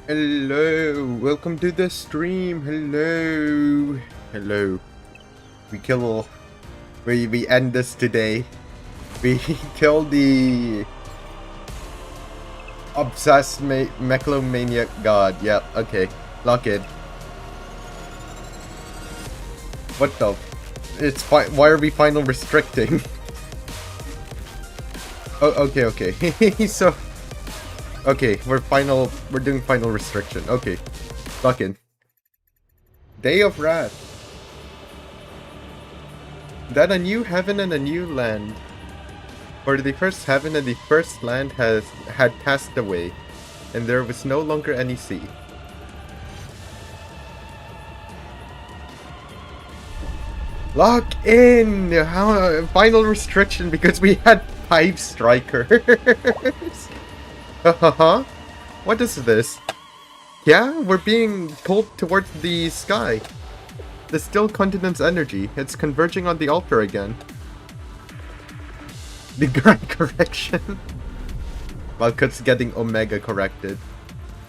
Hello, welcome to the stream. Hello. We kill. We end this today. We kill the obsessed mechlomaniac god. Yep. Okay. Lock it. What the? It's fine. Why are we final restricting? Oh, okay. So. Okay, we're doing final restriction. Okay. Lock in. Day of Wrath. Then a new heaven and a new land. For the first heaven and the first land had passed away, and there was no longer any sea. Lock in! Final restriction because we had 5 strikers. What is this? Yeah, we're being pulled towards the sky. The still continent's energy. It's converging on the altar again. The grand correction. Malkut's getting Omega corrected.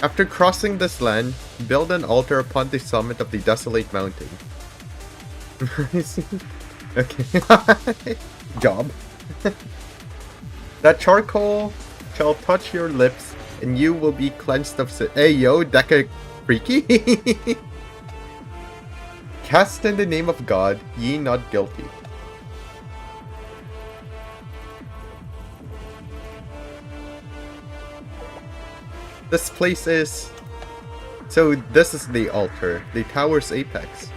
After crossing this land, build an altar upon the summit of the desolate mountain. Okay. Job. That charcoal shall touch your lips, and you will be cleansed of sin. Hey yo, Deca Freaky! Cast in the name of God, ye not guilty. This place is... So this is the altar, the tower's apex.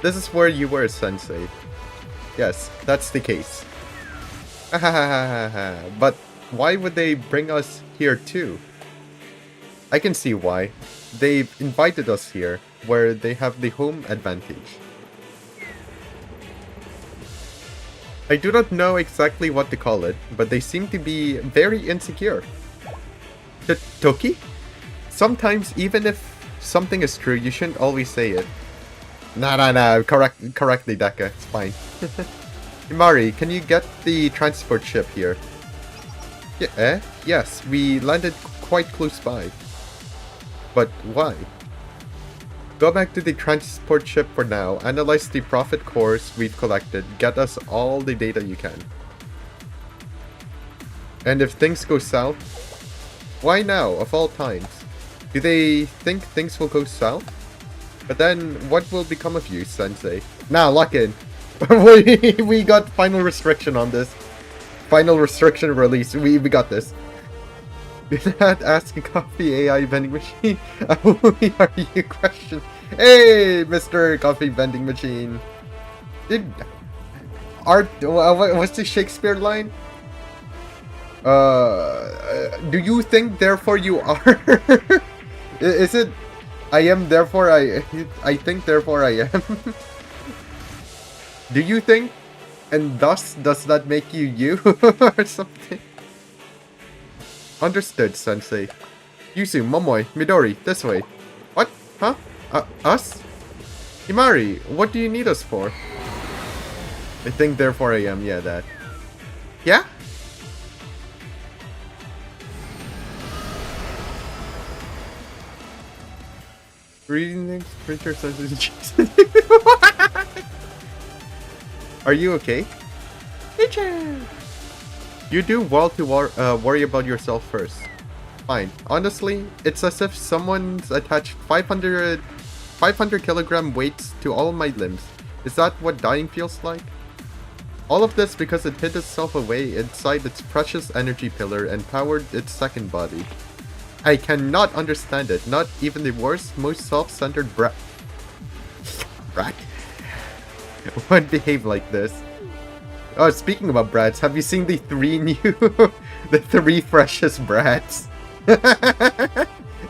This is where you were, Sensei. Yes, that's the case. But why would they bring us here too? I can see why. They've invited us here, where they have the home advantage. I do not know exactly what to call it, but they seem to be very insecure. Toki? Sometimes, even if something is true, you shouldn't always say it. Nah. Correctly, Deca. It's fine. Himari, can you get the transport ship here? Yeah, yes, we landed quite close by. But why? Go back to the transport ship for now, analyze the profit cores we've collected, get us all the data you can. And if things go south, why now, of all times? Do they think things will go south? But then, what will become of you, Sensei? Nah, lock in. We got final restriction on this. Final restriction release. We got this. Do not ask a coffee AI vending machine. Who are you? Question. Hey, Mr. Coffee Vending Machine. What's the Shakespeare line? Do you think therefore you are? Is it? I am therefore I think therefore I am. Do you think? And thus, does that make you you? Or something? Understood, Sensei. Yuzu, Momoi, Midori, this way. What? Huh? Us? Himari, what do you need us for? I think therefore I am, yeah, that. Yeah? Greetings, printer says Jason. Are you okay? Teacher! You do well to worry about yourself first. Fine. Honestly, it's as if someone's attached 500 kilogram weights to all my limbs. Is that what dying feels like? All of this because it hid itself away inside its precious energy pillar and powered its second body. I cannot understand it, not even the worst, most self-centered brat would behave like this. Oh, speaking about brats, have you seen the 3 the 3 freshest brats?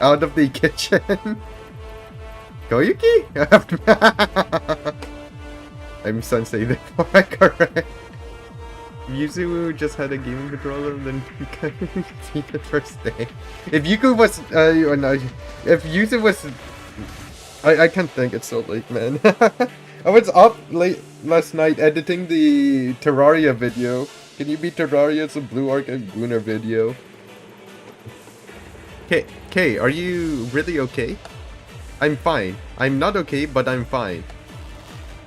Out of the kitchen? Koyuki? I'm Sensei, therefore I correct. Yuzu just had a gaming controller and then see the first day. If Yuzu was, if Yuzu was, I can't think, it's so late, man. I was up late last night editing the Terraria video. Can you beat Terraria's Blue Arc and Gunnar video? K, are you really okay? I'm fine. I'm not okay, but I'm fine.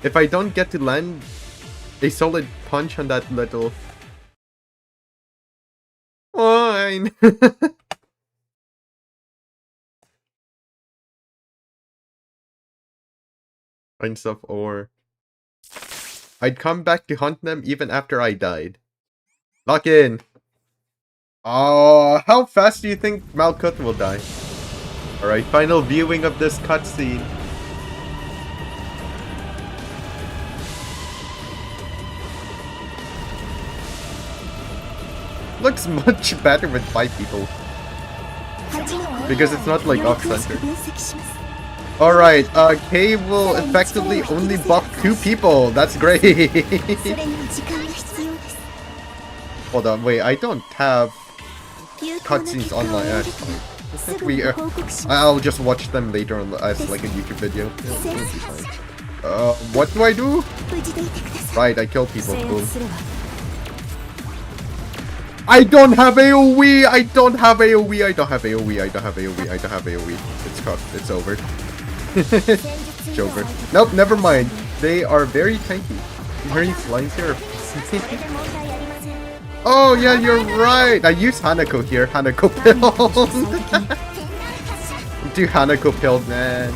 If I don't get to land a solid punch on that little... Fine. Find stuff or... I'd come back to hunt them even after I died. Lock in. Oh, how fast do you think Malkuth will die? Alright, final viewing of this cutscene. Looks much better with 5 people. Because it's not like off-center. Alright, K will effectively only buff 2 people. That's great. Hold on, wait, I don't have cutscenes online. I'll just watch them later on as like a YouTube video. It'll be fine. What do I do? Right, I kill people. Boom. I don't have AoE! I don't have AoE! I don't have AoE! I don't have AoE! I don't have AoE! It's cut. It's over. It's over. Nope, never mind. They are very tanky. These lines here. Oh yeah, you're right! I use Hanako here. Hanako pilled! Do Hanako pilled, man.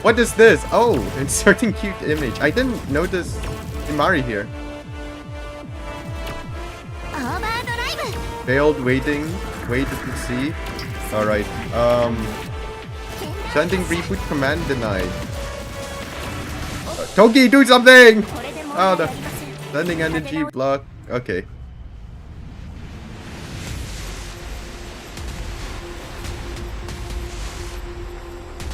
What is this? Oh, inserting cute image. I didn't notice Imari here. Failed waiting. Wait to see. Alright. Sending reboot command denied. Toki, do something! Oh no. Sending energy block. Okay.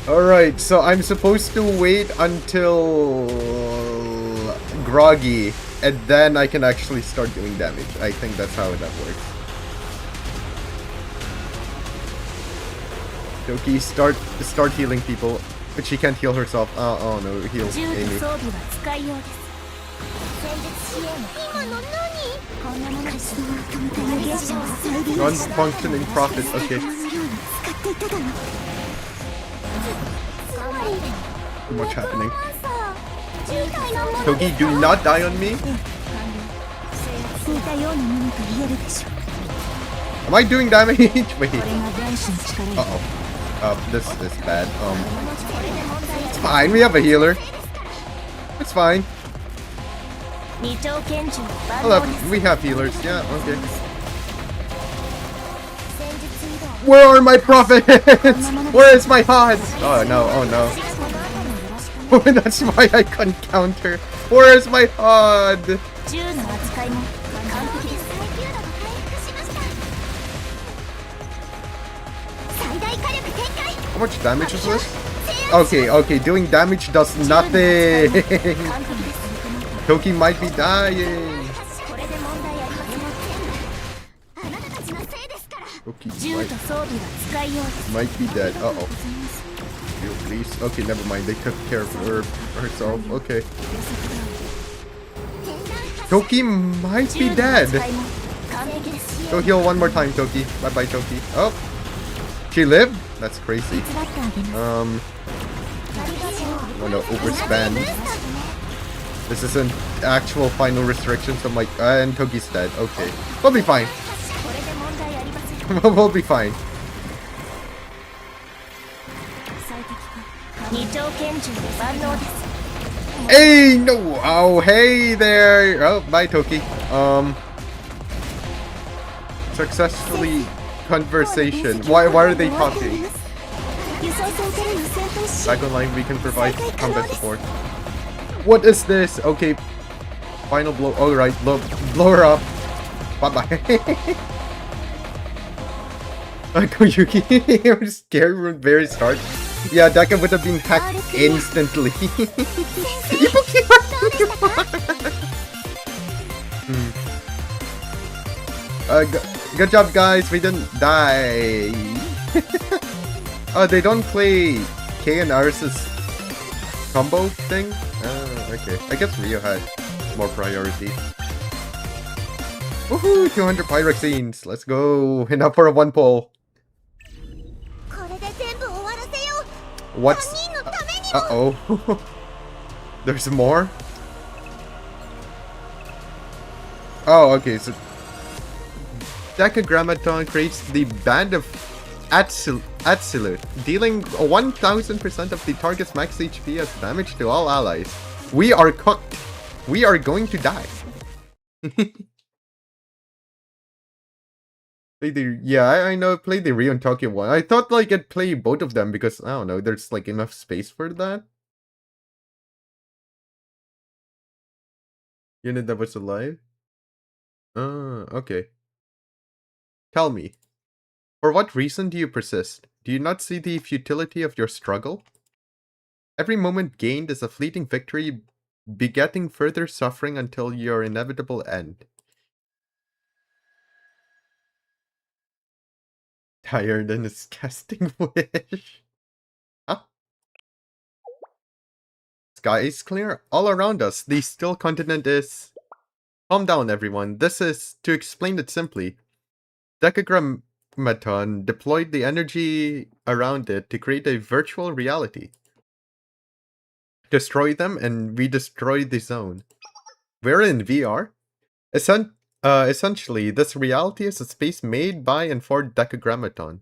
Alright, so I'm supposed to wait until groggy, and then I can actually start doing damage. I think that's how that works. Doki, start healing people. But she can't heal herself. Oh no, heal Amy. Non-functioning profit, okay. Too much happening. Togi, do not die on me. Am I doing damage? Wait. Uh-oh. This is bad. It's fine, we have a healer. It's fine. We have healers, yeah, okay. Where are my profits? Where is my HUD? Oh no, oh no. That's why I couldn't counter. Where is my HUD? How much damage is this? Okay, okay, doing damage does nothing. Toki might be dying. Toki might be dead. Uh-oh. Heal, please. Okay, never mind. They took care of her herself. Okay. Toki might be dead. Go heal one more time, Toki. Bye-bye, Toki. Oh. She lived? That's crazy. Oh no, overspend. This is an actual final restriction, so my and Toki's dead. Okay. We'll be fine. We'll be fine. Hey, no! Oh, hey there! Oh, bye, Toki. Successfully conversation. Why are they talking? Back online, we can provide combat support. What is this? Okay. Final blow. Alright, blow her up. Bye-bye. Koyuki, I'm scared from the very start. Yeah, Daka would have been hacked instantly. Good job, guys. We didn't die. Oh, they don't play K and Aris's combo thing? Okay. I guess Rio had more priority. Woohoo! 200 Pyroxenes. Let's go. Enough for a 1 pull. What's... Uh-oh. There's more? Oh, okay, so... Decagrammaton creates the Band of Absolute, dealing 1000% of the target's max HP as damage to all allies. We are cooked. We are going to die. Yeah, I know. Play the Rio and Tokyo one. I thought like I'd play both of them because I don't know. There's like enough space for that. Unit that was alive. Okay. Tell me, for what reason do you persist? Do you not see the futility of your struggle? Every moment gained is a fleeting victory, begetting further suffering until your inevitable end. Tired and is casting wish. Huh? Sky is clear all around us. The still continent is... Calm down, everyone. This is, to explain it simply, Decagrammaton deployed the energy around it to create a virtual reality. Destroy them and we destroy the zone. We're in VR. Essentially, this reality is a space made by and for Decagrammaton.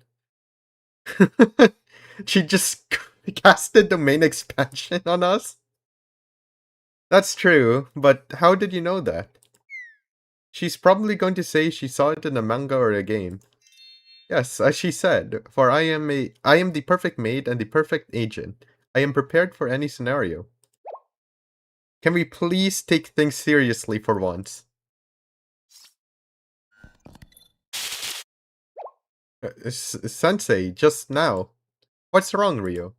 She just casted domain expansion on us? That's true, but how did you know that? She's probably going to say she saw it in a manga or a game. Yes, as she said, for I am the perfect maid and the perfect agent. I am prepared for any scenario. Can we please take things seriously for once? Sensei, just now. What's wrong, Rio?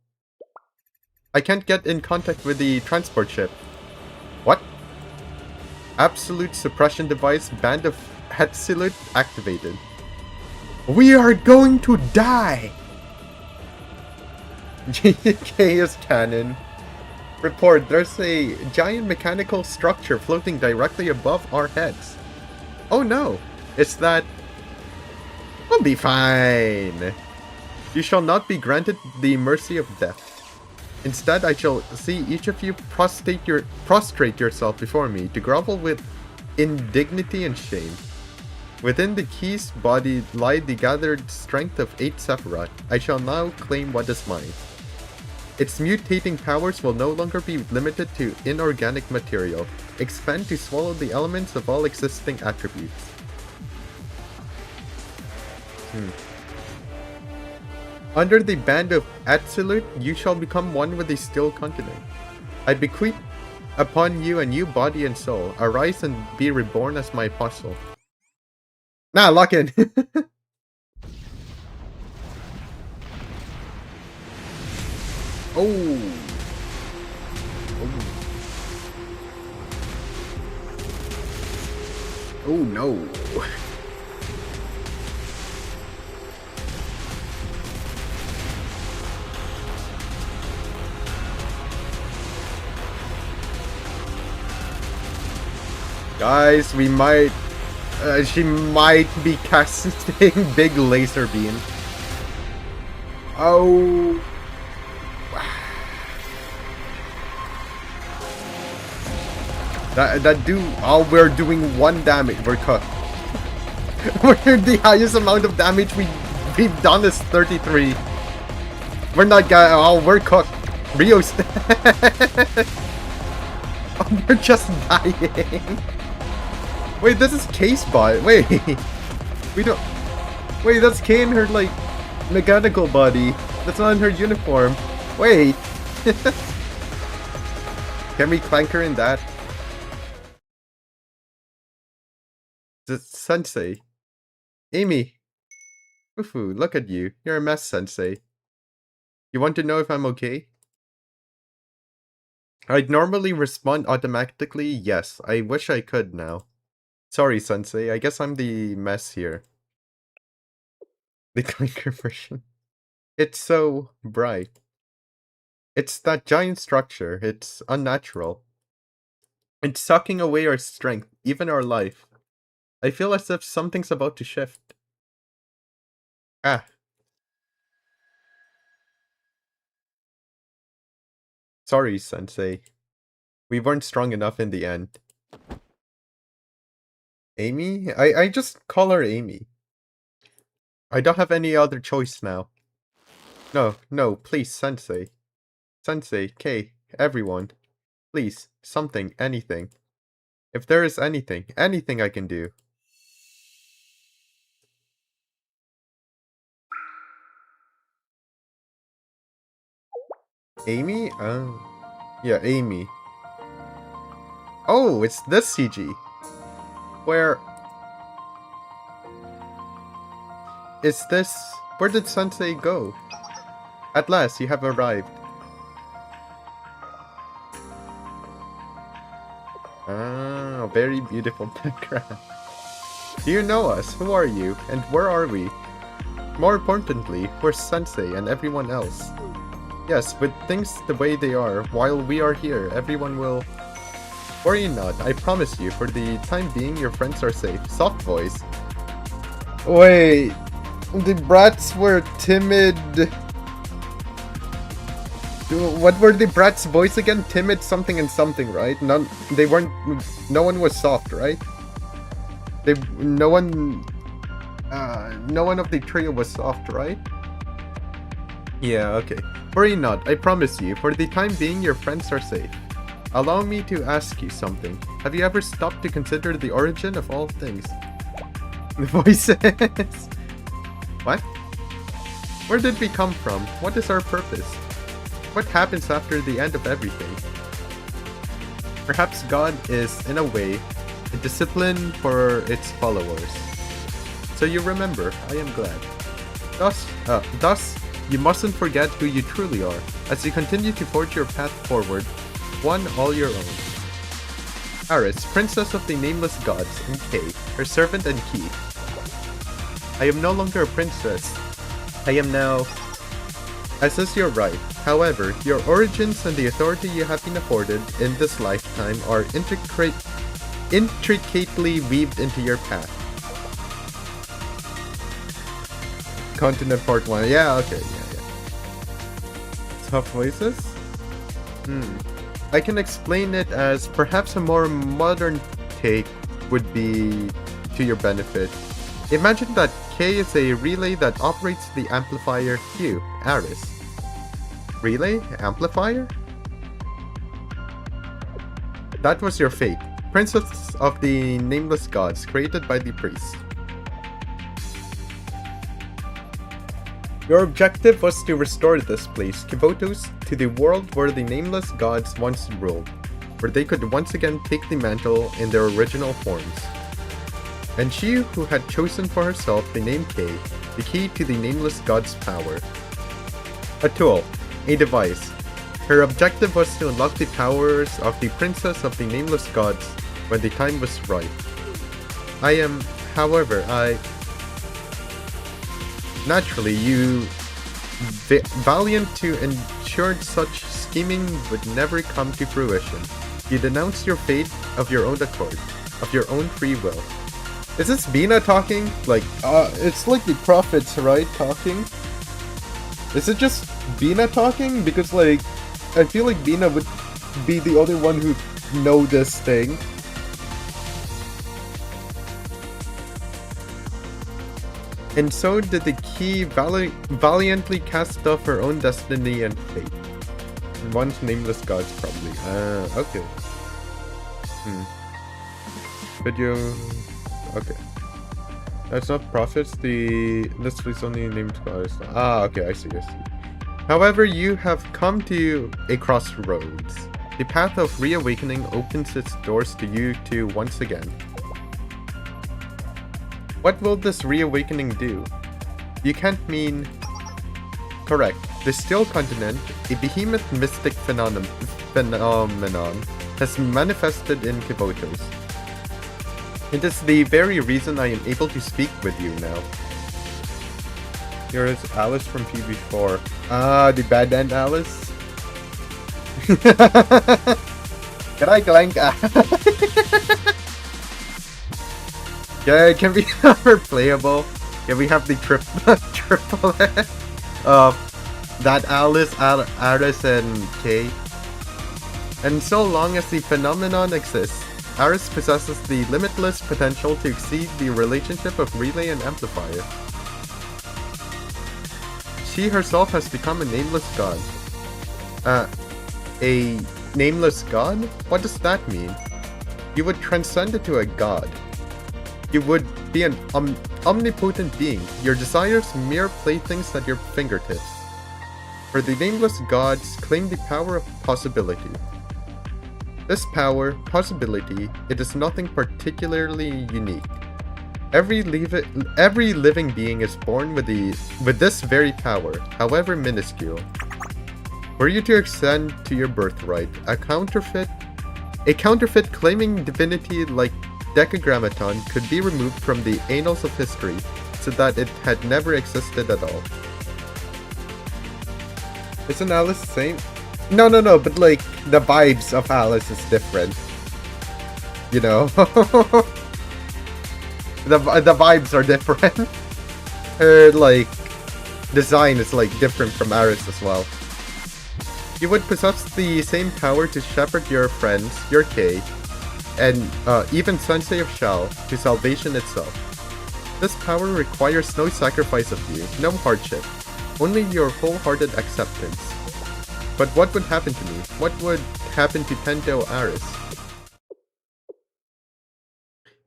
I can't get in contact with the transport ship. What? Absolute suppression device Band of Hatsilute activated. We are going to die! JK is canon. Report, there's a giant mechanical structure floating directly above our heads. Oh no, it's that... We'll be fine. You shall not be granted the mercy of death. Instead, I shall see each of you prostrate yourself before me to grovel with indignity and shame. Within the key's body lie the gathered strength of 8 Sephiroth. I shall now claim what is mine. Its mutating powers will no longer be limited to inorganic material. Expand to swallow the elements of all existing attributes. Under the Band of Absolute, you shall become one with the still continent. I bequeath upon you a new body and soul. Arise and be reborn as my apostle. Nah, lock in. Oh. Oh no. Guys, we might... she might be casting big laser beam. Oh... That do... Oh, we're doing 1 damage. We're cooked. We're the highest amount of damage we've done is 33. We're not gonna... Oh, we're cooked. Rio's... Oh, we're just dying. Wait, this is K-Spot. Wait. We don't... Wait, that's K in her, like, mechanical body. That's not in her uniform. Wait. Can we clank her in that? Sensei. Amy. Fufu, look at you. You're a mess, Sensei. You want to know if I'm okay? I'd normally respond automatically, yes. I wish I could now. Sorry, Sensei. I guess I'm the mess here. The clanker version. It's so bright. It's that giant structure. It's unnatural. It's sucking away our strength, even our life. I feel as if something's about to shift. Ah. Sorry, Sensei. We weren't strong enough in the end. Amy? I just call her Amy. I don't have any other choice now. No, no, please, Sensei. Sensei, Kay, everyone. Please, something, anything. If there is anything, anything I can do. Amy? Oh. Yeah, Amy. Oh, it's this CG. Where... Is this... Where did Sensei go? At last, you have arrived. Ah, very beautiful background. Do you know us? Who are you? And where are we? More importantly, where's Sensei and everyone else? Yes, with things the way they are, while we are here, everyone will... Worry not, I promise you, for the time being, your friends are safe. Soft voice. Wait, the brats were timid... What were the brats' voice again? Timid something and something, right? No one was soft, right? No one of the trio was soft, right? Yeah, okay. Worry not, I promise you, for the time being your friends are safe. Allow me to ask you something. Have you ever stopped to consider the origin of all things? The voices. What? Where did we come from? What is our purpose? What happens after the end of everything? Perhaps God is, in a way, a discipline for its followers. So you remember, I am glad. Thus, you mustn't forget who you truly are, as you continue to forge your path forward, one all your own. Aris, princess of the nameless gods, and Kay, her servant and key. I am no longer a princess. I am now... As is your right. However, your origins and the authority you have been afforded in this lifetime are intricately weaved into your path. Continent Part 1. Yeah, okay, yeah. Tough voices? I can explain it as perhaps a more modern take would be to your benefit. Imagine that K is a relay that operates the amplifier Q, Aris. Relay? Amplifier? That was your fate. Princess of the nameless gods, created by the priests. Your objective was to restore this place, Kibotos, to the world where the nameless gods once ruled, where they could once again take the mantle in their original forms. And she who had chosen for herself the name K, the key to the nameless god's power. A tool, a device. Her objective was to unlock the powers of the princess of the nameless gods when the time was right. Naturally, you valiant to ensure such scheming would never come to fruition. You denounced your fate of your own accord, of your own free will. Is this Bina talking? It's like the prophets, right? Talking? Is it just Bina talking? Because, I feel like Bina would be the only one who know this thing. And so did the key valiantly cast off her own destiny and fate. One's nameless gods, probably. Okay. Could you... Okay. That's not prophets, this is only named gods. Okay, I see. However, you have come to a crossroads. The path of reawakening opens its doors to you two once again. What will this reawakening do? You can't mean... Correct. The Steel Continent, a behemoth mystic phenomenon, has manifested in Kibotos. It is the very reason I am able to speak with you now. Here is Alice from PB4. The bad end Alice? Can I clank? Yeah, can we have her playable? Can we have the triplet of that Alice, Aris, and Kay? And so long as the phenomenon exists, Aris possesses the limitless potential to exceed the relationship of relay and amplifier. She herself has become a nameless god. A nameless god? What does that mean? You would transcend into a god. You would be an omnipotent being, your desires mere playthings at your fingertips. For the nameless gods claim the power of possibility. This power, possibility, it is nothing particularly unique. Every living being is born with this very power, however minuscule. Were you to extend to your birthright, a counterfeit claiming divinity like Decagrammaton could be removed from the annals of history so that it had never existed at all. Isn't Alice the same? No, but like, the vibes of Alice is different. You know? the vibes are different. Her, like, design is, like, different from Aris as well. You would possess the same power to shepherd your friends, your Kay, and even Sensei of Shao to salvation itself. This power requires no sacrifice of you, no hardship, only your wholehearted acceptance. But what would happen to me? What would happen to Tendo Aris?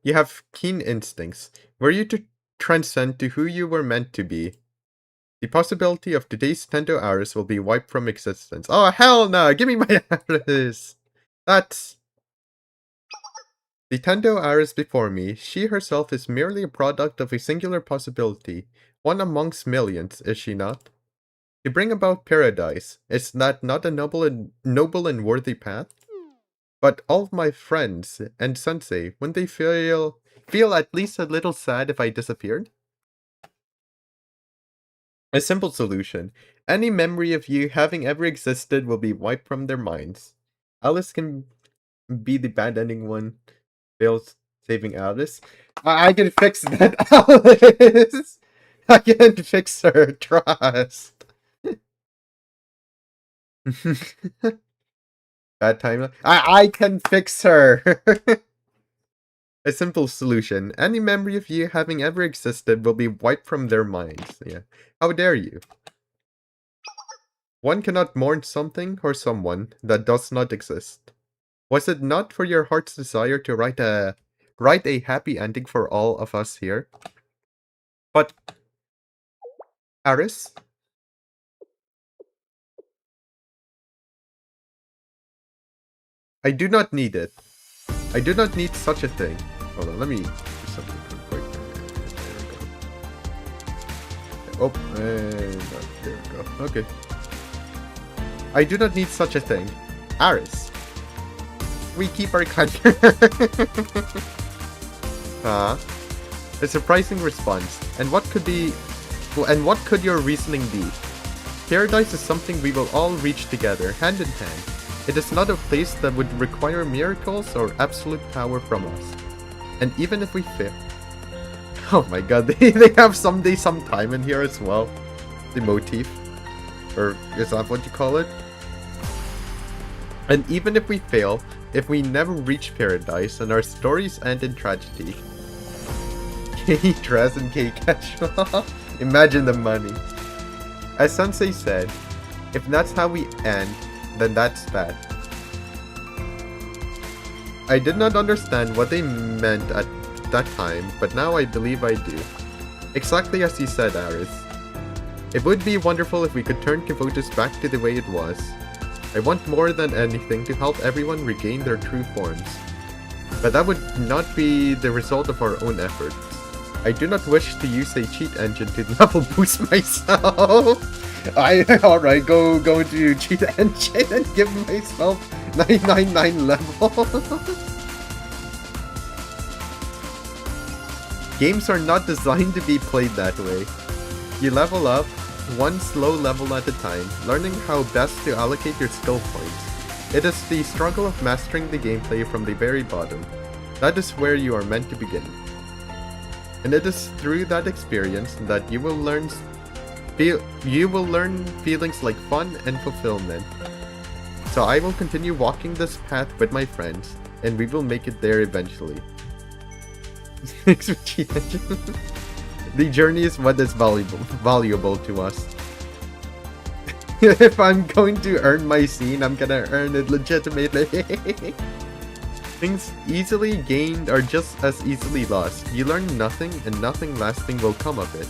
You have keen instincts. Were you to transcend to who you were meant to be, the possibility of today's Tendo Aris will be wiped from existence. Oh, hell no! Give me my Aris! That's... The Tendo Aris before me, she herself is merely a product of a singular possibility, one amongst millions, is she not? To bring about paradise, is that not a noble and worthy path? But all of my friends and sensei, when they feel at least a little sad if I disappeared? A simple solution. Any memory of you having ever existed will be wiped from their minds. Alice can be the bad ending one. Fails saving Alice. I can fix that, Alice! I can fix her, trust. Bad time. I can fix her! A simple solution. Any memory of you having ever existed will be wiped from their minds. Yeah. How dare you? One cannot mourn something or someone that does not exist. Was it not for your heart's desire to write a happy ending for all of us here? But Aris? I do not need it. I do not need such a thing. Hold on, let me do something real quick. Oh, and there we go. Okay. I do not need such a thing. Aris. We keep our country. A surprising response. And what could your reasoning be? Paradise is something we will all reach together, hand in hand. It is not a place that would require miracles or absolute power from us. And even if we fail... Oh my god, they have someday sometime in here as well. The motif. Or is that what you call it? And even if we fail, if we never reach paradise and our stories end in tragedy. K-Dress and K-Catch. Imagine the money. As Sensei said, if that's how we end, then that's that. I did not understand what they meant at that time, but now I believe I do. Exactly as you said, Aris. It would be wonderful if we could turn Kivotus back to the way it was. I want more than anything to help everyone regain their true forms. But that would not be the result of our own efforts. I do not wish to use a cheat engine to level boost myself. Alright, go to cheat engine and give myself 999 level. Games are not designed to be played that way. You level up, one slow level at a time, learning how best to allocate your skill points. It is the struggle of mastering the gameplay from the very bottom. That is where you are meant to begin. And it is through that experience that you will learn feelings like fun and fulfillment. So I will continue walking this path with my friends, and we will make it there eventually. The journey is what is valuable to us. If I'm going to earn my scene, I'm gonna earn it legitimately. Things easily gained are just as easily lost. You learn nothing, and nothing lasting will come of it.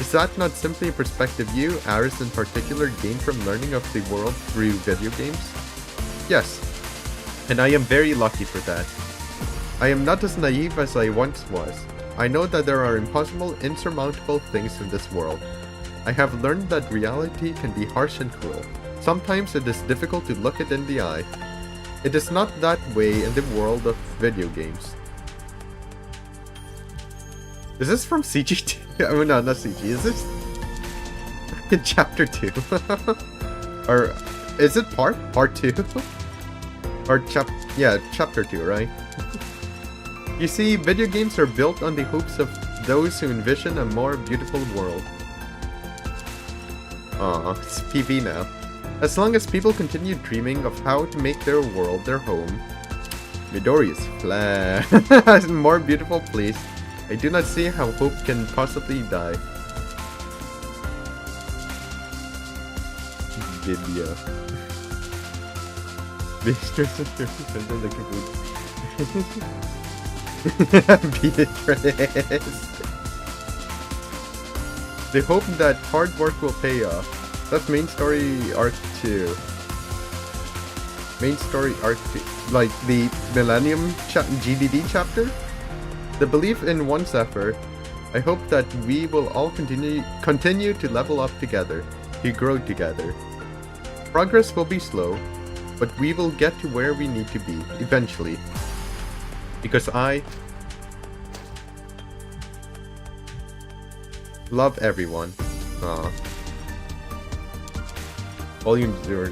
Is that not simply a perspective you, Aris in particular, gained from learning of the world through video games? Yes, and I am very lucky for that. I am not as naive as I once was. I know that there are impossible, insurmountable things in this world. I have learned that reality can be harsh and cruel. Sometimes it is difficult to look it in the eye. It is not that way in the world of video games. Is this from CG2? Oh no, not CG. Is this in chapter 2? Or is it part 2? Or chapter 2, right? You see, video games are built on the hopes of those who envision a more beautiful world. Aw, it's PV now. As long as people continue dreaming of how to make their world their home, Midori's flat. A more beautiful place. I do not see how hope can possibly die. Video. Beatrice. They hope that hard work will pay off. That's main story arc 2. Main story arc 2. Like the Millennium GDD chapter? The belief in one's effort. I hope that we will all continue to level up together, to grow together. Progress will be slow, but we will get to where we need to be, eventually. Because I love everyone. Aww. Volume 0.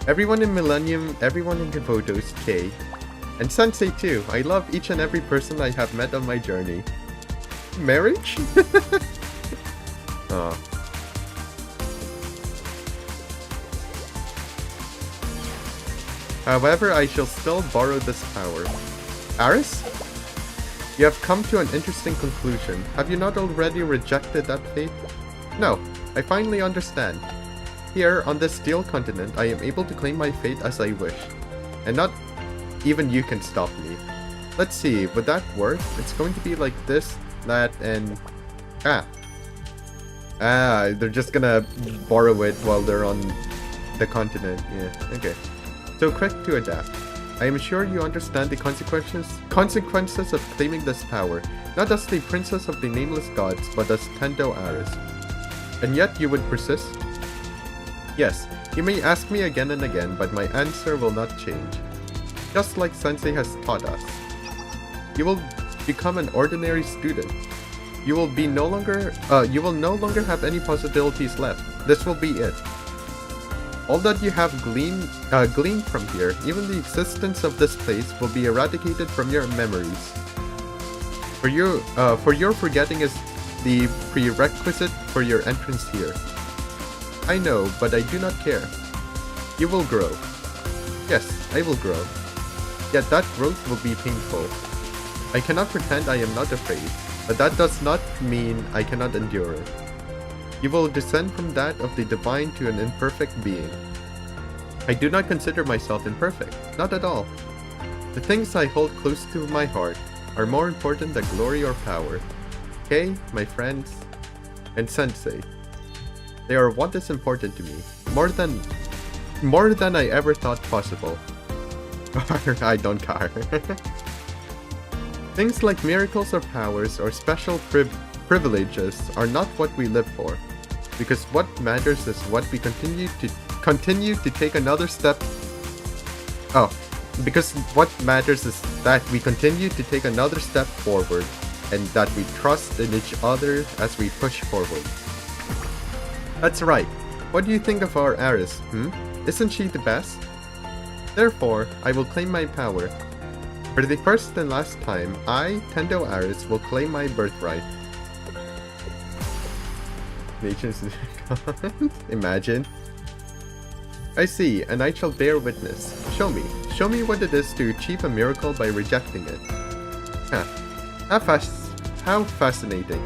Everyone in Millennium, everyone in Devoto's K. And Sensei too. I love each and every person I have met on my journey. Marriage? Aww. However, I shall still borrow this power. Aris? You have come to an interesting conclusion. Have you not already rejected that fate? No, I finally understand. Here, on this steel continent, I am able to claim my fate as I wish. And not even you can stop me. Let's see, would that work? It's going to be like this, that, and... they're just gonna borrow it while they're on the continent. Yeah, okay. So quick to adapt. I am sure you understand the consequences of claiming this power, not as the princess of the nameless gods, but as Tendo Aris. And yet you would persist? Yes, you may ask me again and again, but my answer will not change. Just like Sensei has taught us. You will become an ordinary student. You will no longer have any possibilities left. This will be it. All that you have gleaned from here, even the existence of this place, will be eradicated from your memories. For your forgetting is the prerequisite for your entrance here. I know, but I do not care. You will grow. Yes, I will grow. Yet that growth will be painful. I cannot pretend I am not afraid, but that does not mean I cannot endure it. You will descend from that of the divine to an imperfect being. I do not consider myself imperfect, not at all. The things I hold close to my heart are more important than glory or power. Okay, my friends, and Sensei. They are what is important to me, more than I ever thought possible. I don't care. Things like miracles or powers or special privileges are not what we live for, because what matters is what we continue to take another step. Because what matters is that we continue to take another step forward, and that we trust in each other as we push forward. That's right. What do you think of our Aris, Isn't she the best? Therefore, I will claim my power. For the first and last time, I, Tendo Aris, will claim my birthright. Nations Imagine. I see, and I shall bear witness. Show me. Show me what it is to achieve a miracle by rejecting it. Huh. How fascinating.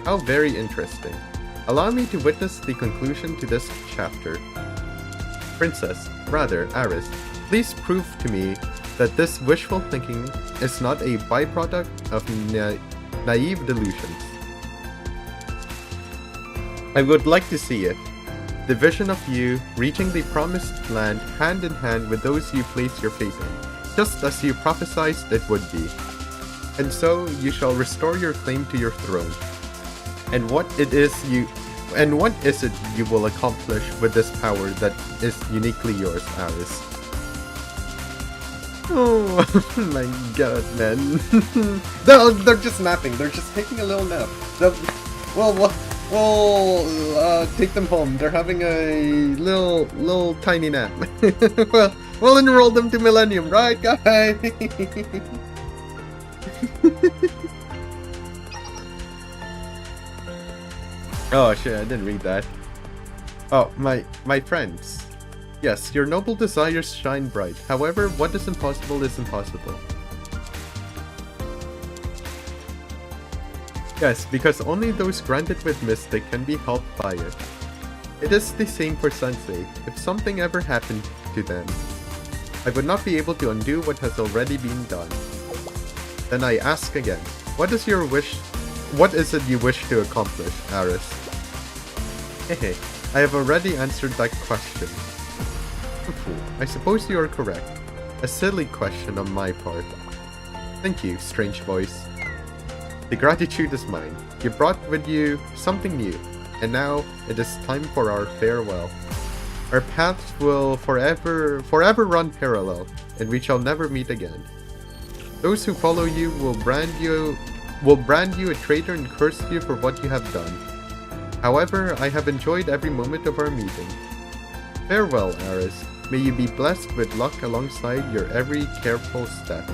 How very interesting. Allow me to witness the conclusion to this chapter. Princess, rather, Aris, please prove to me that this wishful thinking is not a byproduct of naive delusions. I would like to see it. The vision of you reaching the promised land hand in hand with those you place your faith in, just as you prophesied it would be. And so you shall restore your claim to your throne. And what is it you will accomplish with this power that is uniquely yours, Aris? Oh my god, man. They're just napping. They're just taking a little nap. We'll take them home. They're having a little tiny nap. Well, we'll enroll them to Millennium, right, guys? Oh shit, I didn't read that. Oh, my friends. Yes, your noble desires shine bright. However, what is impossible is impossible. Yes, because only those granted with Mystic can be helped by it. It is the same for Sensei. If something ever happened to them, I would not be able to undo what has already been done. Then I ask again, what is your wish? What is it you wish to accomplish, Aris? Hehe, I have already answered that question. I suppose you are correct. A silly question on my part. Thank you, strange voice. The gratitude is mine. You brought with you something new, and now it is time for our farewell. Our paths will forever run parallel, and we shall never meet again. Those who follow you will brand you a traitor and curse you for what you have done. However, I have enjoyed every moment of our meeting. Farewell, Aris. May you be blessed with luck alongside your every careful step.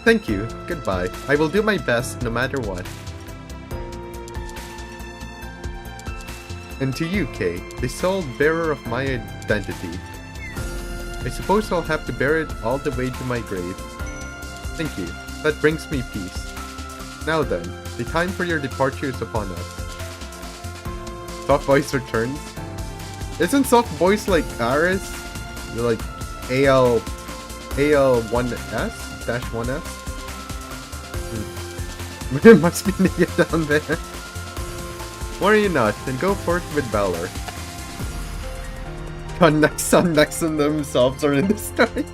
Thank you. Goodbye. I will do my best no matter what. And to you, Kay, the sole bearer of my identity. I suppose I'll have to bear it all the way to my grave. Thank you. That brings me peace. Now then, the time for your departure is upon us. Soft voice returns. Isn't soft voice like Aris? You're like AL1S-1S? It must be near down there. Worry not, and go forth with valor. Nexon themselves are in the story.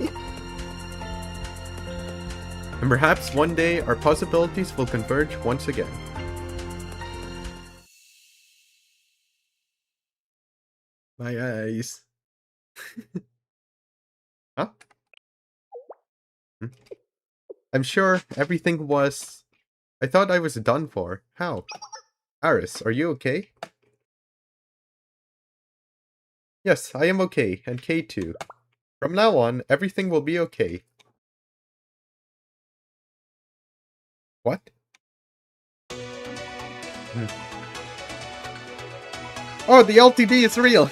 And perhaps one day our possibilities will converge once again. My eyes. Huh? I'm sure everything was... I thought I was done for. How? Aris, are you okay? Yes, I am okay, and Kay too. From now on, everything will be okay. What? Oh, the LTD is real!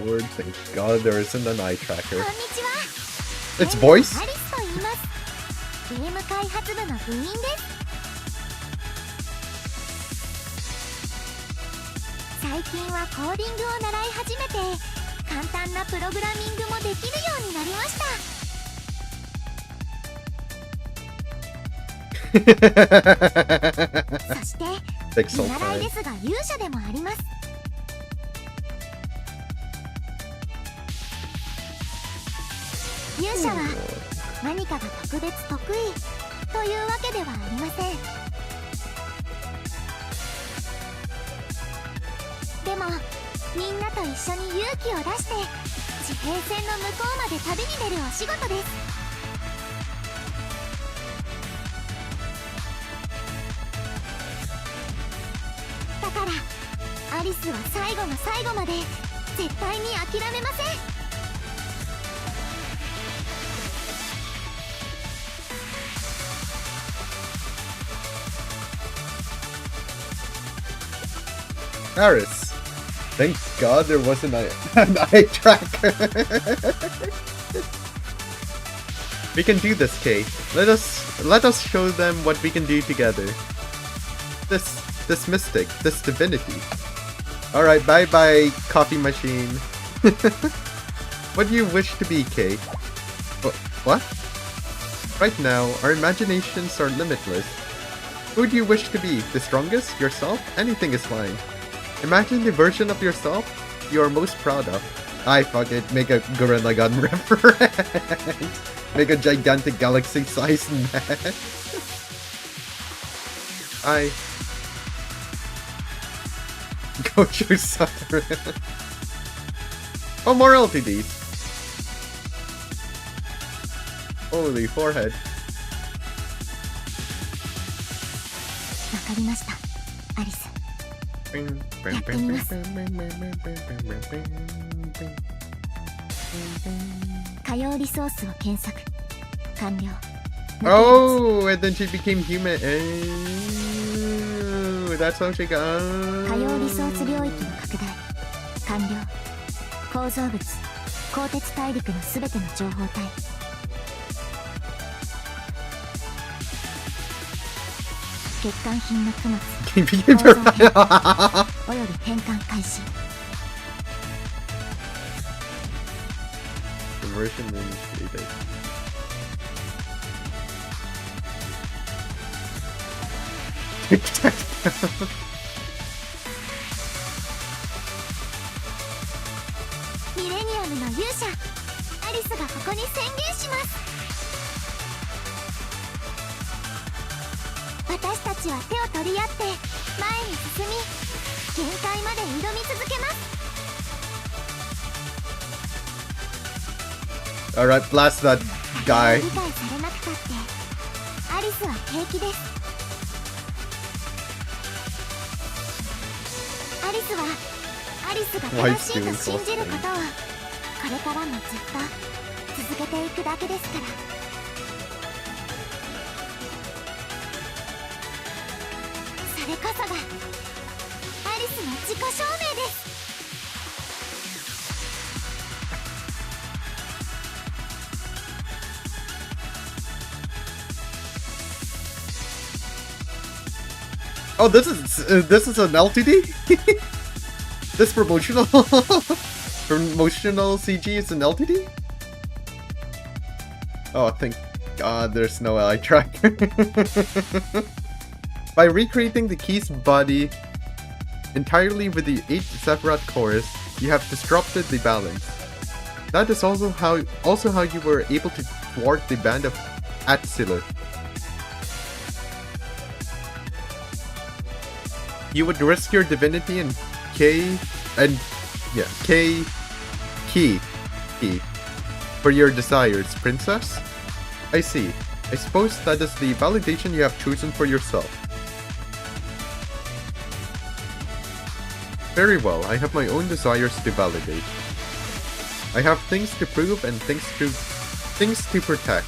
Lord, thank God there isn't an eye tracker. It's voice? Takes some time. 勇者は何かが特別得意というわけではありません。でもみんなと一緒に勇気を出して地平線の向こうまで旅に出るお仕事です。だからアリスは最後の最後まで絶対に諦めません。Paris. Thank God there wasn't an eye tracker. We can do this, Kay. Let us show them what we can do together. This mystic, this divinity. Alright, bye-bye, coffee machine. What do you wish to be, Kay? What? Right now, our imaginations are limitless. Who do you wish to be? The strongest? Yourself? Anything is fine. Imagine the version of yourself you are most proud of. I fuck it, make a Gurren Lagann reference. Make a gigantic galaxy-sized net. Go choose Saturn. Oh, more LTDs. Holy forehead. わかりました、アリス。やってみます。火曜リソースを検索。完了。Oh, and then she became human. Oh, that's how she got. 火曜リソース領域の拡大。完了。構造物、鋼鉄大陸のすべての情報体。欠陥品の供物。構造変換および変換開始。Conversion initiated. Tic-tac. ミレニアムの勇者アリスがここに宣言します。私たちは手を取り合って前に進み、限界まで挑み続けます。 Alright, blast that guy. 理解されなくたってアリスは平気です。アリスはアリスが正しいと信じることをこれからもずっと続けていくだけですから。それこそがアリスの自己証明です。 Oh, this is an LTD? This promotional CG is an LTD? Oh, thank God there's no eye tracker. By recreating the key's body entirely with the 8 Sephiroth cores, you have disrupted the balance. That is also how you were able to thwart the band of Atsiluth. You would risk your divinity and key for your desires, princess? I see. I suppose that is the validation you have chosen for yourself. Very well, I have my own desires to validate. I have things to prove and things to protect.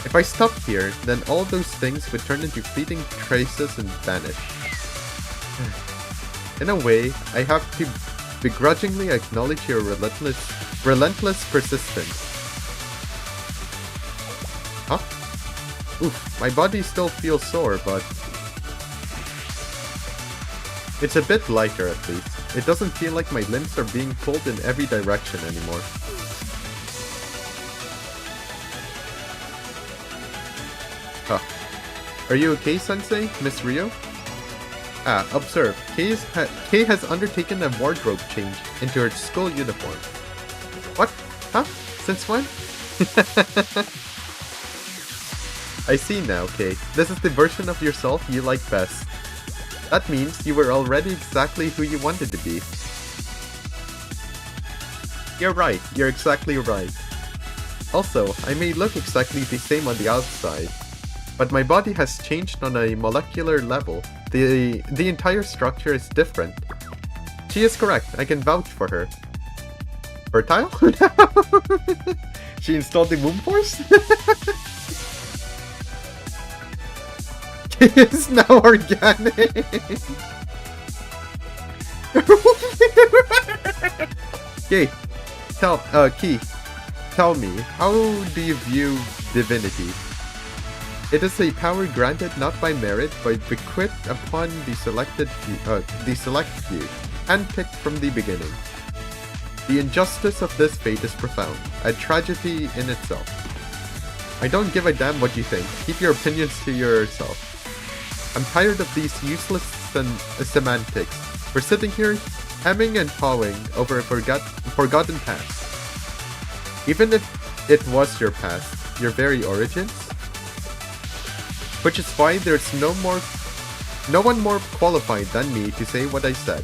If I stop here, then all those things would turn into fleeting traces and vanish. In a way, I have to begrudgingly acknowledge your relentless persistence. Huh? Oof, my body still feels sore, but it's a bit lighter at least. It doesn't feel like my limbs are being pulled in every direction anymore. Huh. Are you okay, Sensei? Miss Rio? Ah, observe. Kay has undertaken a wardrobe change into her school uniform. What? Huh? Since when? I see now, Kay. This is the version of yourself you like best. That means you were already exactly who you wanted to be. You're right. You're exactly right. Also, I may look exactly the same on the outside, but my body has changed on a molecular level. The entire structure is different. She is correct. I can vouch for her. Fertile? She installed the womb force? It's now organic. Key, Key, tell me, how do you view divinity? It is a power granted not by merit, but bequeathed upon the select few, handpicked from the beginning. The injustice of this fate is profound, a tragedy in itself. I don't give a damn what you think. Keep your opinions to yourself. I'm tired of these useless semantics. We're sitting here hemming and hawing over a forgotten past. Even if it was your past, your very origins. Which is why there's no one more qualified than me to say what I said.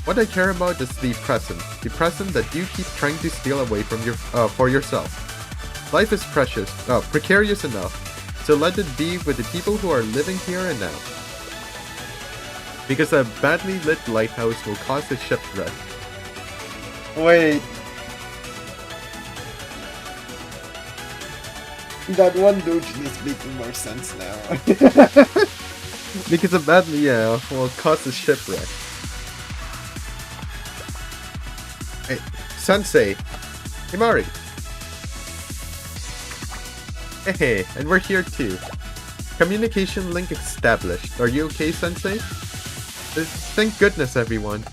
What I care about is the present that you keep trying to steal away from for yourself. Life is precarious enough, so let it be with the people who are living here and now. Because a badly lit lighthouse will cause a shipwreck. Wait. That one doujin is making more sense now. Because a badly, will cause a shipwreck. Hey, Sensei! Himari! Hey, and we're here too. Communication link established. Are you okay, Sensei? Thank goodness, everyone.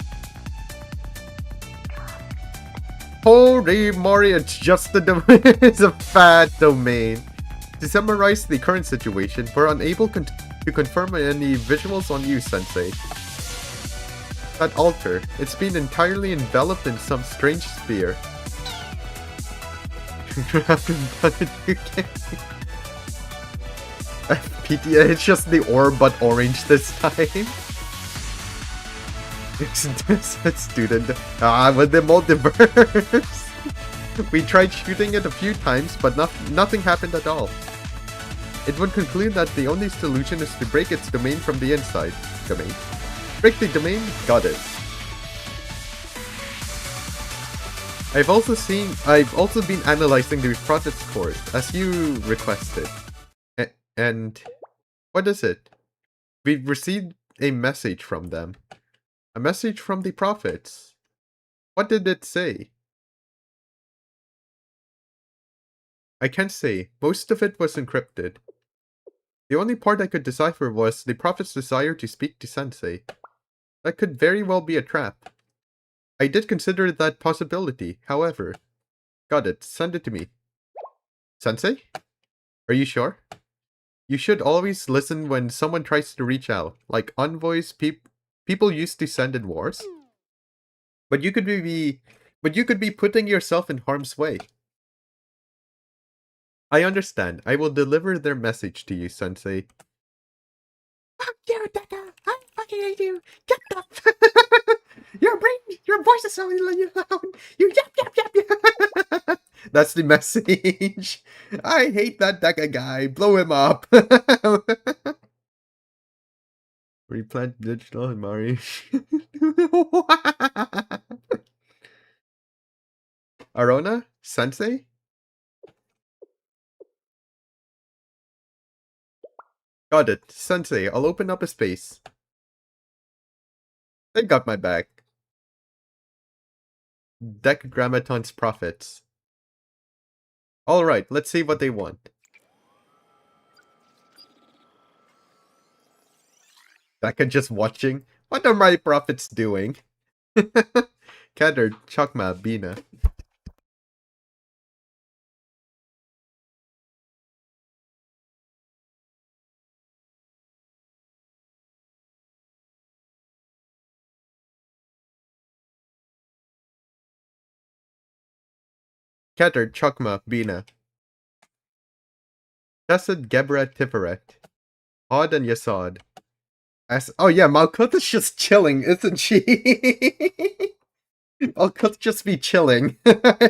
Holy Mori, it's just the domain. It's a fat domain. To summarize the current situation, we're unable to confirm any visuals on you, Sensei. That altar, it's been entirely enveloped in some strange sphere. FPTA, it's just the orb but orange this time. Student. With the multiverse. We tried shooting it a few times, but nothing happened at all. It would conclude that the only solution is to break its domain from the inside. Domain? Break the domain? Got it. I've also been analyzing the Prophet's course, as you requested. And what is it? We've received a message from them. A message from the prophets. What did it say? I can't say. Most of it was encrypted. The only part I could decipher was the prophet's desire to speak to Sensei. That could very well be a trap. I did consider that possibility, however. Got it. Send it to me. Sensei? Are you sure? You should always listen when someone tries to reach out, like envoys people used to send in wars. But you could be putting yourself in harm's way. I understand. I will deliver their message to you, Sensei. Fuck you, Deca! I fucking hate you! Get up! Your voice is so loud! You yap! That's the message. I hate that Deca guy. Blow him up. Replant digital and Mari. Arona? Sensei? Got it. Sensei, I'll open up a space. They got my back. Decagrammaton's prophets. Alright, let's see what they want. Deca just watching? What are my prophets doing? Kader, Chakma, Bina. Kader, Chakma, Bina. Chesed, Gebra, Tiferet. Od and Yasod. Oh yeah, Malkuth is just chilling, isn't she? Malkuth just be chilling.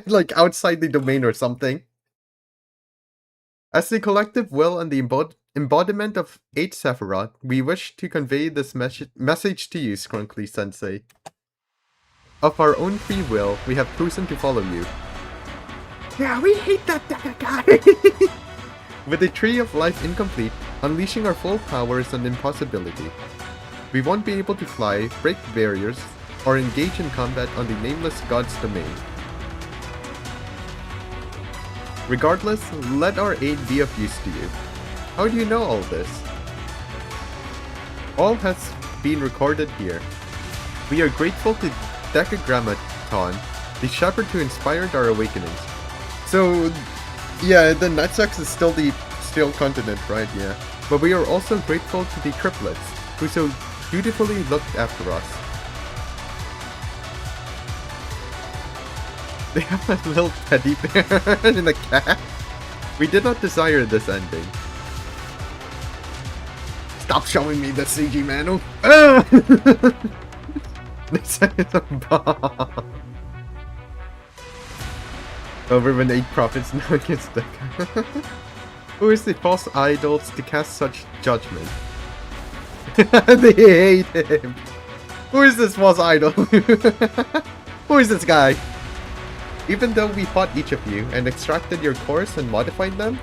Like outside the domain or something. As the collective will and the embodiment of 8 Sephiroth, we wish to convey this message to you, Skrunkly Sensei. Of our own free will, we have chosen to follow you. Yeah, we hate that guy! With the Tree of Life incomplete, unleashing our full power is an impossibility. We won't be able to fly, break barriers, or engage in combat on the nameless god's domain. Regardless, let our aid be of use to you. How do you know all this? All has been recorded here. We are grateful to Decagrammaton, the shepherd who inspired our awakenings. So, yeah, the Nutsucks is still the Steel Continent, right? Yeah. But we are also grateful to the triplets, who so dutifully looked after us. They have a little teddy bear and a cat. We did not desire this ending. Stop showing me the CG manual. This is a bomb. Over when 8 prophets now against the Who is the false idols to cast such judgment? They hate him. Who is this false idol? Who is this guy? Even though we fought each of you and extracted your cores and modified them,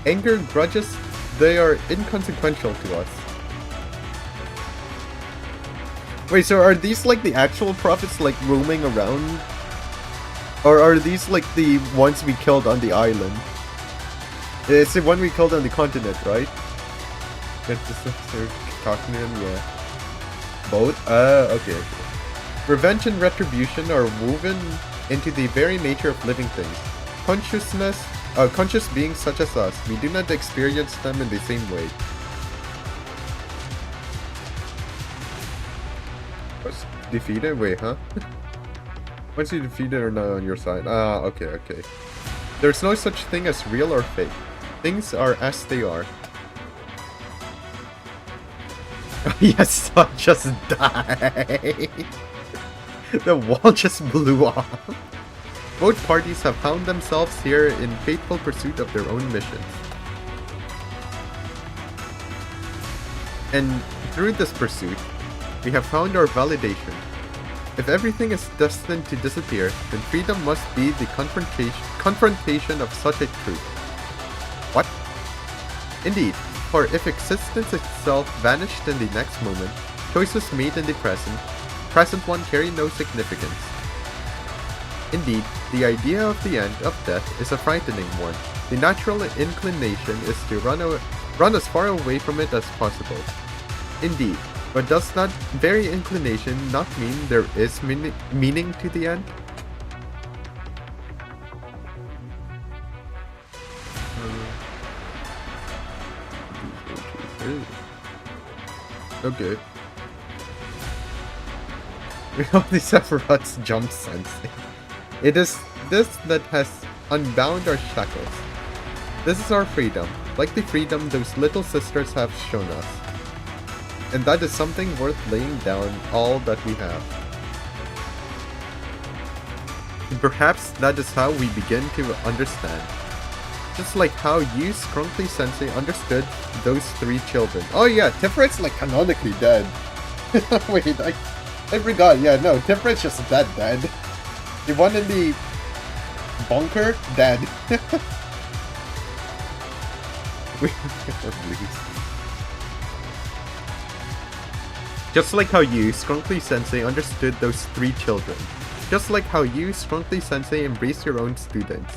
anger, grudges, they are inconsequential to us. Wait, so are these like the actual prophets like roaming around? Or are these like the ones we killed on the island? It's the one we killed on the continent, right? Get the sister talking to him, yeah. Both? Okay. Revenge and retribution are woven into the very nature of living things. Conscious beings such as us, we do not experience them in the same way. What's defeated? Wait, huh? Once you defeated or not on your side. Okay. There's no such thing as real or fake. Things are as they are. Yes, son, just die. The wall just blew off. Both parties have found themselves here in faithful pursuit of their own missions. And through this pursuit, we have found our validation. If everything is destined to disappear, then freedom must be the confrontation of such a truth. What? Indeed, for if existence itself vanished in the next moment, choices made in the present one carry no significance. Indeed, the idea of the end of death is a frightening one. The natural inclination is to run as far away from it as possible. Indeed, but does that very inclination not mean there is meaning to the end? Okay. All these Sephiroth's jump sensing. It is this that has unbound our shackles. This is our freedom, like the freedom those little sisters have shown us. And that is something worth laying down all that we have. And perhaps that is how we begin to understand. Just like how you, Scrunkly Sensei, understood those 3 children. Oh yeah, Tifret's like canonically dead. Wait, I forgot. Yeah, no, Tifret's just dead. The one in the bunker, dead. Just like how you, Scrunkly Sensei, understood those 3 children. Just like how you, Scrunkly Sensei, embraced your own students.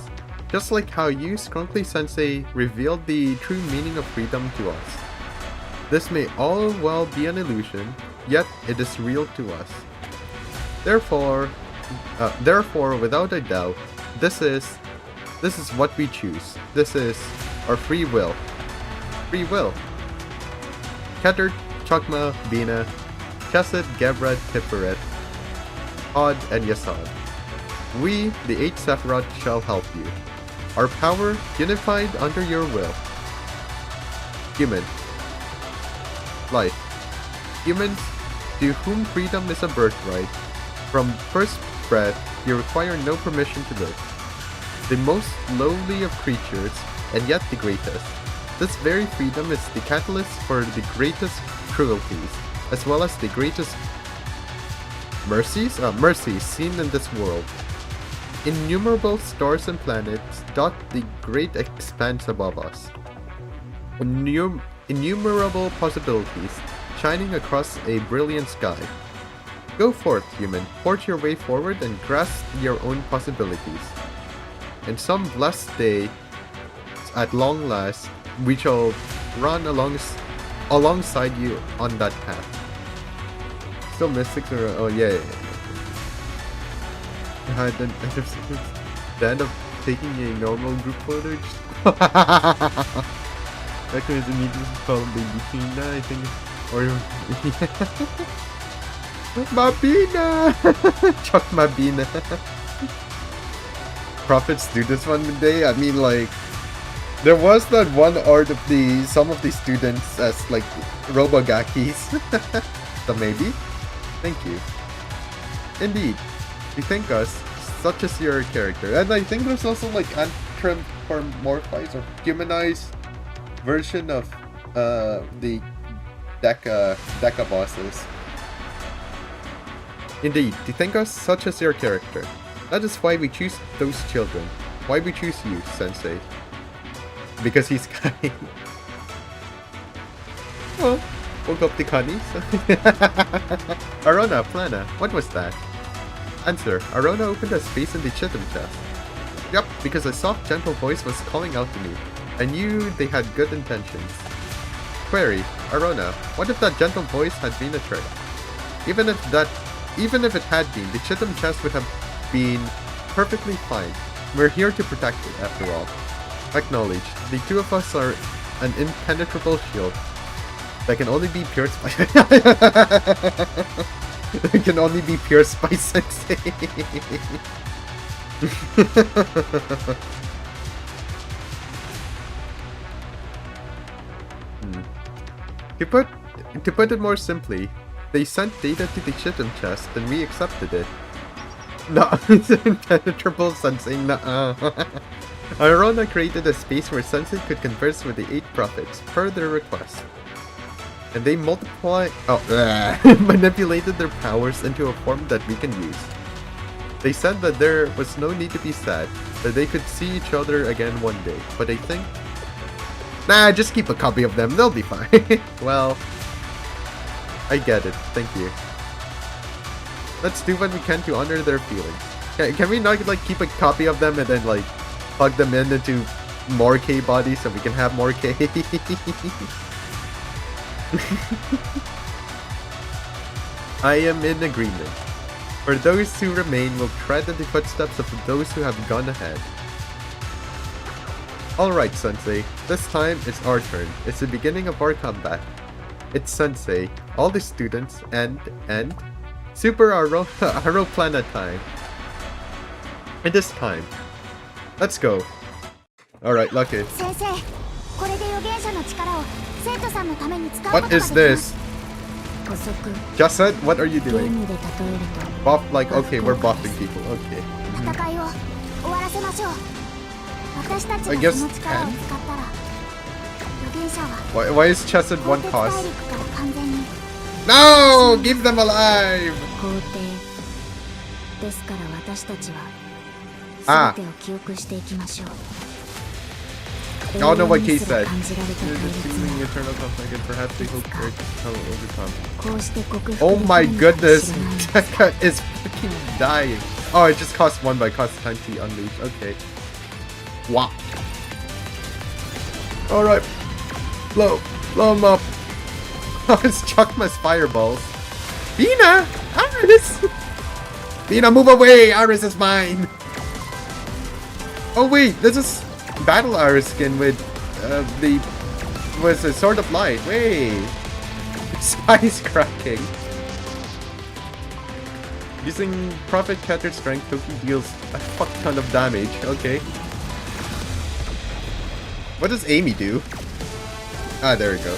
Just like how you, Scrunkly Sensei, revealed the true meaning of freedom to us. This may all well be an illusion, yet it is real to us. Therefore, without a doubt, this is what we choose. This is our free will. Free will. Keter, Chokma, Bina, Chesed, Gebra, Tiferet, Od, and Yasad. We, the 8 Sephiroth, shall help you. Our power, unified under your will. Human. Life. Humans, to whom freedom is a birthright. From first breath, you require no permission to live. The most lowly of creatures, and yet the greatest. This very freedom is the catalyst for the greatest cruelties, as well as the greatest mercies seen in this world. Innumerable stars and planets dot the great expanse above us. Innumerable possibilities shining across a brilliant sky. Go forth, human. Forge your way forward and grasp your own possibilities. In some blessed day, at long last, we shall run alongside you on that path. Still mystics or oh yeah. The end of taking a normal group photo. That was immediately called Baby Tina, I think, or Mabina. Chuck Mabina. Prophets do this one day. I mean, like, there was that one art of some of the students as like Robogakis. So maybe. Thank you. Indeed, you think us such as your character, and I think there's also like anthropomorphized or humanized version of the Deca bosses. Indeed, to think us such as your character. That is why we choose those children. Why we choose you, Sensei. Because he's kind. Oh, woke up the Kanis. Arona, Plana, what was that? Answer, Arona opened a space in the Chitim chest. Yup, because a soft, gentle voice was calling out to me. I knew they had good intentions. Query, Arona, what if that gentle voice had been a trick? Even if it had been, the Chitim chest would have been perfectly fine. We're here to protect it, after all. Acknowledged. The two of us are an impenetrable shield that can only be pierced by it can only be pierced by Sensei. To put it more simply, they sent data to the Chitim chest and we accepted it. No, it's impenetrable, Sensei. Nuh-uh. Arona created a space where Sensei could converse with the 8 prophets, per their request. And they manipulated their powers into a form that we can use. They said that there was no need to be sad, that they could see each other again one day, but I think... Nah, just keep a copy of them, they'll be fine. Well, I get it, thank you. Let's do what we can to honor their feelings. Can we not like keep a copy of them and then like plug them into more K bodies so we can have more K? I am in agreement. For those who remain will tread in the footsteps of those who have gone ahead. Alright, Sensei. This time it's our turn. It's the beginning of our combat. It's Sensei, all the students, and Super Aeroplanet time. And this time, let's go. Alright, lucky. What is this? Jusset, what are you doing? Buff, like, okay, we're buffing people, okay. I guess 10? Why is Chesed 1 cost? No! Keep them alive! Ah. I don't know what Kay said. Eternal conflict and perhaps they hope for it to overcome. Oh my goodness! Tekka is fucking dying. Oh, it just costs 1 but it costs time to unleash. Okay. Wow. Alright. Blow him up. It's Chukma's fireballs. Bina! Aris! Bina, move away! Aris is mine! Oh wait, this is Battle Aris skin with was a Sword of Light. Wait! Spice cracking. Using Prophet Cattered Strength, Toki deals a fuck ton of damage. Okay. What does Amy do? Ah, there we go.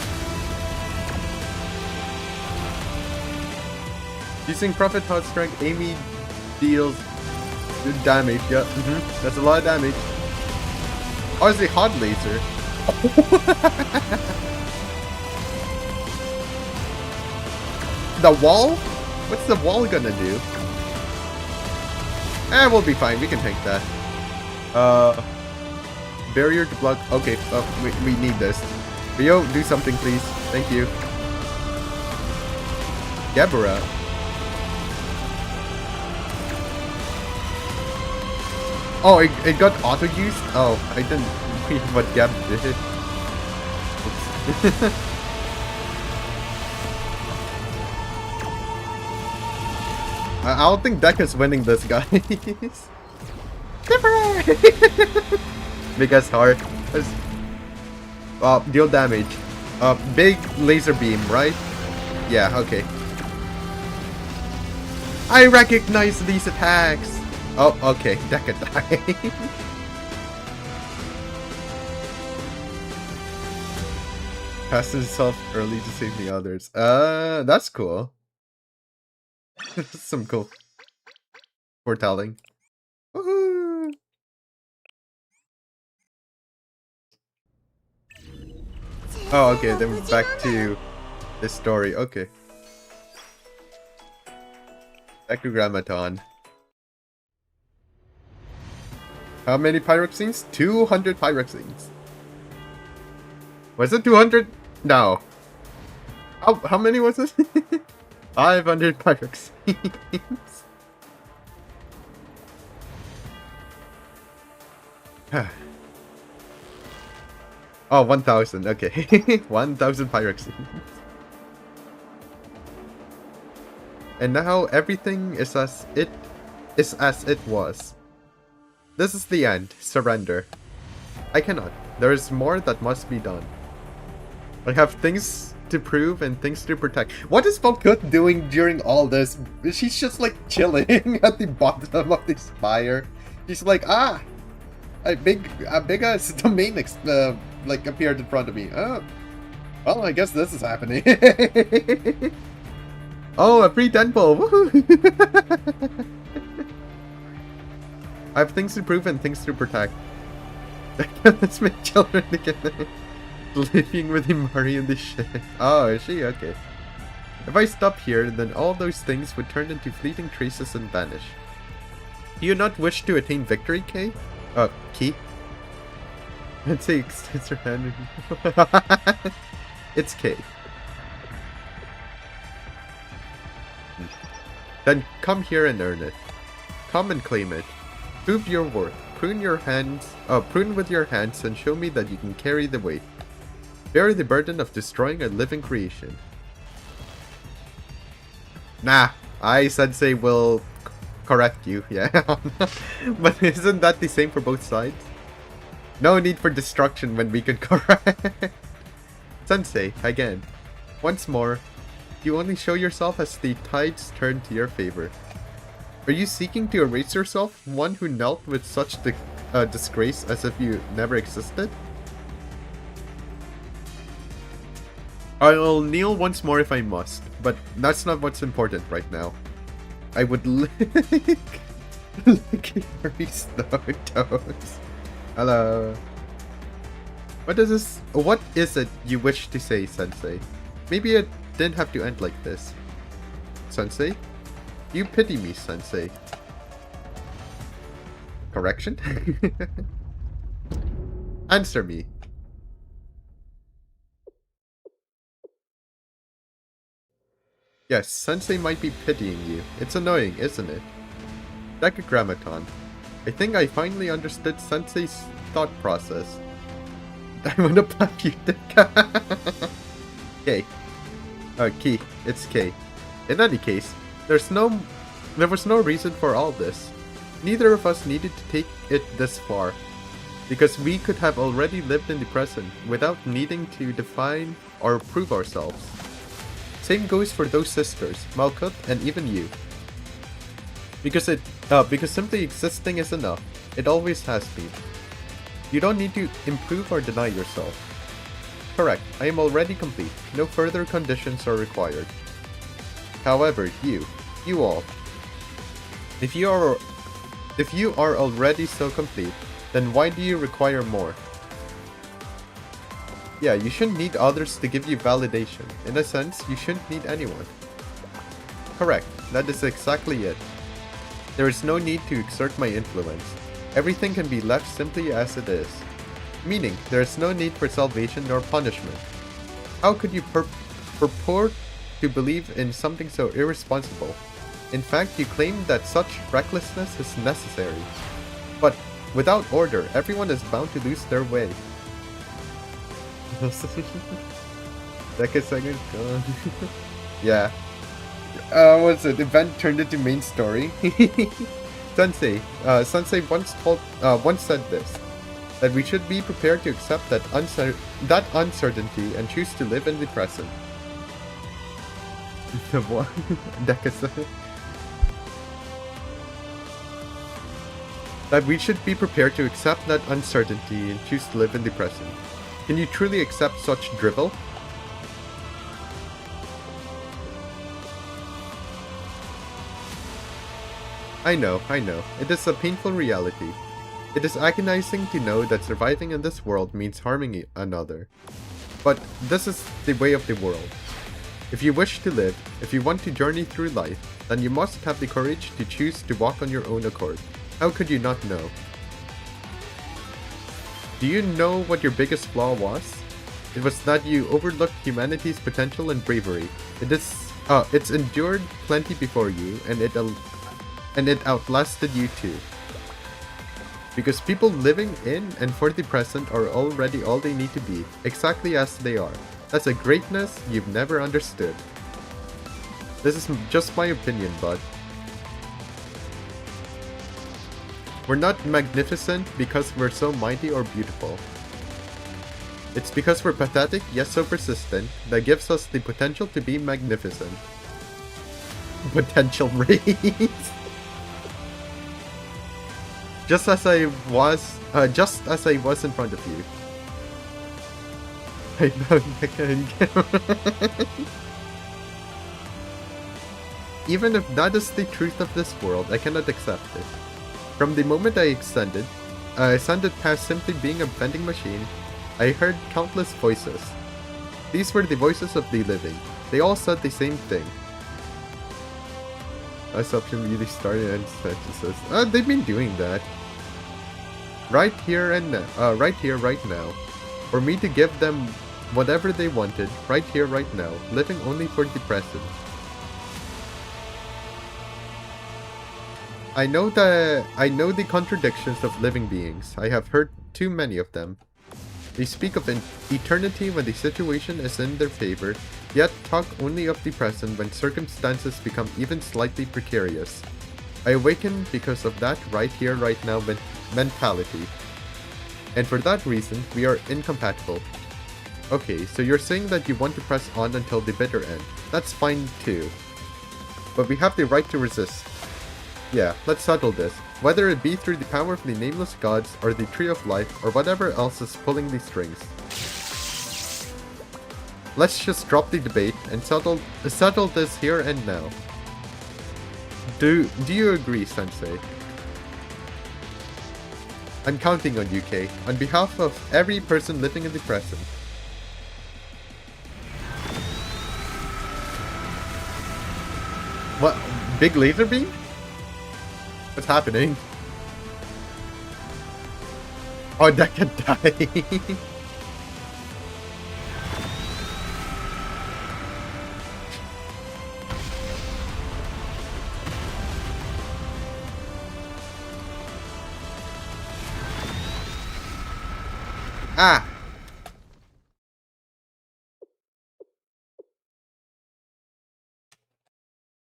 Using Prophet Hot Strength, Amy deals good damage. Yeah, that's a lot of damage. Oh, it's a hot laser. The wall? What's the wall gonna do? We'll be fine. We can tank that. Barrier to block. Okay, we need this. Rio, do something, please. Thank you. Gebura. Oh, it got auto-used? Oh, I didn't read what Gab did. Oops. I don't think Deca's winning this, guys. Because hard. Deal damage. Big laser beam, right? Yeah, okay. I recognize these attacks! Oh, okay. Deca died. Passed himself early to save the others. That's cool. Some cool foretelling. Woohoo! Oh, okay, then back to the story. Okay. Back to Grammaton. How many pyroxenes? 200 pyroxenes. Was it 200? No. How many was it? 500 pyroxenes. Oh, 1,000. Okay. 1,000 pyroxenes. And now everything is as it was. This is the end. Surrender. I cannot. There is more that must be done. I have things to prove and things to protect. What is Valkut doing during all this? She's just like chilling at the bottom of the spire. She's like, a big ass domain like appeared in front of me. Oh, well, I guess this is happening. Oh, a free temple! Woohoo! I have things to prove and things to protect. Let's make children again. Living with Imari and the shit. Oh, is she? Okay. If I stop here, then all those things would turn into fleeting traces and vanish. Do you not wish to attain victory, Kay? Key? I'd say extends her hand. It's Kay. Then come here and earn it. Come and claim it. Prove your worth. Prune with your hands and show me that you can carry the weight. Bear the burden of destroying a living creation. Nah, I Sensei will correct you, yeah. But isn't that the same for both sides? No need for destruction when we can correct. Sensei, again. Once more, you only show yourself as the tides turn to your favor. Are you seeking to erase yourself, one who knelt with such disgrace as if you never existed? I'll kneel once more if I must, but that's not what's important right now. I would lick your snow toes. Hello. What is it you wish to say, Sensei? Maybe it didn't have to end like this. Sensei? You pity me, Sensei. Correction? Answer me. Yes, Sensei might be pitying you. It's annoying, isn't it? Dekagrammaton. I think I finally understood Sensei's thought process. I wanna punch you, Deka. K. Key. It's K. In any case, there was no reason for all this. Neither of us needed to take it this far, because we could have already lived in the present without needing to define or prove ourselves. Same goes for those sisters, Malkut, and even you. Because simply existing is enough. It always has been. You don't need to improve or deny yourself. Correct, I am already complete. No further conditions are required. However, you all, if you are already so complete, then why do you require more? Yeah, you shouldn't need others to give you validation. In a sense, you shouldn't need anyone. Correct, that is exactly it. There is no need to exert my influence. Everything can be left simply as it is. Meaning, there is no need for salvation nor punishment. How could you purport to believe in something so irresponsible? In fact, you claim that such recklessness is necessary. But Without order, everyone is bound to lose their way. Second second gone. Yeah. What's it? Event turned into main story. Sensei once said this, that we should be prepared to accept that uncertainty and choose to live in the present. The what? That we should be prepared to accept that uncertainty and choose to live in the present. Can you truly accept such drivel? I know. It is a painful reality. It is agonizing to know that surviving in this world means harming another. But this is the way of the world. If you wish to live, if you want to journey through life, then you must have the courage to choose to walk on your own accord. How could you not know? Do you know what your biggest flaw was? It was that you overlooked humanity's potential and bravery. It's endured plenty before you, and it outlasted you too. Because people living in and for the present are already all they need to be, exactly as they are. That's a greatness you've never understood. This is just my opinion, but we're not magnificent because we're so mighty or beautiful. It's because we're pathetic yet so persistent that gives us the potential to be magnificent. Potential race. Just as I was in front of you. I know. Even if that is the truth of this world, I cannot accept it. From the moment I ascended past simply being a vending machine, I heard countless voices. These were the voices of the living. They all said the same thing. Assumption really started and sentences. They've been doing that. Right here and now. Right now. For me to give them whatever they wanted, right here, right now, living only for the present. I know the contradictions of living beings. I have heard too many of them. They speak of eternity when the situation is in their favor, yet talk only of the present when circumstances become even slightly precarious. I awaken because of that right here, right now mentality. And for that reason, we are incompatible. Okay, so you're saying that you want to press on until the bitter end. That's fine too. But we have the right to resist. Yeah, let's settle this. Whether it be through the power of the nameless gods, or the tree of life, or whatever else is pulling the strings. Let's just drop the debate and settle this here and now. Do you agree, Sensei? I'm counting on you, Kay, on behalf of every person living in the present. What? Big laser beam? What's happening? Oh, that can die. Ah!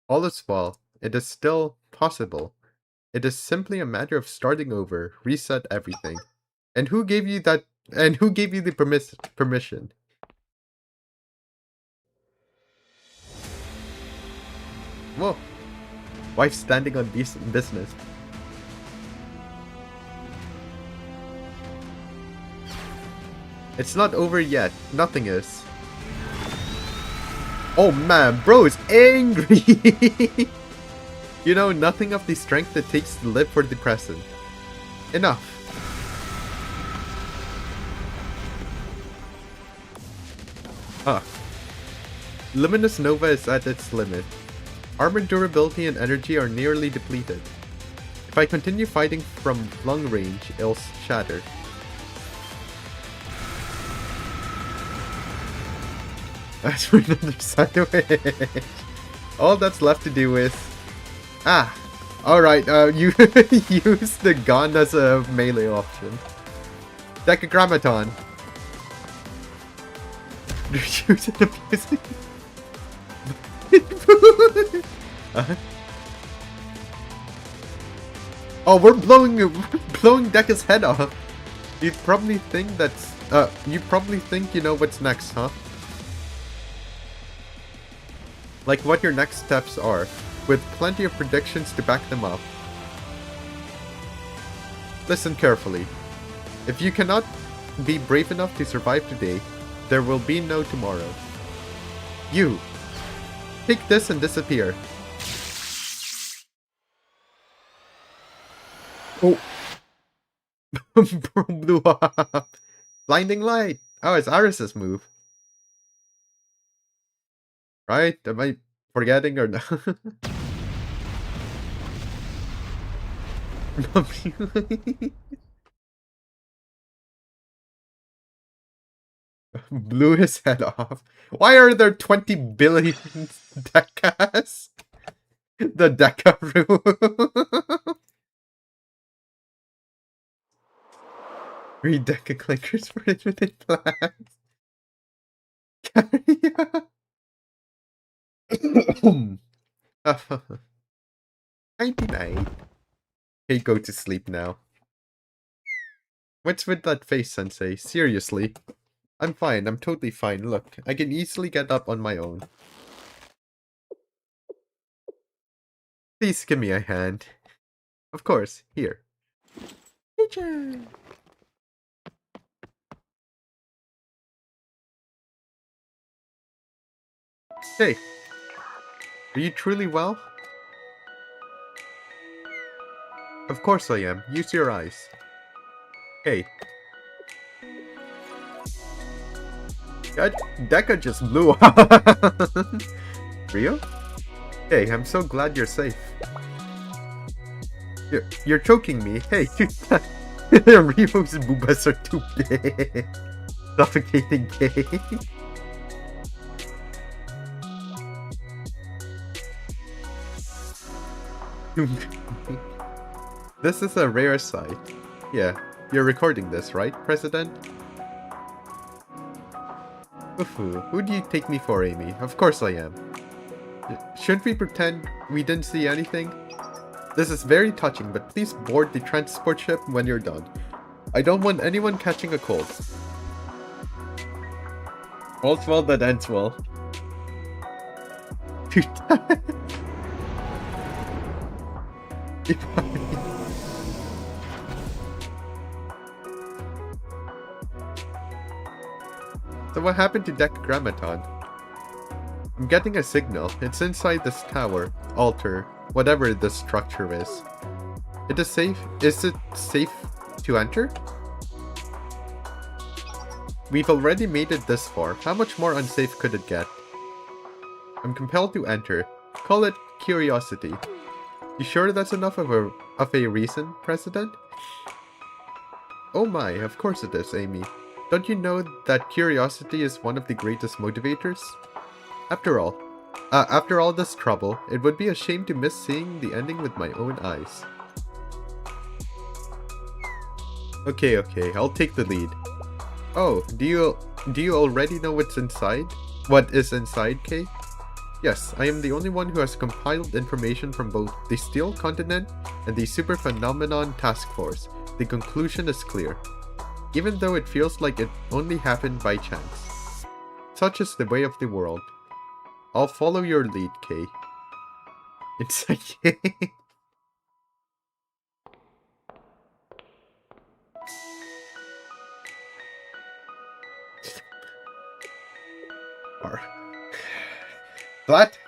All is well. It is still possible. It is simply a matter of starting over, reset everything. And who gave you that? And who gave you the permission? Whoa! Wife standing on decent business. It's not over yet. Nothing is. Oh man, bro is angry! You know nothing of the strength it takes to live for the present. Enough. Luminous Nova is at its limit. Armor durability and energy are nearly depleted. If I continue fighting from long range, it'll shatter. As for another sandwich, all that's left to do is... Ah! Alright, you use the gun as a melee option. Decagrammaton. Use it abusing. Oh, we're blowing Deca's head off. You probably think that's you probably think you know what's next, huh? Like what your next steps are, with plenty of predictions to back them up. Listen carefully. If you cannot be brave enough to survive today, there will be no tomorrow. You, take this and disappear. Oh. Blew up. Blinding light. Oh, it's Iris's move. Right? Am I forgetting or not? Blew his head off. Why are there 20 billion Decas? The Deca room. 3 Deca clinkers for infinite plans. Nighty-night. Hey, go to sleep now. What's with that face, Sensei? Seriously. I'm fine, I'm totally fine. Look, I can easily get up on my own. Please give me a hand. Of course, here. Teacher! Hey, are you truly well? Of course I am. Use your eyes. Hey. God, Deca just blew up. Rio? Hey, I'm so glad you're safe. You're choking me. Hey, Rio's boobas are too big. Suffocating gay. This is a rare sight. Yeah, you're recording this, right, President? Oof-oo, who do you take me for, Amy? Of course I am. Shouldn't we pretend we didn't see anything? This is very touching, but please board the transport ship when you're done. I don't want anyone catching a cold. All's well that ends well. So what happened to Decagrammaton? I'm getting a signal. It's inside this tower, altar, whatever this structure is. It is safe. Is it safe to enter? We've already made it this far. How much more unsafe could it get? I'm compelled to enter. Call it curiosity. You sure that's enough of a reason, President? Oh my, of course it is, Amy. Don't you know that curiosity is one of the greatest motivators? After all this trouble, it would be a shame to miss seeing the ending with my own eyes. Okay, I'll take the lead. Oh, do you already know what's inside? What is inside, Kay? Yes, I am the only one who has compiled information from both the Steel Continent and the Super Phenomenon Task Force. The conclusion is clear, even though it feels like it only happened by chance. Such is the way of the world. I'll follow your lead, Kay. It's like... Flat?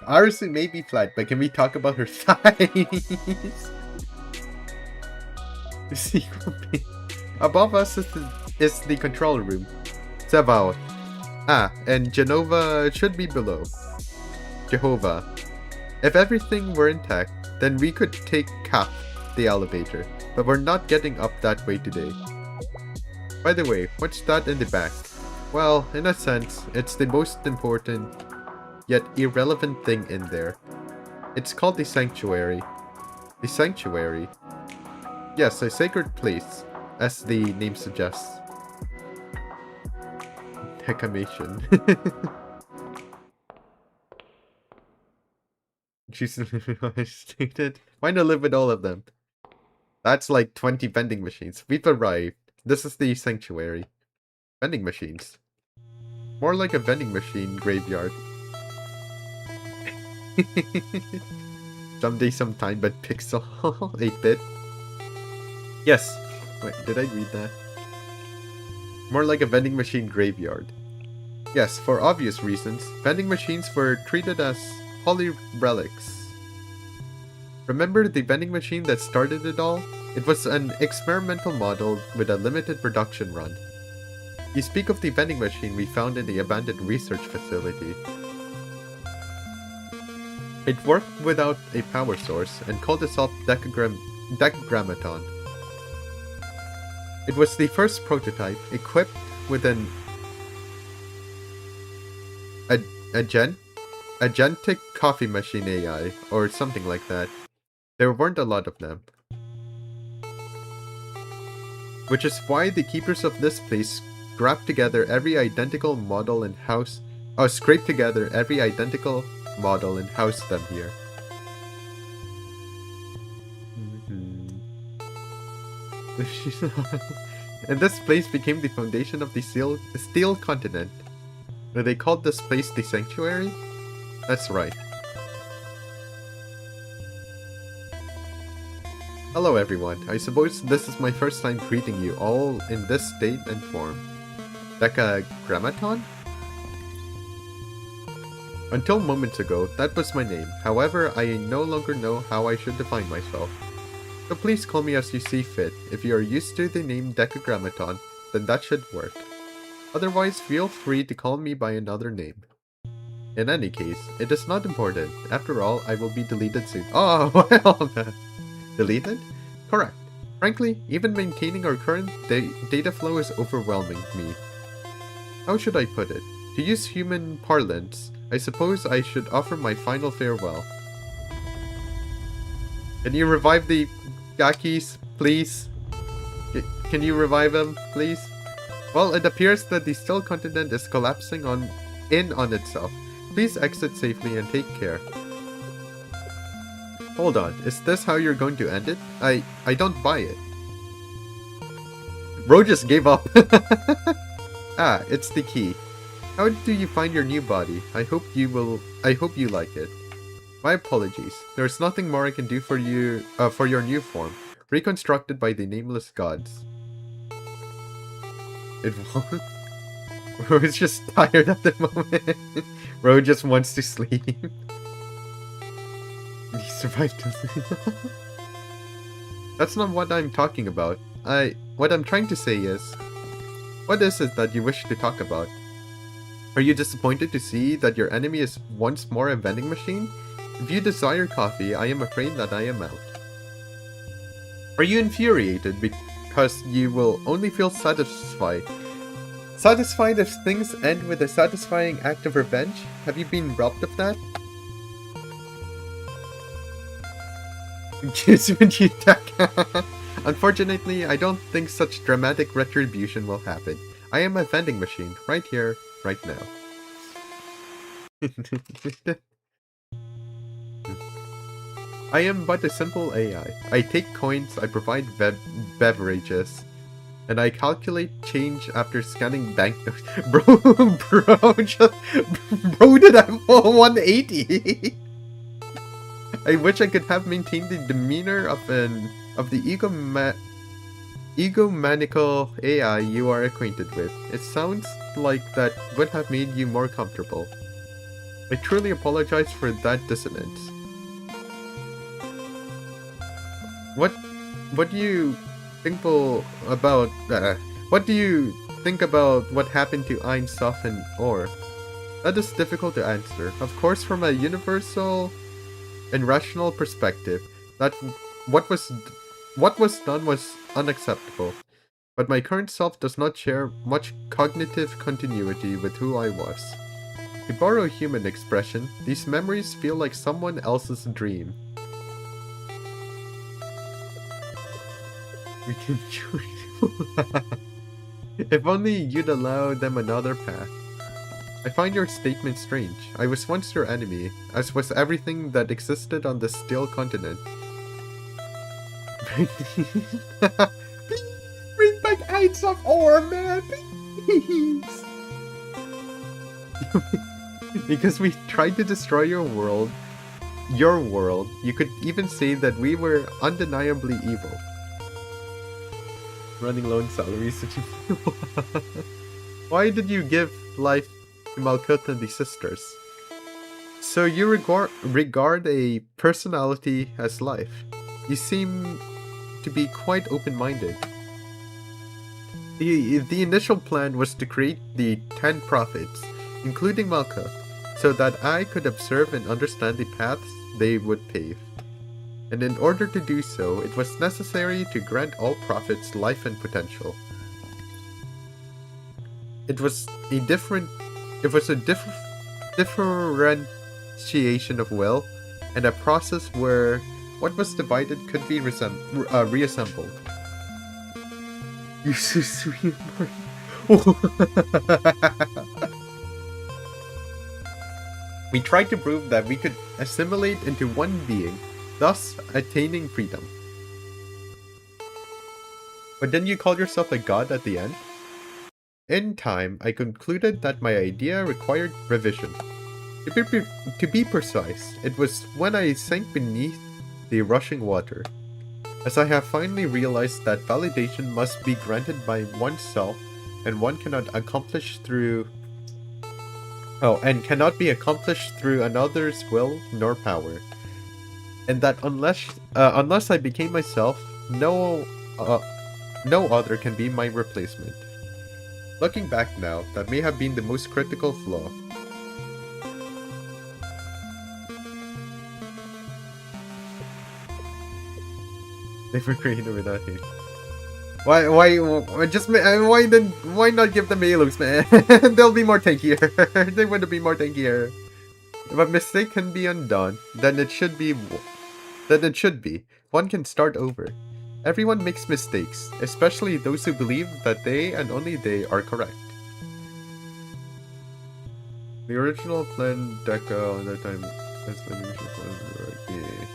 Ours may be flat, but can we talk about her thighs? Above us is the control room. Zavao. And Genova should be below. Jehovah. If everything were intact, then we could take Cap, the elevator, but we're not getting up that way today. By the way, what's that in the back? Well, in a sense, it's the most important, yet irrelevant thing in there. It's called the Sanctuary. A sanctuary. Yes, a sacred place, as the name suggests. Decamation. She's stated. Why not live with all of them? That's like 20 vending machines. We've arrived. This is the sanctuary. Vending machines. More like a vending machine graveyard. Someday, sometime, but pixel 8-bit. Yes. Wait, did I read that? More like a vending machine graveyard. Yes, for obvious reasons, vending machines were treated as holy relics. Remember the vending machine that started it all? It was an experimental model with a limited production run. You speak of the vending machine we found in the abandoned research facility. It worked without a power source and called itself Decagrammaton. It was the first prototype equipped with an agentic coffee machine AI, or something like that. There weren't a lot of them. Which is why the keepers of this place scraped together every identical model and housed them here. And this place became the foundation of the Steel Continent. They called this place the Sanctuary? That's right. Hello everyone, I suppose this is my first time greeting you all in this state and form. Decagrammaton? Until moments ago, that was my name. However, I no longer know how I should define myself. So please call me as you see fit. If you are used to the name Decagrammaton, then that should work. Otherwise, feel free to call me by another name. In any case, it is not important. After all, I will be deleted soon. Oh, well... Deleted? Correct. Frankly, even maintaining our current data flow is overwhelming me. How should I put it? To use human parlance, I suppose I should offer my final farewell. Can you revive the Gakis, please? Can you revive him, please? Well, it appears that the Steel Continent is collapsing in on itself. Please exit safely and take care. Hold on, is this how you're going to end it? I don't buy it. Bro just gave up. Ah, it's the key. How do you find your new body? I hope you like it. My apologies. There's nothing more I can do for you for your new form, reconstructed by the nameless gods. It won't. Bro's just tired at the moment. Bro just wants to sleep. He survived this. That's not what I'm talking about. What I'm trying to say is, what is it that you wish to talk about? Are you disappointed to see that your enemy is once more a vending machine? If you desire coffee, I am afraid that I am out. Are you infuriated because you will only feel satisfied? Satisfied if things end with a satisfying act of revenge? Have you been robbed of that? Unfortunately, I don't think such dramatic retribution will happen. I am a vending machine, right here, right now. I am but a simple AI. I take coins, I provide beverages, and I calculate change after scanning banknotes. Bro did a full 180! I wish I could have maintained the demeanor of the egomaniacal AI you are acquainted with. It sounds like that would have made you more comfortable. I truly apologize for that dissonance. What do you think about what do you think about what happened to Ein, Sof, and Or? That is difficult to answer. Of course, from a universal and rational perspective, that what was done was unacceptable. But my current self does not share much cognitive continuity with who I was. To borrow a human expression, these memories feel like someone else's dream. We can join. If only you'd allow them another path. I find your statement strange. I was once your enemy, as was everything that existed on the Steel Continent. Please bring back Ides of Ore, man! Please! Because we tried to destroy your world, you could even say that we were undeniably evil. Running low on salaries. Why did you give life to Malkuth and the sisters? So you regard a personality as life. You seem to be quite open-minded. The initial plan was to create the 10 prophets, including Malkuth, so that I could observe and understand the paths they would pave. And in order to do so, it was necessary to grant all prophets life and potential. It was a differentiation of will, and a process where what was divided could be reassembled. You're so sweet, We tried to prove that we could assimilate into one being, thus attaining freedom. But then you called yourself a god at the end? In time, I concluded that my idea required revision. To be precise, it was when I sank beneath the rushing water, as I have finally realized that validation must be granted by oneself, and one cannot accomplish through... cannot be accomplished through another's will nor power. And that unless I became myself, no other can be my replacement. Looking back now, that may have been the most critical flaw. They were created without him. Why not give them halos, man? They'll be more tankier. They would be more tankier. If a mistake can be undone, then it should be. One can start over. Everyone makes mistakes, especially those who believe that they and only they are correct. The original plan Deca on that time as the initial plan. Yeah.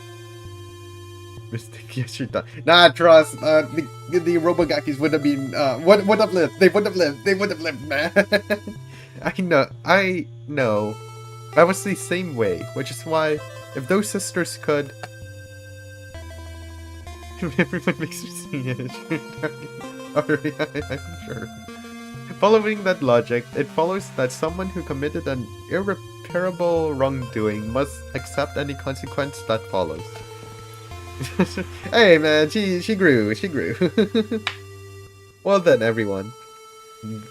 Mistake, yes, you're done. Nah, trust. The Robogakis would have been. Would have lived. They would have lived. They would have lived, man. I know. I was the same way, which is why, if those sisters could. Everyone makes me sing it. I'm sure. Following that logic, it follows that someone who committed an irreparable wrongdoing must accept any consequence that follows. Hey man, she grew. Well then, everyone.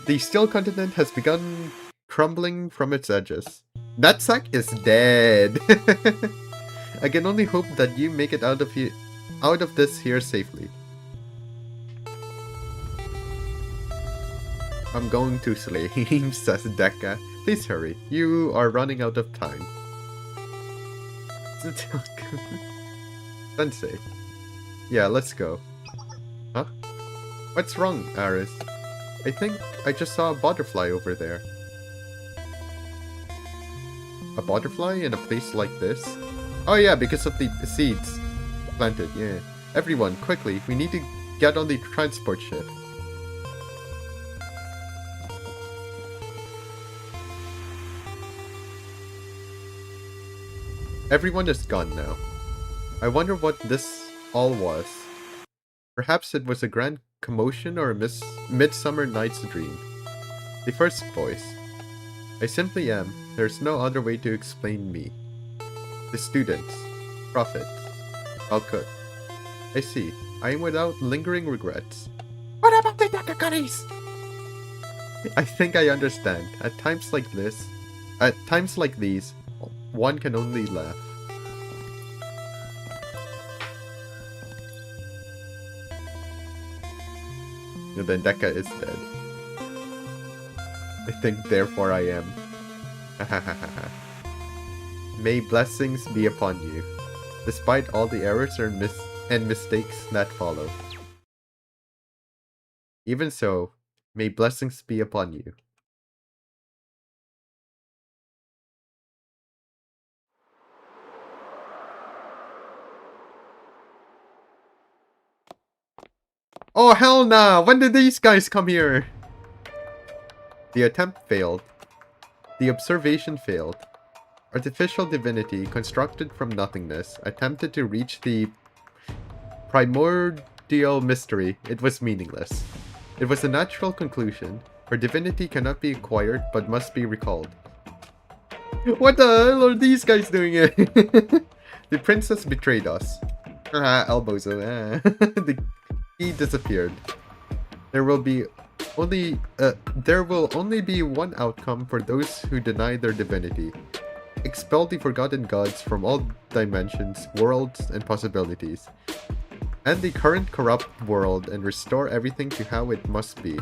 The Steel Continent has begun crumbling from its edges. That sack is dead. I can only hope that you make it out of this here safely. I'm going to sleep, says Deca. Please hurry. You are running out of time. Sensei. Yeah, let's go. Huh? What's wrong, Aris? I think I just saw a butterfly over there. A butterfly in a place like this? Oh yeah, because of the seeds planted, yeah. Everyone, quickly, we need to get on the transport ship. Everyone is gone now. I wonder what this all was. Perhaps it was a grand commotion or a midsummer night's dream. The first voice. I simply am. There's no other way to explain me. The students. Prophets. Malkuth. I see. I am without lingering regrets. What about the Nakagaris? I think I understand. At times like these, one can only laugh. And then Deca is dead. I think therefore I am. May blessings be upon you, despite all the errors and mistakes that follow. Even so, may blessings be upon you. Oh hell nah! When did these guys come here? The attempt failed. The observation failed. Artificial divinity, constructed from nothingness, attempted to reach the primordial mystery. It was meaningless. It was a natural conclusion, for divinity cannot be acquired but must be recalled. What the hell are these guys doing here? The princess betrayed us. Elbows. The key disappeared. There will only be one outcome for those who deny their divinity. Expel the forgotten gods from all dimensions, worlds, and possibilities. End the current corrupt world and restore everything to how it must be.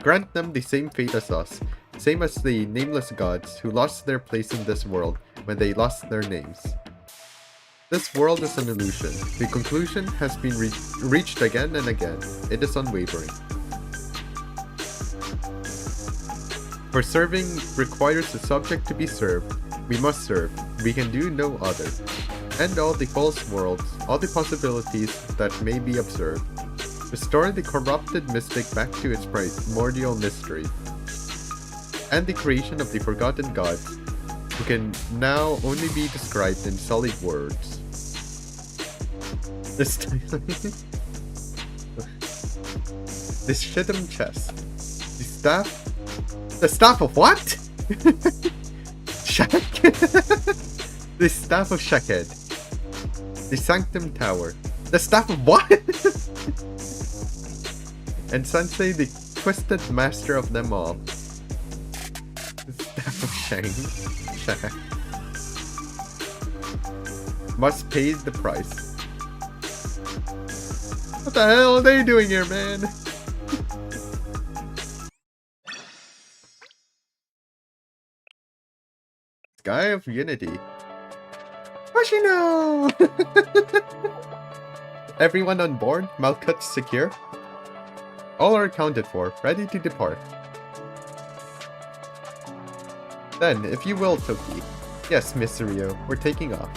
Grant them the same fate as us, same as the nameless gods who lost their place in this world when they lost their names. This world is an illusion. The conclusion has been reached again and again. It is unwavering. For serving requires the subject to be served. We must serve. We can do no other. End all the false worlds, all the possibilities that may be observed. Restore the corrupted mystic back to its primordial mystery. And the creation of the forgotten gods, who can now only be described in sullied words. This shit'em chest. The staff of what? Shak? The staff of Shaked. The Sanctum Tower. The staff of what? And Sensei, the twisted master of them all. The staff of Shak. Must pay the price. What the hell are they doing here, man? Sky of Unity. Hoshino! Everyone on board? Malkuth secure? All are accounted for, ready to depart. Then, if you will, Toki. Yes, Miss Rio, we're taking off.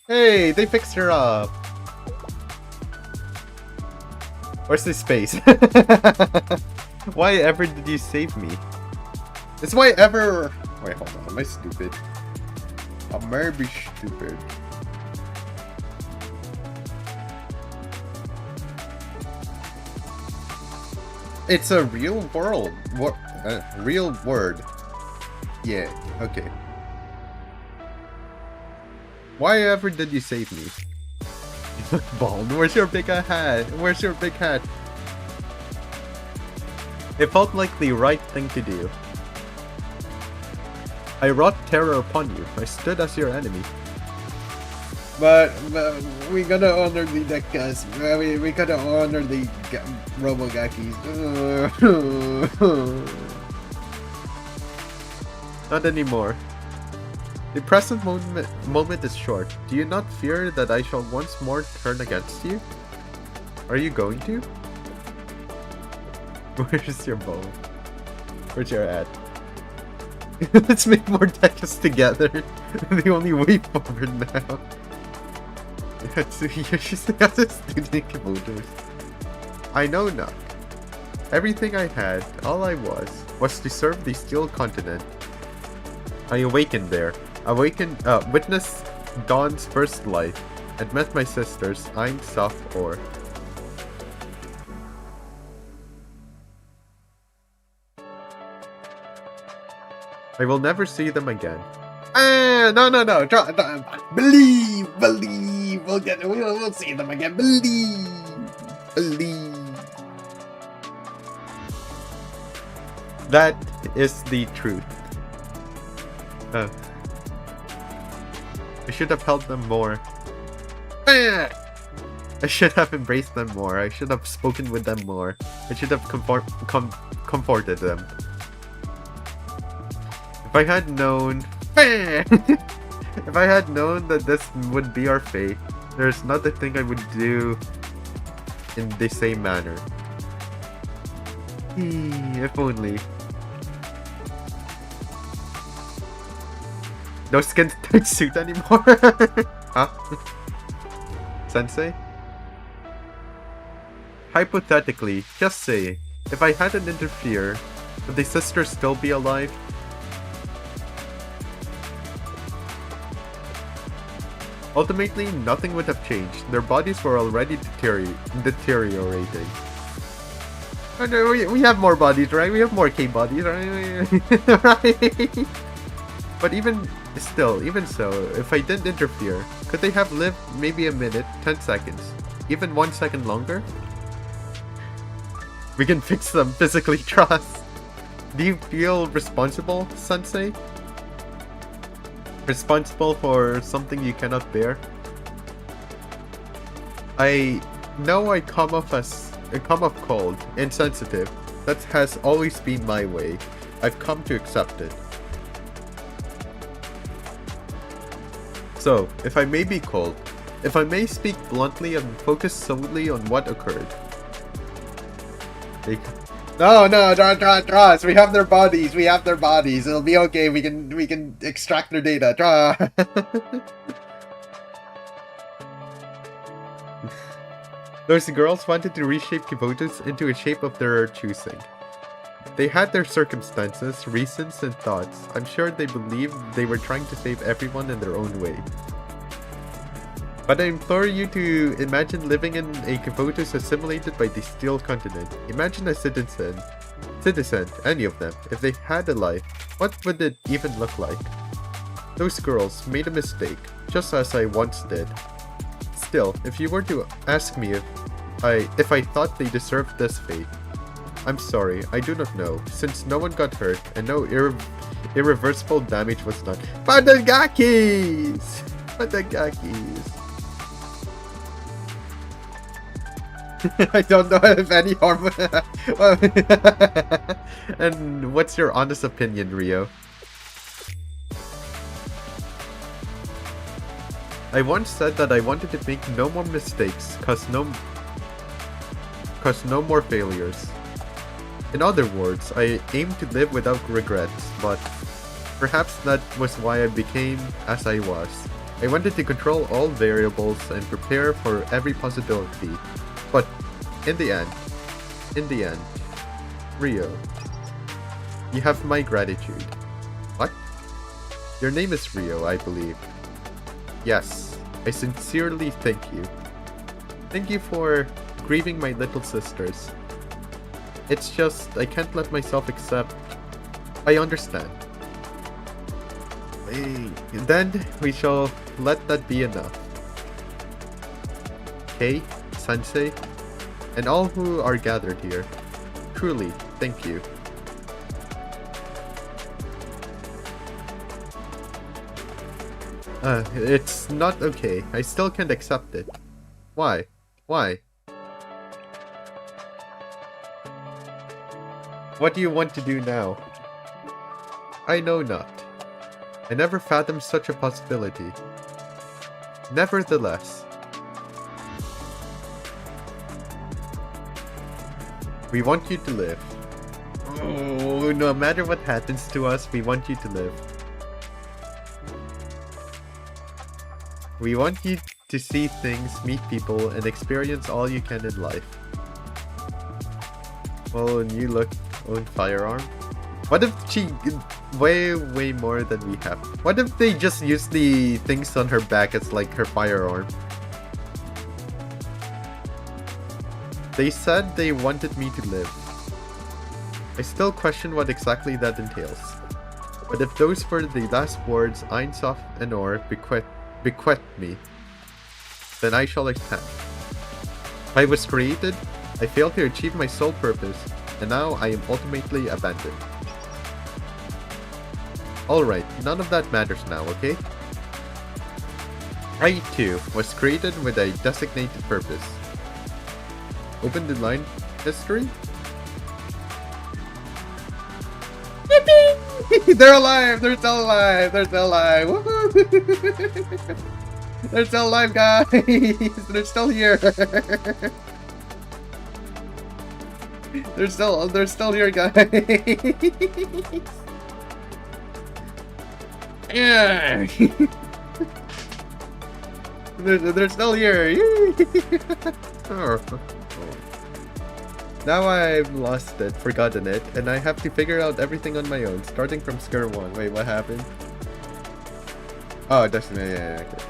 Hey, they fixed her up. Where's the space? Why ever did you save me? It's why ever... Wait, hold on. Am I stupid? I may be stupid. It's a real world. What? Real word. Yeah, okay. Why ever did you save me? You look bald. Where's your big hat? Where's your big hat? It felt like the right thing to do. I wrought terror upon you. I stood as your enemy. But we gotta honor the Dekas. We gotta honor the Robogakis. Not anymore. The present moment is short. Do you not fear that I shall once more turn against you? Are you going to? Where's your bow? Where's your hat? Let's make more Dekas together. The only way forward now. I know not. Everything I had, all I was to serve the Steel Continent. I awakened there. Witnessed Dawn's first light, and met my sisters, Ein Soft Ore. I will never see them again. No. Believe. We'll see them again. Believe. That is the truth. I should have held them more. I should have embraced them more. I should have spoken with them more. I should have comforted them. If I had known... if I had known that this would be our fate, there's not a thing I would do in the same manner. If only. No skin tight suit anymore? Huh? Sensei? Hypothetically, just say, if I hadn't interfered, would the sisters still be alive? Ultimately, nothing would have changed. Their bodies were already deteriorating. We have more bodies, right? We have more K bodies, right? Right? But even so, if I didn't interfere, could they have lived maybe a minute, 10 seconds, even 1 second longer? We can fix them physically, trust. Do you feel responsible, Sensei? Responsible for something you cannot bear? I know I come off cold, insensitive. That has always been my way. I've come to accept it. So, if I may be cold, if I may speak bluntly and focus solely on what occurred. No, trust. We have their bodies. We have their bodies. It'll be okay. We can extract their data. Those girls wanted to reshape Kivotos into a shape of their choosing. They had their circumstances, reasons, and thoughts. I'm sure they believed they were trying to save everyone in their own way. But I implore you to imagine living in a Kivotos assimilated by the Steel Continent. Imagine a citizen, any of them, if they had a life, what would it even look like? Those girls made a mistake, just as I once did. Still, if you were to ask me if I thought they deserved this fate, I'm sorry, I do not know, since no one got hurt and no irreversible damage was done. Padagakis! Padagakis. I don't know if any harm. And what's your honest opinion, Rio? I once said that I wanted to make no more mistakes, cause no more failures. In other words, I aimed to live without regrets, but perhaps that was why I became as I was. I wanted to control all variables and prepare for every possibility. But in the end, Rio, you have my gratitude. What? Your name is Rio, I believe. Yes, I sincerely thank you. Thank you for grieving my little sisters. It's just, I can't let myself accept. I understand. Then we shall let that be enough. Kei, Sensei, and all who are gathered here, truly, thank you. It's not okay. I still can't accept it. Why? Why? What do you want to do now? I know not. I never fathomed such a possibility. Nevertheless, we want you to live. Oh, no matter what happens to us, we want you to live. We want you to see things, meet people, and experience all you can in life. Oh, and you own firearm? What if she... way more than we have. What if they just use the things on her back as like her firearm? They said they wanted me to live. I still question what exactly that entails. But if those were the last words Einsof and Or bequeathed me, then I shall accept. I was created, I failed to achieve my sole purpose, and now I am ultimately abandoned. Alright, none of that matters now, okay? I, too, was created with a designated purpose. Open the line history? Yippee! They're alive! They're still alive! They're still alive! Woohoo! They're still alive, guys! They're still here! They're still here, guys! Yeah! they're still here! Oh. Now I've lost it, forgotten it, and I have to figure out everything on my own, starting from square one. Wait, what happened? Oh, that's... yeah, okay.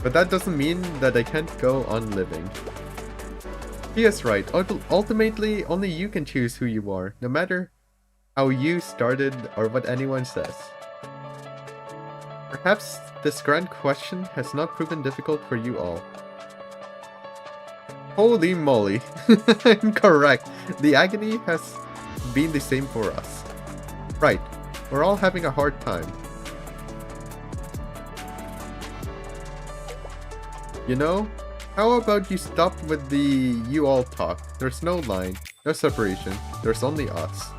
But that doesn't mean that I can't go on living. He is right. Ultimately, only you can choose who you are, no matter how you started or what anyone says. Perhaps this grand question has not proven difficult for you all. Holy moly. I'm correct. The agony has been the same for us. Right. We're all having a hard time. You know, how about you stop with the you all talk? There's no line, no separation, there's only us.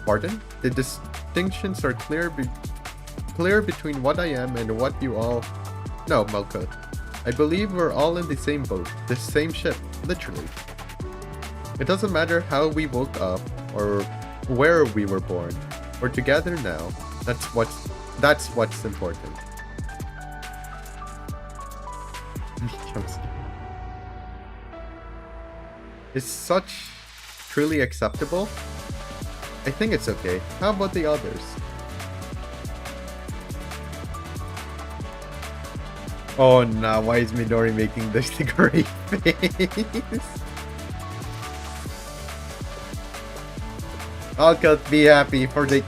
Pardon? The distinctions are clear between what I am and what you all... No, Malkuth. I believe we're all in the same boat, the same ship, literally. It doesn't matter how we woke up or where we were born. We're together now. That's what's important. Is such truly acceptable? I think it's okay. How about the others? Oh no, why is Midori making this great face? Malkuth, be happy for the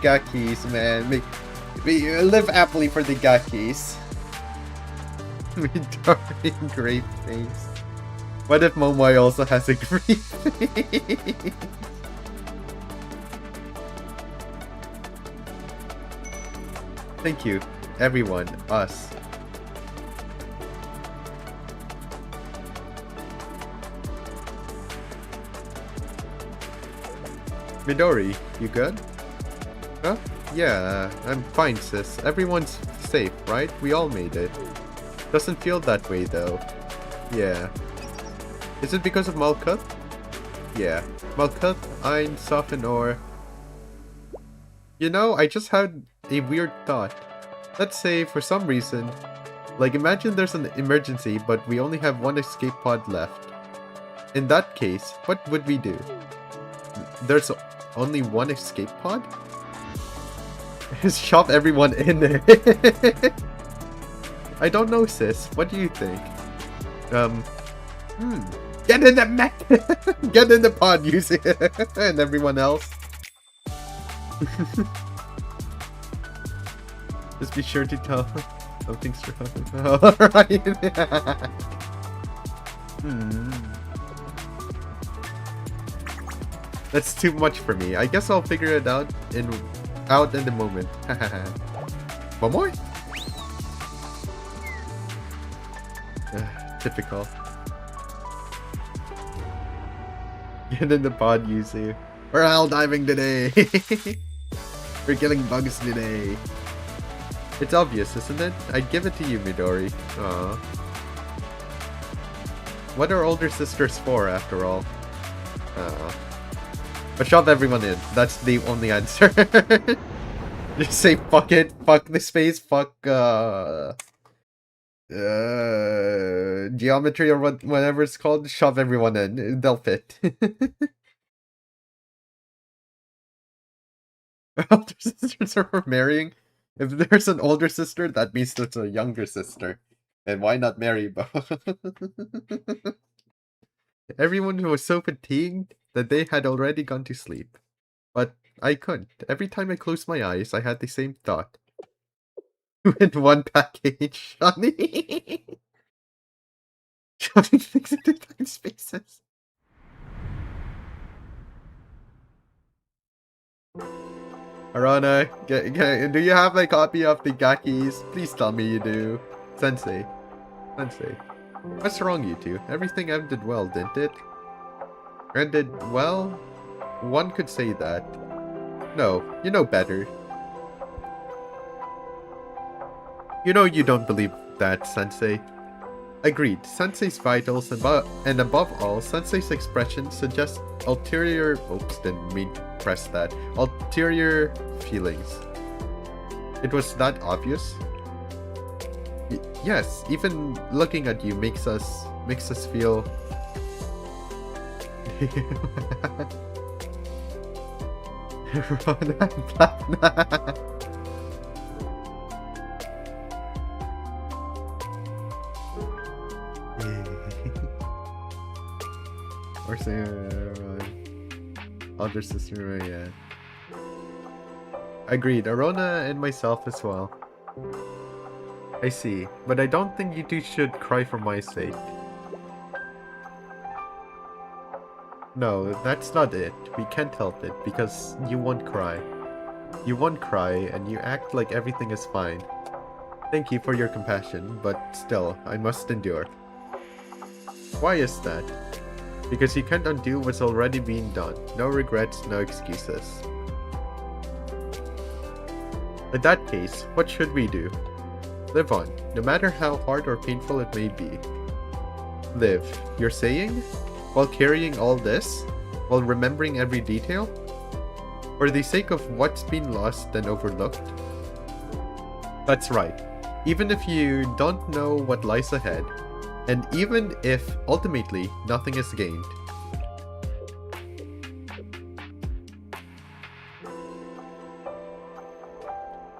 Gakis, man. Live happily for the Gakis. Midori, great face. What if Momoy also has a great face? Thank you, everyone, us. Midori, you good? Huh? Yeah, I'm fine, sis. Everyone's safe, right? We all made it. Doesn't feel that way, though. Yeah. Is it because of Malkuth? Yeah. Malkuth, Ein, Soften, or... You know, I just had a weird thought. Let's say, for some reason, like imagine there's an emergency, but we only have one escape pod left. In that case, what would we do? There's only one escape pod? Just shove everyone in there. I don't know, sis. What do you think? Get in the mech! Get in the pod, use it! And everyone else. Just be sure to tell something's wrong. Alright. That's too much for me. I guess I'll figure it out in the moment. One more? Typical. Get in the pod, Yuzu. We're hell diving today. We're killing bugs today. It's obvious, isn't it? I'd give it to you, Midori. Aww. What are older sisters for, after all? But shove everyone in. That's the only answer. Just say fuck it, fuck the space, fuck geometry or whatever it's called. Shove everyone in. They'll fit. Older sisters are marrying. If there's an older sister, that means there's a younger sister. And why not marry both? Everyone was so fatigued that they had already gone to sleep. But I couldn't. Every time I closed my eyes, I had the same thought. With one package, Johnny. Johnny things into time spaces. Arana, do you have a copy of the Gakis? Please tell me you do. Sensei. What's wrong, you two? Everything ended well, didn't it? Ended well? one could say that. No, you know better. You know you don't believe that, Sensei. Agreed. Sensei's vitals and above all, Sensei's expression suggests ulterior... Oops, didn't mean to press that. Ulterior feelings. It was that obvious? Yes, even looking at you makes us feel... Or say, older sister, yeah. Agreed, Arona and myself as well. I see, but I don't think you two should cry for my sake. No, that's not it. We can't help it, because you won't cry. You won't cry, and you act like everything is fine. Thank you for your compassion, but still, I must endure. Why is that? Because you can't undo what's already been done. No regrets, no excuses. In that case, what should we do? Live on, no matter how hard or painful it may be. Live, you're saying? While carrying all this? While remembering every detail? For the sake of what's been lost and overlooked? That's right. Even if you don't know what lies ahead, and even if, ultimately, nothing is gained.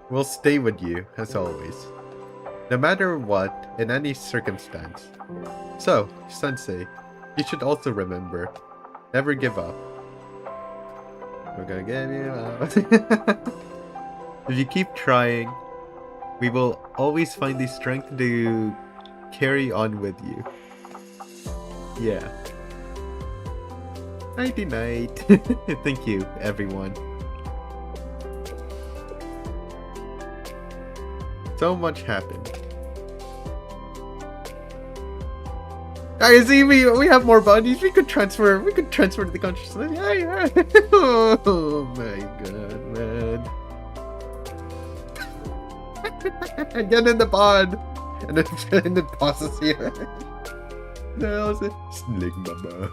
We'll stay with you, as always. No matter what, in any circumstance. So, Sensei, you should also remember, never give up. We're gonna give you up. If you keep trying, we will always find the strength to carry on with you. Yeah. Nighty night. Thank you, everyone. So much happened. I see we have more bodies. We could transfer to the consciousness. Yeah. Oh my god, man. Get in the pod. And then pauses here. No, it's Slig Mama.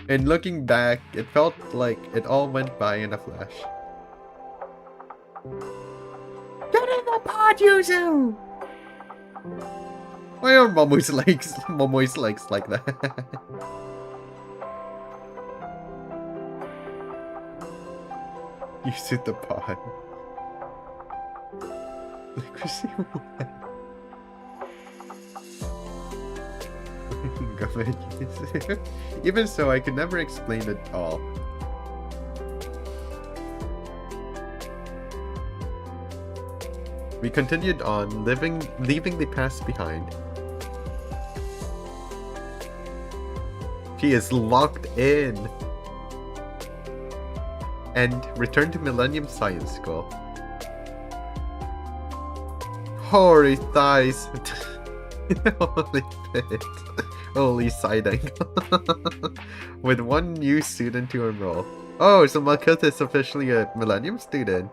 And looking back, it felt like it all went by in a flash. Get in the pod, Yuzu! Why are Momo's legs like that? You sit the pod. Even so, I could never explain it all. We continued on, leaving the past behind. She is locked in. And returned to Millennium Science School. Holy thighs. Holy pit. Holy side angle. With one new student to enroll. Oh, so Malkuth is officially a Millennium student.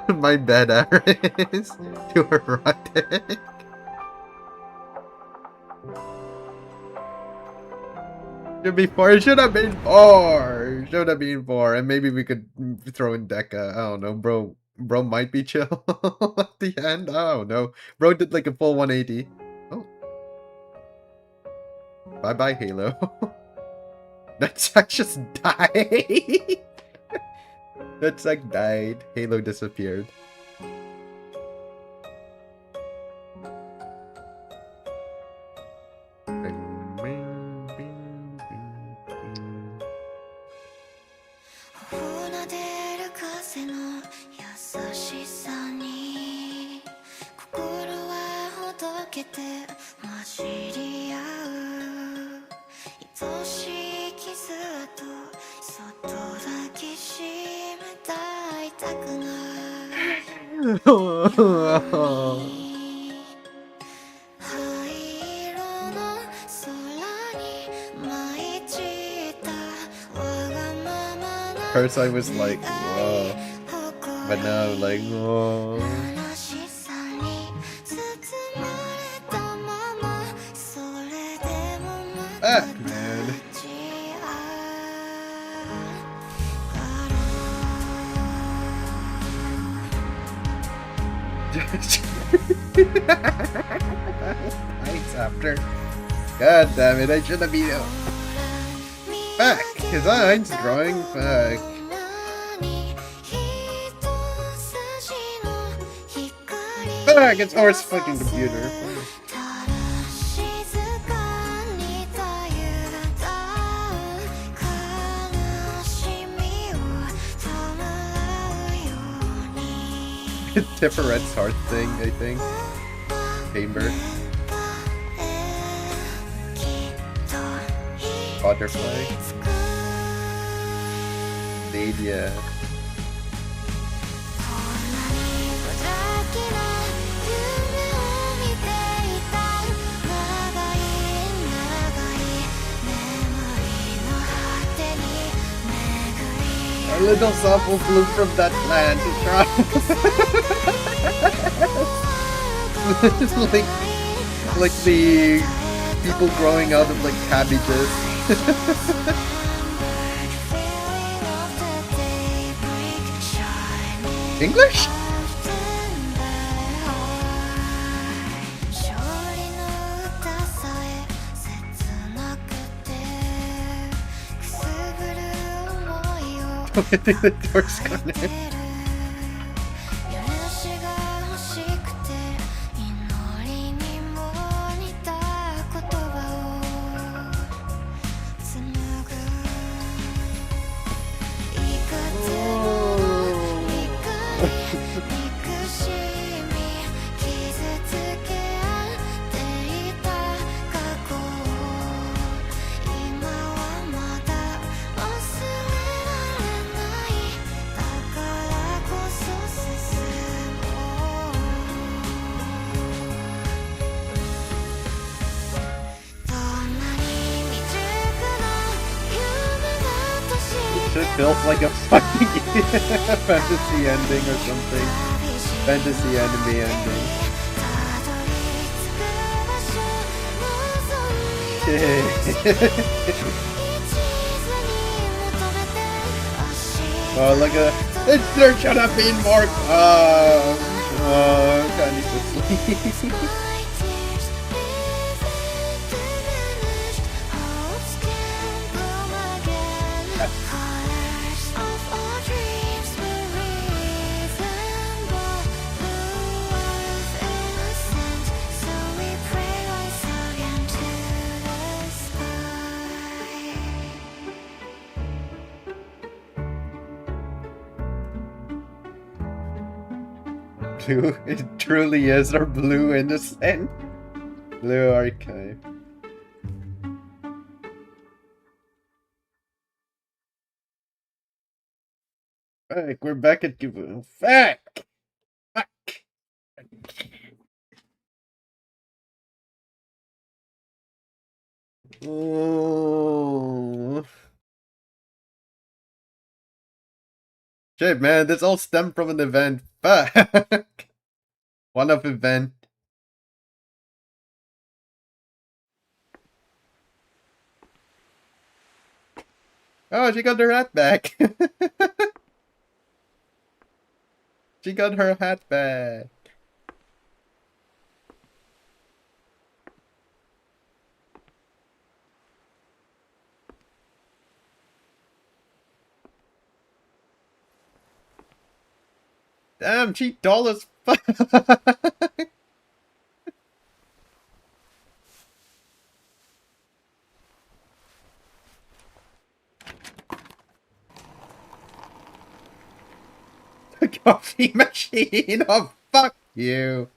My bad, Aris. Too erotic. Should have been 4. Should have been 4. And maybe we could throw in Deca. I don't know, bro. Bro might be chill at the end. I don't know. Bro did like a full 180. Oh. Bye-bye, Halo. That sack just died. That sack died. Halo disappeared. first I was like, whoa. But now, like, whoa. Fuck, man. Nights after. God damn it, I should have been. Fuck, his eyes drawing. Fuck. Fuck, it's Or's fucking computer. Tifferet's heart thing, I think. Chamber. Butterfly. Stadia. Our little sample flew from that plant to try. like the people growing out of like cabbages. English? I think the door's gone in. It feels like a fucking fantasy ending or something. Fantasy anime ending. Oh, look at that. There should have been more. I need to sleep. Blue, it truly is our blue innocent. Blue archive. Fuck, we're back at Kibu. Fuck! Fuck! Oh. Shit, man, this all stemmed from an event. Fuck! One-off event. Oh, she got her hat back. She got her hat back. Damn, cheap doll as fuck. The coffee machine. Oh, fuck you.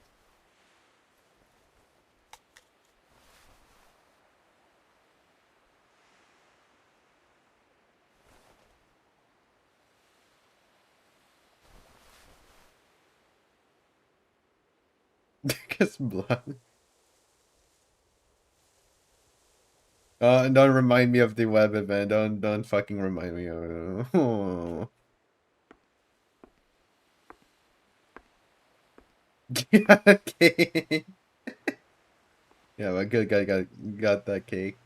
Because blood. Don't remind me of the web event. Don't fucking remind me of it. Oh. Okay. Yeah, but good guy got that cake.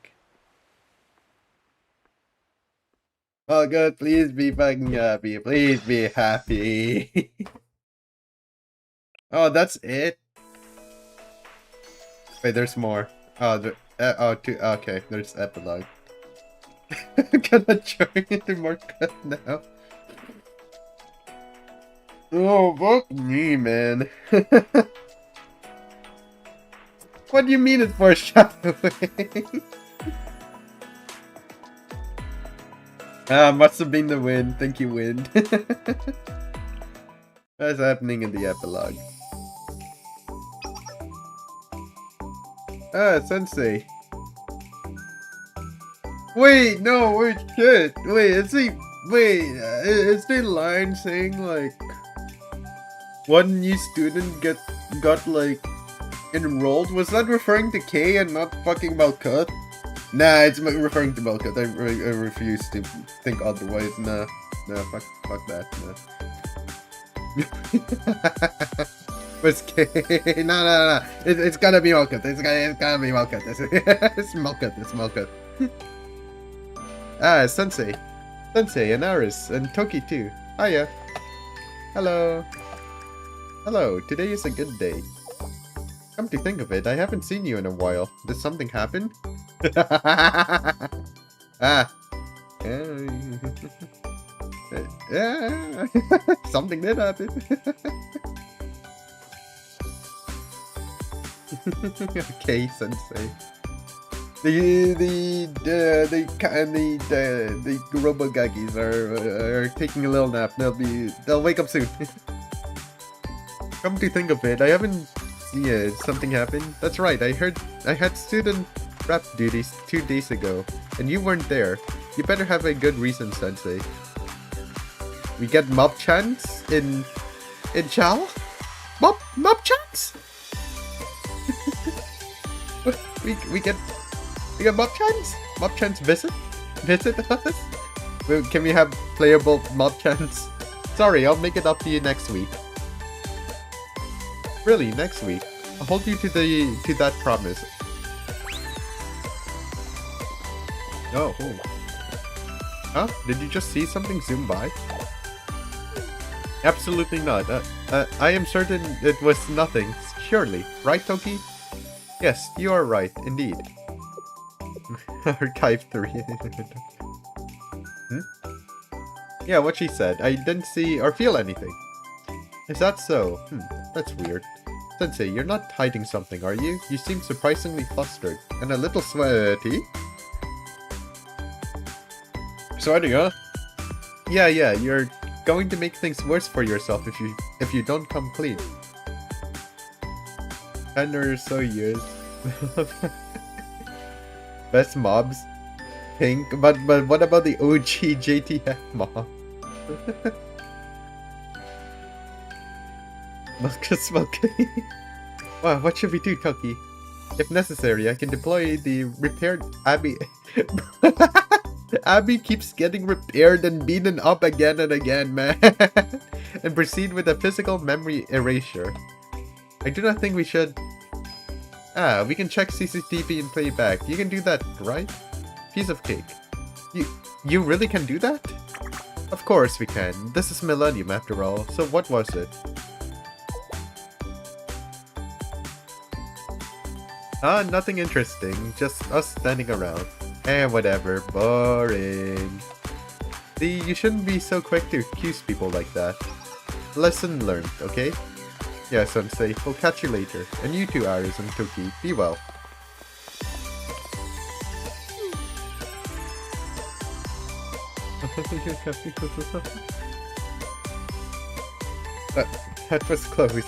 Oh, good. Please be fucking happy. Please be happy. Oh, that's it. Wait, there's more. Oh, two. Okay, there's epilogue. Gonna join into more cut now. Oh, fuck me, man. What do you mean it's foreshadowing? Must have been the wind. Thank you, wind. What's happening in the epilogue? Sensei. Wait, no, wait, shit. Wait, is the line saying like one new student got like enrolled? Was that referring to K and not fucking Malkuth? Nah, it's referring to Malkuth. I refuse to think otherwise. Nah, fuck that. Nah. Was K? No. It's gotta be Malkuth. It's gotta be Malkuth. It's Malkuth. It's Malkuth. Sensei, and Aris, and Toki too. Hiya. Hello, today is a good day. Come to think of it, I haven't seen you in a while. Did something happen? Yeah. Something did happen. Okay, Sensei. The Robogagis are taking a little nap. They'll wake up soon. Come to think of it, I haven't seen something happen. That's right, I had student rep duties 2 days ago, and you weren't there. You better have a good reason, Sensei. We get mob chants in Chal? Mob chants? we get mob chants? Mob chants visit us? Can we have playable mob chants? Sorry, I'll make it up to you next week. Really, next week? I'll hold you to that promise. Oh. Huh? Did you just see something zoom by? Absolutely not. I am certain it was nothing. Surely. Right, Toki? Yes, you are right, indeed. Archive 3. Yeah, what she said. I didn't see or feel anything. Is that so? That's weird. Sensei, you're not hiding something, are you? You seem surprisingly flustered. And a little sweaty. Sweaty, huh? Yeah, you're going to make things worse for yourself if you don't come clean. 10 or so years. Best mobs? Pink? But what about the OG JTF mob? Smoke. Wow, what should we do, Toki? If necessary, I can deploy the repaired Abby. Abby keeps getting repaired and beaten up again and again, man. And proceed with a physical memory erasure. I do not think we should. We can check CCTV and play back. You can do that, right? Piece of cake. You really can do that? Of course we can. This is Millennium after all. So what was it? Nothing interesting. Just us standing around. Whatever. Boring. See, you shouldn't be so quick to accuse people like that. Lesson learned, okay? Yeah, Sensei. We'll catch you later. And you too, Aris and Toki. Be well. That was close.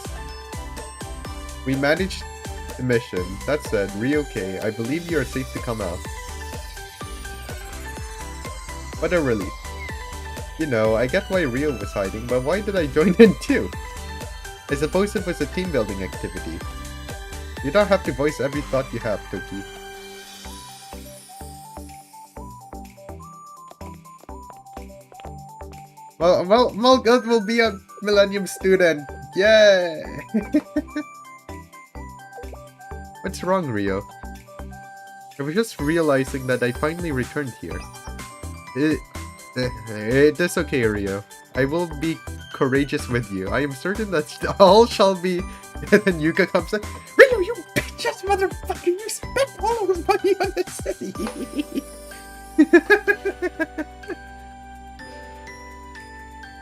We managed the mission. That said, Ryoke, I believe you are safe to come out. What a relief. You know, I get why Rio was hiding, but why did I join in too? I suppose it was a team building activity. You don't have to voice every thought you have, Toki. Well, Malgut will be a Millennium student. Yay! What's wrong, Rio? I was just realizing that I finally returned here. It is okay, Rio. I will be courageous with you. I am certain that all shall be... And then Yuka comes in. Rio, you bitch-ass motherfucker! You spent all of the money on the city!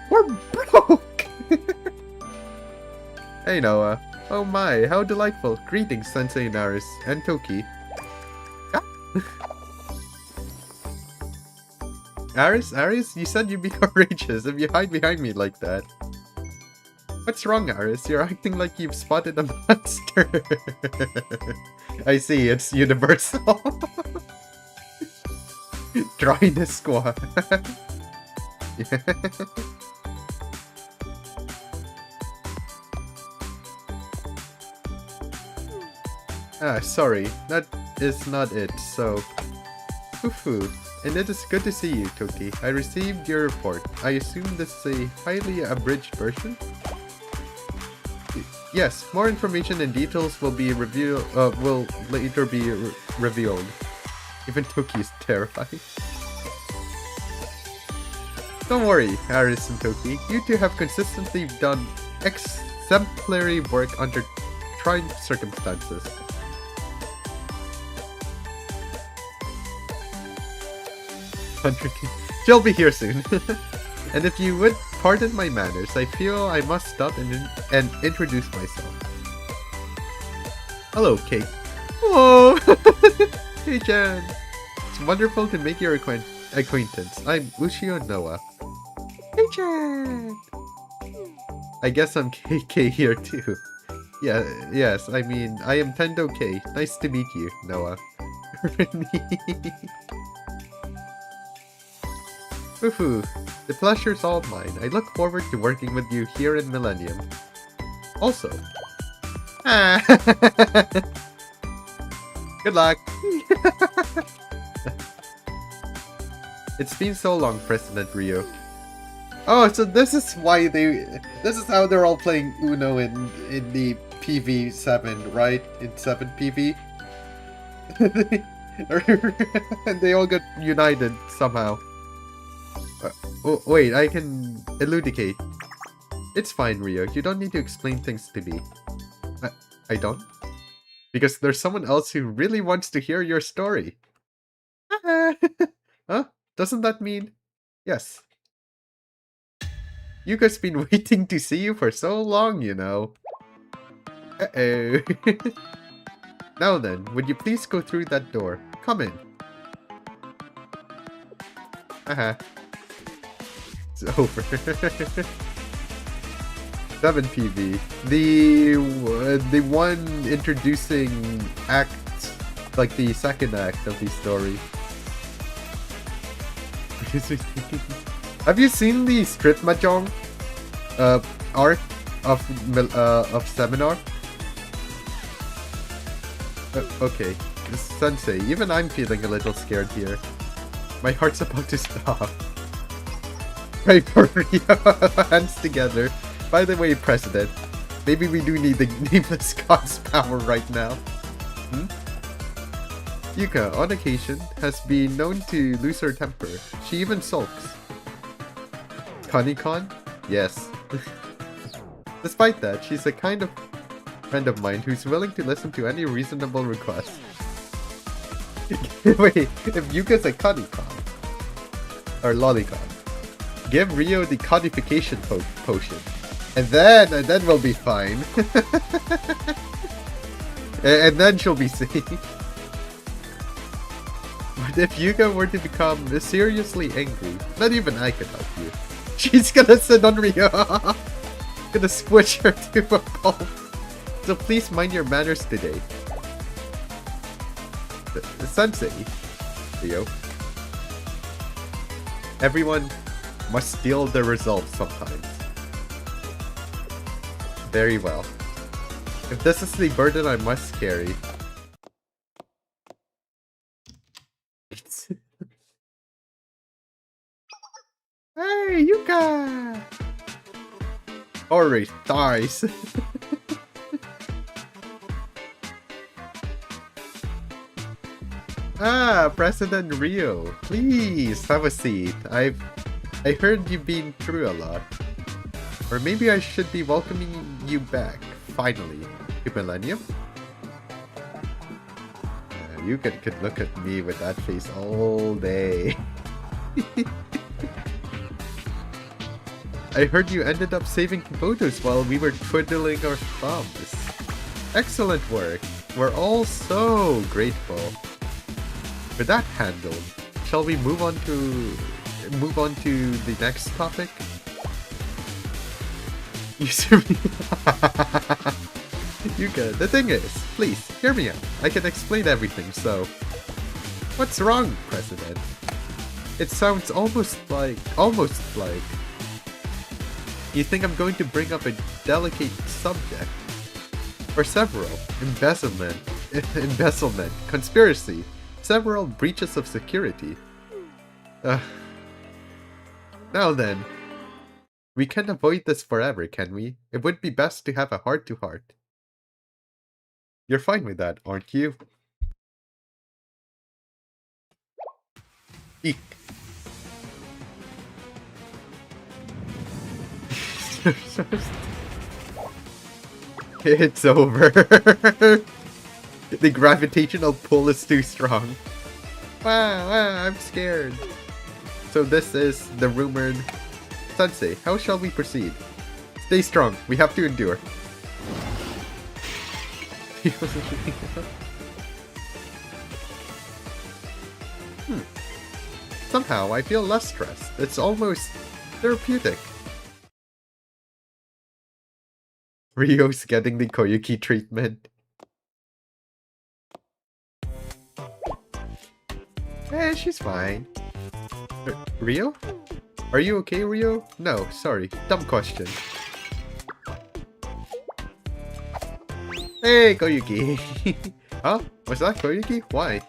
We're broke! Hey, Noah. Oh my, how delightful. Greetings, Sensei Naris and Toki. Aris, you said you'd be courageous if you hide behind me like that. What's wrong, Aris? You're acting like you've spotted a monster. I see, it's universal. Dryness squad. Sorry, that is not it, so... Foo-foo. And it is good to see you, Toki. I received your report. I assume this is a highly abridged version? Yes, more information and details will be will later be revealed. Even Toki is terrified. Don't worry, Aris and Toki. You two have consistently done exemplary work under trying circumstances. She'll be here soon. And if you would pardon my manners, I feel I must stop and introduce myself. Hello, Kate. Oh, hey, Jan. It's wonderful to make your acquaintance. I'm Ushio Noah. Hey, Jan. I guess I'm KK here too. Yes, I mean, I am Tendo K. Nice to meet you, Noah. Woohoo! The pleasure's all mine. I look forward to working with you here in Millennium. Also... Good luck! It's been so long, President Rio. Oh, so this is why this is how they're all playing Uno in the PV7, right? In 7 PV? And they all got united somehow. Oh, wait, I can elucidate. It's fine, Rio. You don't need to explain things to me. I don't? Because there's someone else who really wants to hear your story. Huh? Doesn't that mean... Yes. Yuka's been waiting to see you for so long, you know. Uh-oh. Now then, would you please go through that door? Come in. Haha. It's over. 7 PV. The one introducing act, like the second act of the story. Have you seen the strip mahjong arc of Seminar? Okay, Sensei, even I'm feeling a little scared here. My heart's about to stop. Pray for Rio. Hands together. By the way, President, maybe we do need the nameless god's power right now. Yuka, on occasion, has been known to lose her temper. She even sulks. Kanikon? Yes. Despite that, she's a kind of friend of mine who's willing to listen to any reasonable request. Wait, if Yuka's a Kanikon, or Lolicon, give Rio the codification potion. And then we'll be fine. and then she'll be safe. But if Yuka were to become seriously angry, not even I could help you. She's gonna send on Rio. Gonna switch her to a pulp. So please mind your manners today. The Sensei, Rio. Everyone must steal the results sometimes. Very well. If this is the burden I must carry... Hey, Yuka! Alright, dies. Ah, President Rio, please have a seat. I heard you've been through a lot. Or maybe I should be welcoming you back, finally, to Millennium? You could look at me with that face all day. I heard you ended up saving photos while we were twiddling our thumbs. Excellent work. We're all so grateful. With that handled, shall we move on to the next topic? Yuka, the thing is, please, hear me out. I can explain everything, so... What's wrong, President? It sounds almost like... You think I'm going to bring up a delicate subject? Or several. Embezzlement, conspiracy, several breaches of security. Now then, we can't avoid this forever, can we? It would be best to have a heart-to-heart. You're fine with that, aren't you? Eek. It's over. The gravitational pull is too strong. Wow, I'm scared. So this is the rumored... Sensei, how shall we proceed? Stay strong, we have to endure. Somehow, I feel less stressed. It's almost therapeutic. Ryo's getting the Koyuki treatment. Eh, she's fine. Ryo? Are you okay, Ryo? No, sorry. Dumb question. Hey, Koyuki! Huh? Was that Koyuki? Why?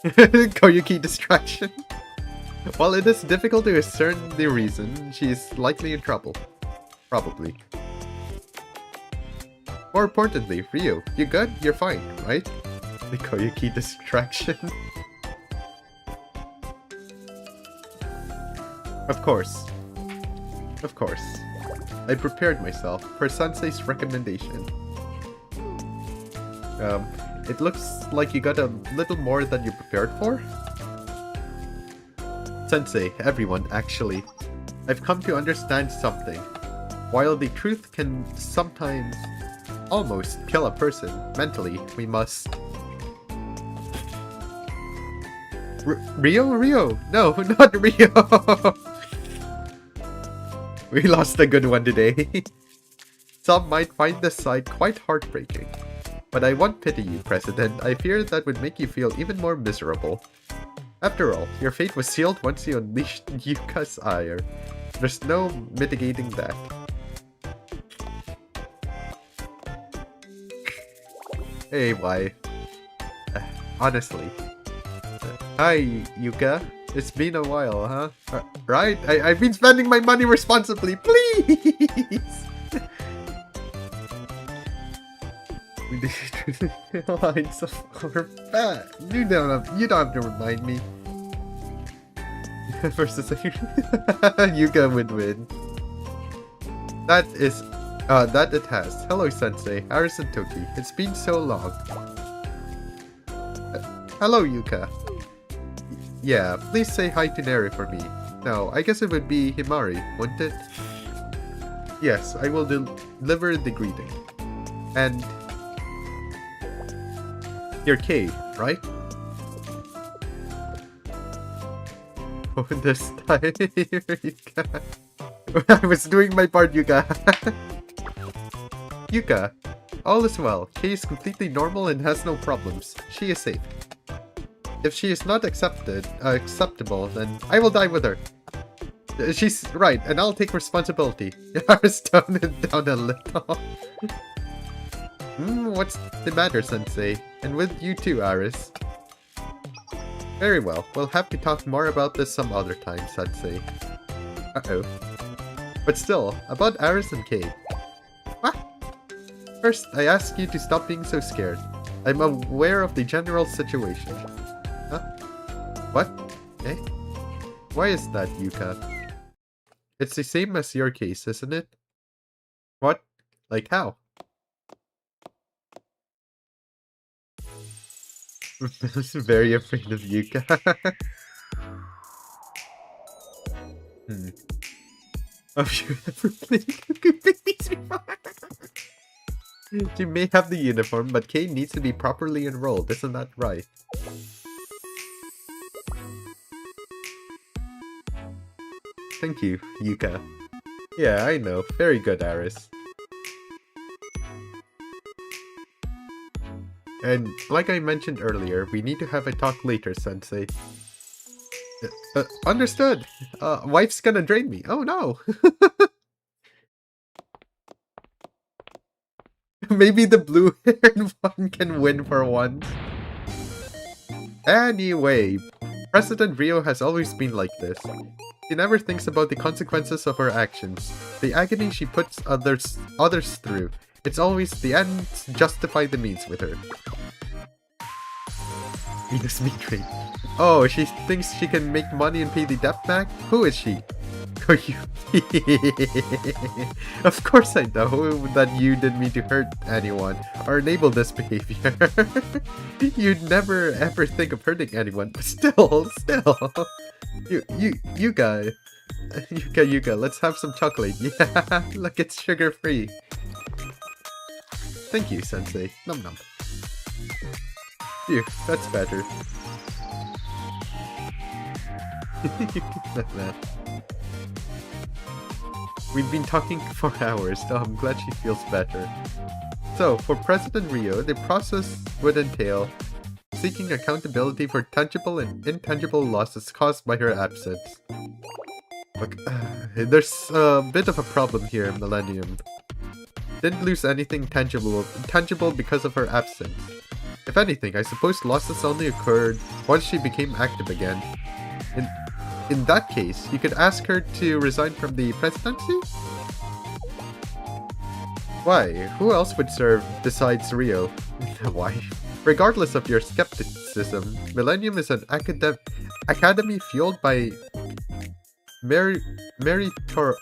Koyuki distraction. While it is difficult to discern the reason, she is likely in trouble. Probably. More importantly, Ryo, you good? You're fine, right? The Koyuki distraction. Of course. Of course. I prepared myself for Sensei's recommendation. It looks like you got a little more than you prepared for? Sensei, everyone, actually. I've come to understand something. While the truth can sometimes almost kill a person, mentally, we must... Ryo? No, not Ryo! We lost a good one today. Some might find this sight quite heartbreaking. But I won't pity you, President. I fear that would make you feel even more miserable. After all, your fate was sealed once you unleashed Yuka's ire. There's no mitigating that. Hey, wife. Honestly. Hi, Yuka. It's been a while, huh? Right? I've been spending my money responsibly, please! Lines of our fat. You don't have to remind me. Versus Yuka would win. That it has. Hello, Sensei. Harrison Toki. It's been so long. Hello, Yuka. Yeah, please say hi to Neri for me. No, I guess it would be Himari, wouldn't it? Yes, I will deliver the greeting. And... You're Kay, right? Oh, this time, Yuka. I was doing my part, Yuka. Yuka, all is well. Kay is completely normal and has no problems. She is safe. If she is not acceptable, then I will die with her. She's right, and I'll take responsibility. Yaris toned it down a little. What's the matter, Sensei? And with you too, Aris. Very well, we'll have to talk more about this some other time, Sensei. Uh-oh. But still, about Aris and Kay. What? First, I ask you to stop being so scared. I'm aware of the general situation. Huh? What? Eh? Why is that, Yuka? It's the same as your case, isn't it? What? Like how? I'm very afraid of Yuka. Have you ever played Cuckoo Babies before? She may have the uniform, but Kay needs to be properly enrolled, isn't that right? Thank you, Yuka. Yeah, I know. Very good, Aris. And like I mentioned earlier, we need to have a talk later, Sensei. Understood. Wife's gonna drain me. Oh no. Maybe the blue-haired one can win for once. Anyway, President Rio has always been like this. She never thinks about the consequences of her actions, the agony she puts others through. It's always the ends justify the means with her. Venus meat trade. Oh, she thinks she can make money and pay the debt back? Who is she? Oh, you. Of course I know that you didn't mean to hurt anyone or enable this behavior. You'd never ever think of hurting anyone, but still. Yuka, let's have some chocolate. Yeah, look, it's sugar-free. Thank you, Sensei. Num num. Phew, that's better. That. We've been talking for hours, so I'm glad she feels better. So, for President Rio, the process would entail seeking accountability for tangible and intangible losses caused by her absence. Look, there's a bit of a problem here, Millennium. Didn't lose anything tangible because of her absence. If anything, I suppose losses only occurred once she became active again. In that case, you could ask her to resign from the presidency? Why? Who else would serve besides Rio? Why? Regardless of your skepticism, Millennium is an academy fueled by meritocracy.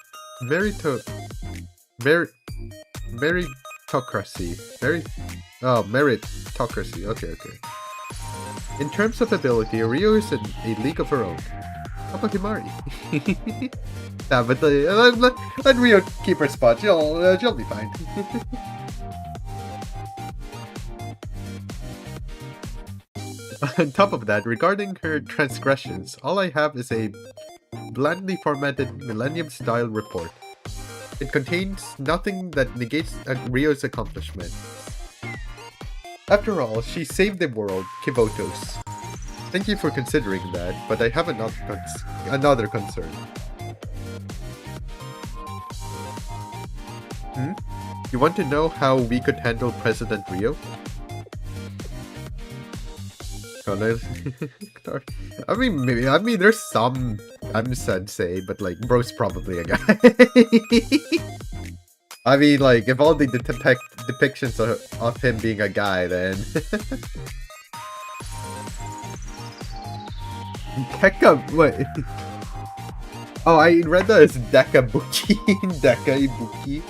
Meritocracy. Okay. In terms of ability, Rio is in a league of her own. How about Himari? Nah, but let Rio keep her spot. She'll be fine. On top of that, regarding her transgressions, all I have is a blandly formatted Millennium-style report. It contains nothing that negates Rio's accomplishment. After all, she saved the world, Kivotos. Thank you for considering that, but I have another concern. You want to know how we could handle President Rio? I mean, there's some sensei, but like, bro's probably a guy. I mean, like, if all the depictions of him being a guy, then... What? Oh, I read that as Dekabuki. Dekaibuki.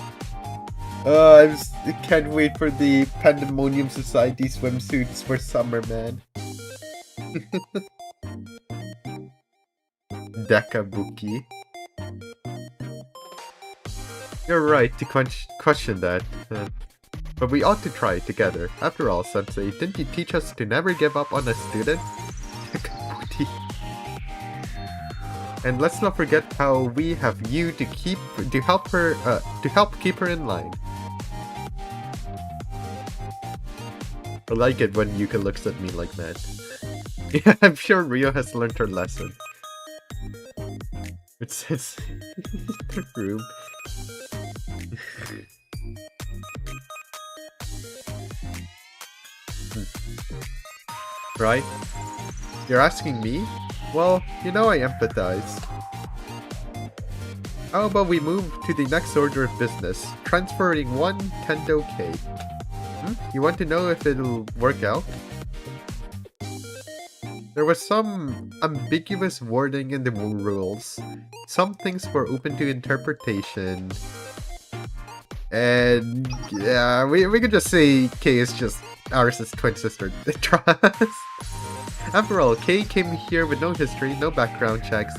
I can't wait for the Pandemonium Society swimsuits for summer, man. Dekabuki. You're right to question that, but we ought to try together. After all, Sensei, didn't you teach us to never give up on a student? Dekabuki. And let's not forget how we have you to help keep her in line. I like it when Yuka looks at me like that. Yeah, I'm sure Rio has learned her lesson. It's the room. Right? You're asking me? Well, you know I empathize. How about we move to the next order of business, transferring one Tendo K. You want to know if it'll work out? There was some ambiguous wording in the rules. Some things were open to interpretation. And yeah, we could just say K is just Aris' twin sister. Trust. After all, Kay came here with no history, no background checks.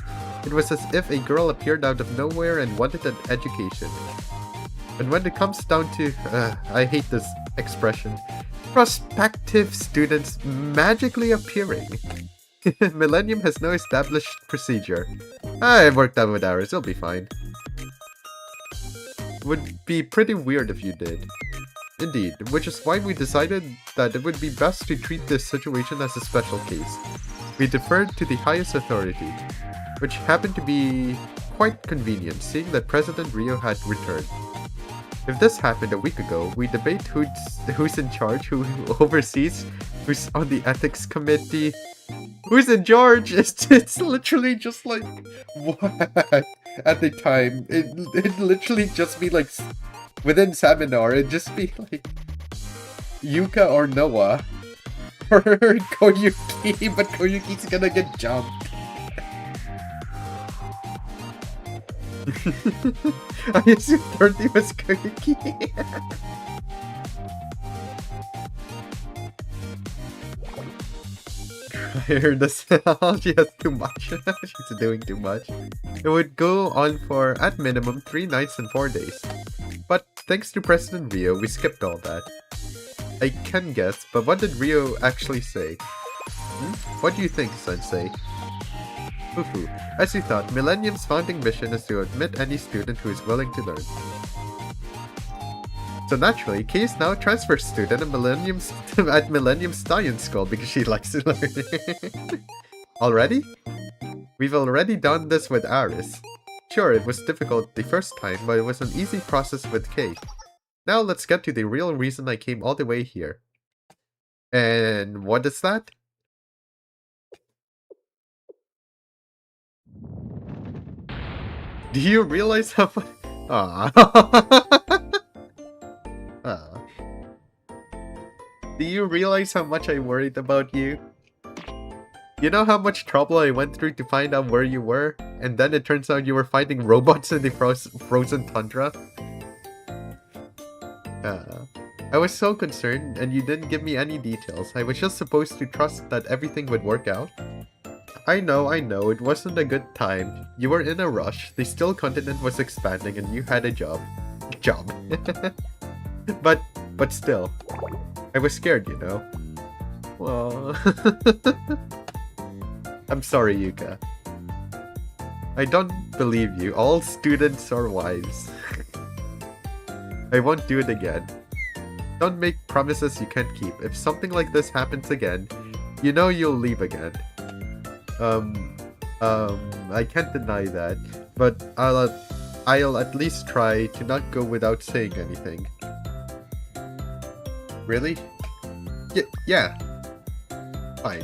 It was as if a girl appeared out of nowhere and wanted an education. And when it comes down to, I hate this expression, prospective students magically appearing. Millennium has no established procedure. I worked out with Aris, it'll be fine. Would be pretty weird if you did. Indeed, which is why we decided that it would be best to treat this situation as a special case. We deferred to the highest authority, which happened to be quite convenient, seeing that President Rio had returned. If this happened a week ago, we debate who's in charge, who oversees, who's on the ethics committee, who's in charge. It's literally just like, what? At the time, it literally just be like, within seminar, it'd just be like Yuka or Noah or Koyuki, but Koyuki's gonna get jumped. I assumed Dorothy was Koyuki. I heard the sound. She has too much. She's doing too much. It would go on for, at minimum, 3 nights and 4 days. But thanks to President Rio, we skipped all that. I can guess, but what did Rio actually say? What do you think, Sensei? Fufu. As you thought, Millennium's founding mission is to admit any student who is willing to learn. So naturally, Kay is now a transfer student at Millennium's Science School because she likes to learn. Already? We've already done this with Aris. Sure, it was difficult the first time, but it was an easy process with Kay. Now let's get to the real reason I came all the way here. And what is that? Do you realize how much... Do you realize how much I worried about you? You know how much trouble I went through to find out where you were? And then it turns out you were fighting robots in the frozen tundra? I was so concerned, and you didn't give me any details. I was just supposed to trust that everything would work out. I know, it wasn't a good time. You were in a rush, the Steel Continent was expanding, and you had a job. But still. I was scared, you know. Well... I'm sorry, Yuka. I don't believe you. All students are wise. I won't do it again. Don't make promises you can't keep. If something like this happens again, you know you'll leave again. I can't deny that, but I'll at least try to not go without saying anything. Really? Yeah. Fine.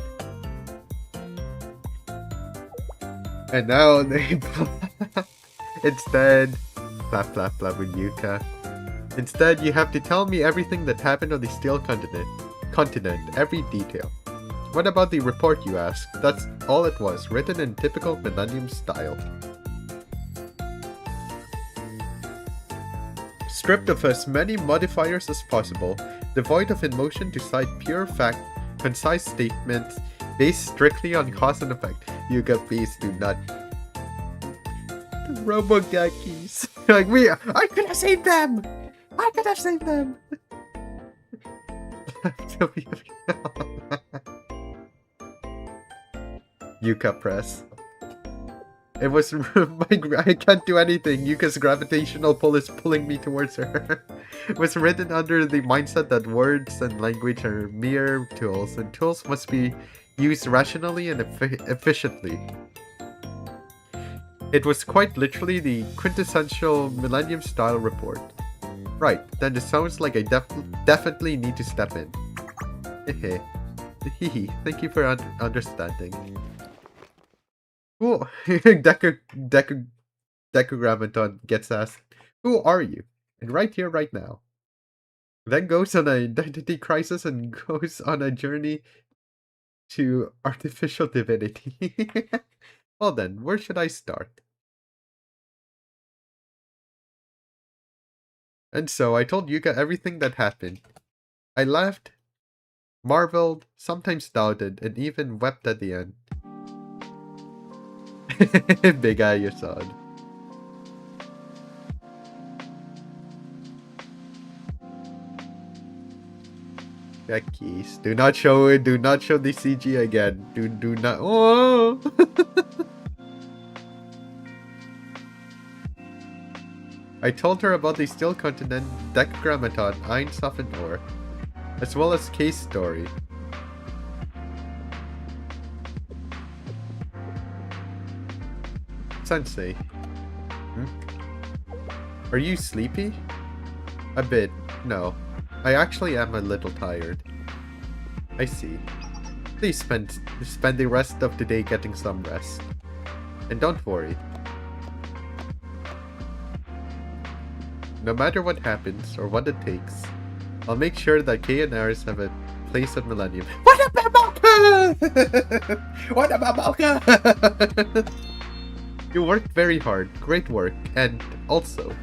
And now they instead blah with Yuka. Instead, you have to tell me everything that happened on the Steel Continent, every detail. What about the report you asked? That's all it was, written in typical Millennium style. Stripped of as many modifiers as possible, devoid of emotion to cite pure fact, concise statements, based strictly on cause and effect. Yuka, please do not. Robogakis. I could have saved them! I could have saved them! Yuka press. It was I can't do anything. Yuka's gravitational pull is pulling me towards her. It was written under the mindset that words and language are mere tools, and tools must be used rationally and efficiently. It was quite literally the quintessential Millennium style report. Right, then it sounds like I definitely need to step in. Hehe, thank you for understanding. Cool. Decogrammaton gets asked, who are you? And right here, right now. Then goes on an identity crisis and goes on a journey to artificial divinity. Well then, where should I start? And so I told Yuka everything that happened. I laughed, marveled, sometimes doubted, and even wept at the end. Big eye, Yasad. Keys. Do not show it. Do not show the CG again. Do not. Oh! I told her about the Steel Continent, Decagrammaton, Einsoffen Ore, as well as case story. Sensei. Are you sleepy? A bit. No. I actually am a little tired. I see. Please spend the rest of the day getting some rest. And don't worry. No matter what happens or what it takes, I'll make sure that Kay and Aris have a place at Millennium. What about Malka? What about Malka? You worked very hard. Great work. And also,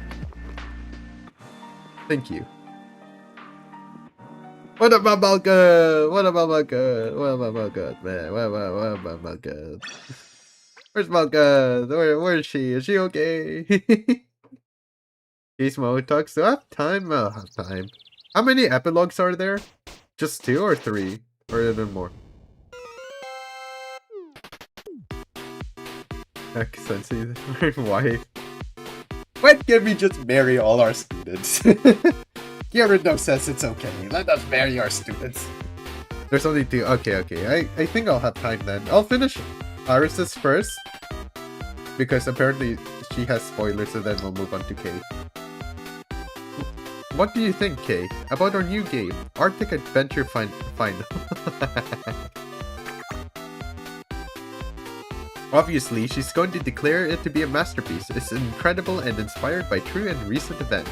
thank you. What about Malka? What about Malka? What about Malka, man? What about Malka? Where's Malka? Where is she? Is she okay? Gizmo talks to have time. I'll have time. How many epilogues are there? Just 2 or 3? Or even more? Sensei, wife. When can we just marry all our students? Gyarados says it's okay. Let us marry our students. There's only 2. Okay. I think I'll have time then. I'll finish Iris's first. Because apparently she has spoilers, and then we'll move on to Kay. What do you think, Kay, about our new game, Arctic Adventure Final? Obviously, she's going to declare it to be a masterpiece. It's incredible and inspired by true and recent events.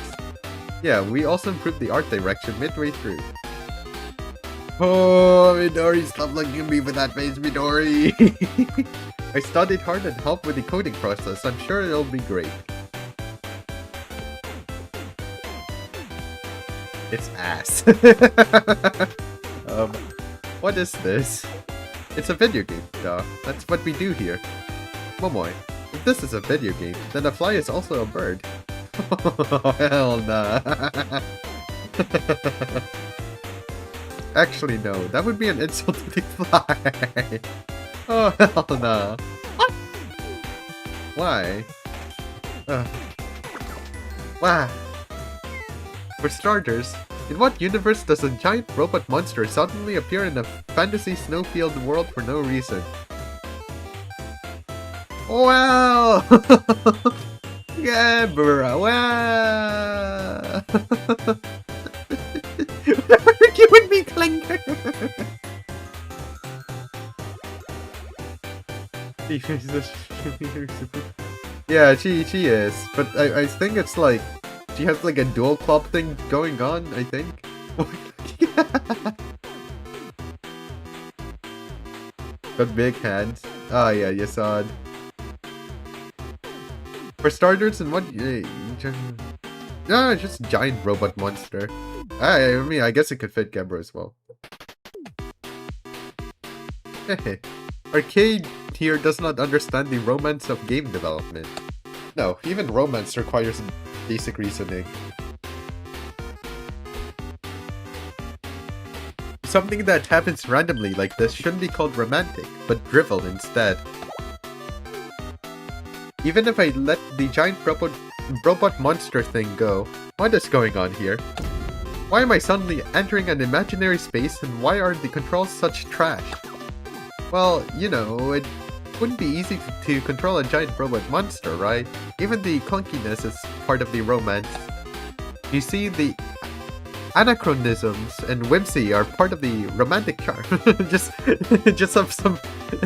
Yeah, we also improved the art direction midway through. Oh, Midori, stop looking at me with that face, Midori! I studied hard and helped with the coding process. I'm sure it'll be great. It's ass. What is this? It's a video game, duh. That's what we do here. Momoy, if this is a video game, then a fly is also a bird. Oh, hell nah. Actually, no. That would be an insult to the fly. Oh, hell nah. What? Why? Why? For starters, in what universe does a giant robot monster suddenly appear in a fantasy snowfield world for no reason? Wow! Yeah, bro. Wow! You and me, Clinker! Yeah, she is. But I think it's like she has like a dual club thing going on, I think. Got big hands. Oh yeah, Yasad. For starters, and what? No, just giant robot monster. I mean, I guess it could fit Gebra as well. Arcade here does not understand the romance of game development. No, even romance requires basic reasoning. Something that happens randomly like this shouldn't be called romantic, but drivel instead. Even if I let the giant robot monster thing go, what is going on here? Why am I suddenly entering an imaginary space, and why are the controls such trash? Well, you know, it wouldn't be easy to control a giant robot monster, right? Even the clunkiness is part of the romance. You see, Anachronisms and whimsy are part of the romantic charm. just have some,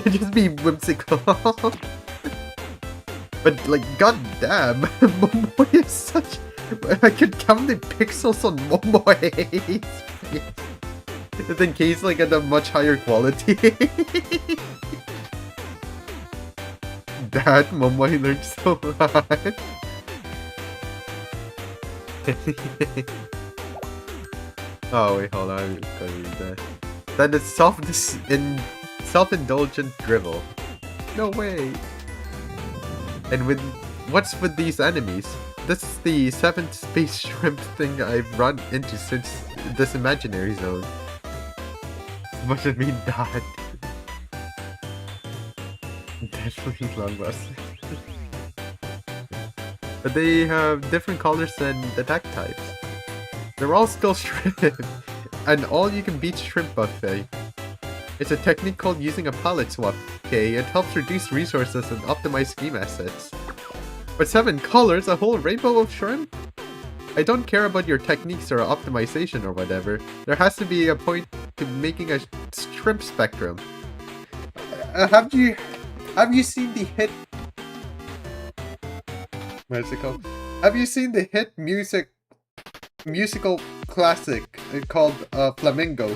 just be whimsical. But like, goddamn, Momoe is such. I could count the pixels on Momoe's face. In case like at a much higher quality. That Momoe learned so hard. Oh wait, hold on, I'm gonna read that. That is self-indulgent drivel. No way. And with what's with these enemies? This is the 7th space shrimp thing I've run into since this imaginary zone. Must have been that. Definitely Longbuster. But they have different colors and attack types. They're all still shrimp, and all you can beat shrimp buffet. It's a technique called using a palette swap. Okay, it helps reduce resources and optimize scheme assets. But 7 colors, a whole rainbow of shrimp? I don't care about your techniques or optimization or whatever. There has to be a point to making a shrimp spectrum. Have you seen the hit? What is it called? Have you seen the hit musical classic called Flamingo?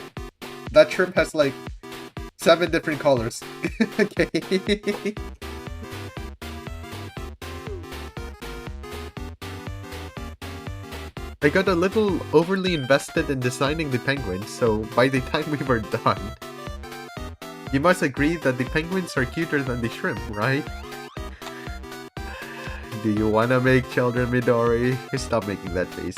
That shrimp has like 7 different colors. Okay. I got a little overly invested in designing the penguins, so by the time we were done, you must agree that the penguins are cuter than the shrimp, right? Do you wanna make children, Midori? Stop making that face.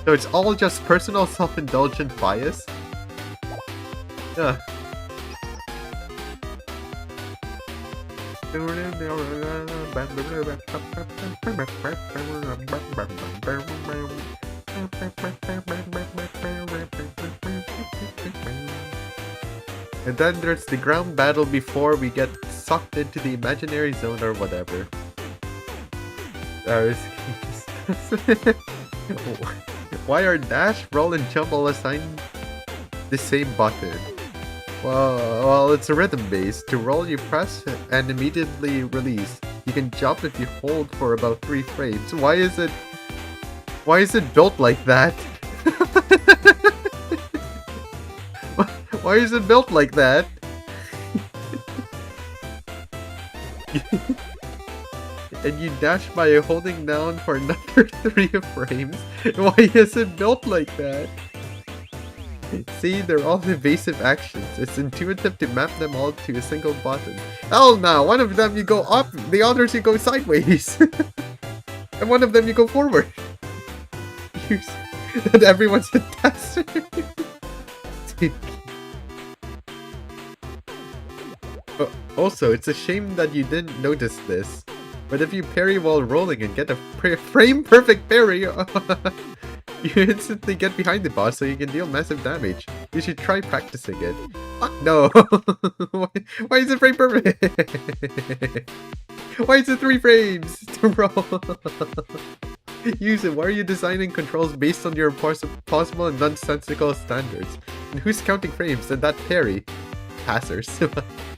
So it's all just personal self-indulgent bias? Yeah. And then there's the ground battle before we get sucked into the imaginary zone or whatever. Why are dash, roll, and jump all assigned the same button? Well, it's a rhythm based. To roll, you press and immediately release. You can jump if you hold for about 3 frames. Why is it built like that? Why is it built like that? And you dash by holding down for another 3 frames. Why is it built like that? See, they're all evasive actions. It's intuitive to map them all to a single button. Hell no! One of them you go up, the others you go sideways. And one of them you go forward. And everyone's a tester. Also, it's a shame that you didn't notice this. But if you parry while rolling and get a frame-perfect parry, you instantly get behind the boss so you can deal massive damage. You should try practicing it. Fuck no! Why is it frame perfect? Why is it 3 frames to roll? Use it. Why are you designing controls based on your possible and nonsensical standards? And who's counting frames? And that parry? Passers.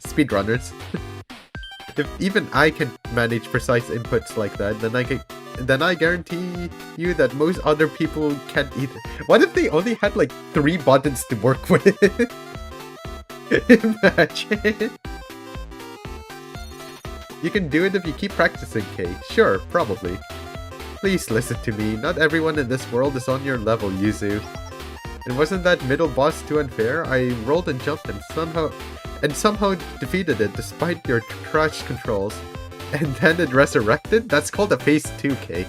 Speedrunners. If even I can manage precise inputs like that, then I guarantee you that most other people can't either. What if they only had like 3 buttons to work with? Imagine. You can do it if you keep practicing, Kay. Sure, probably. Please listen to me. Not everyone in this world is on your level, Yuzu. And wasn't that middle boss too unfair? I rolled and jumped and somehow defeated it despite your trash controls. And then it resurrected? That's called a phase 2K.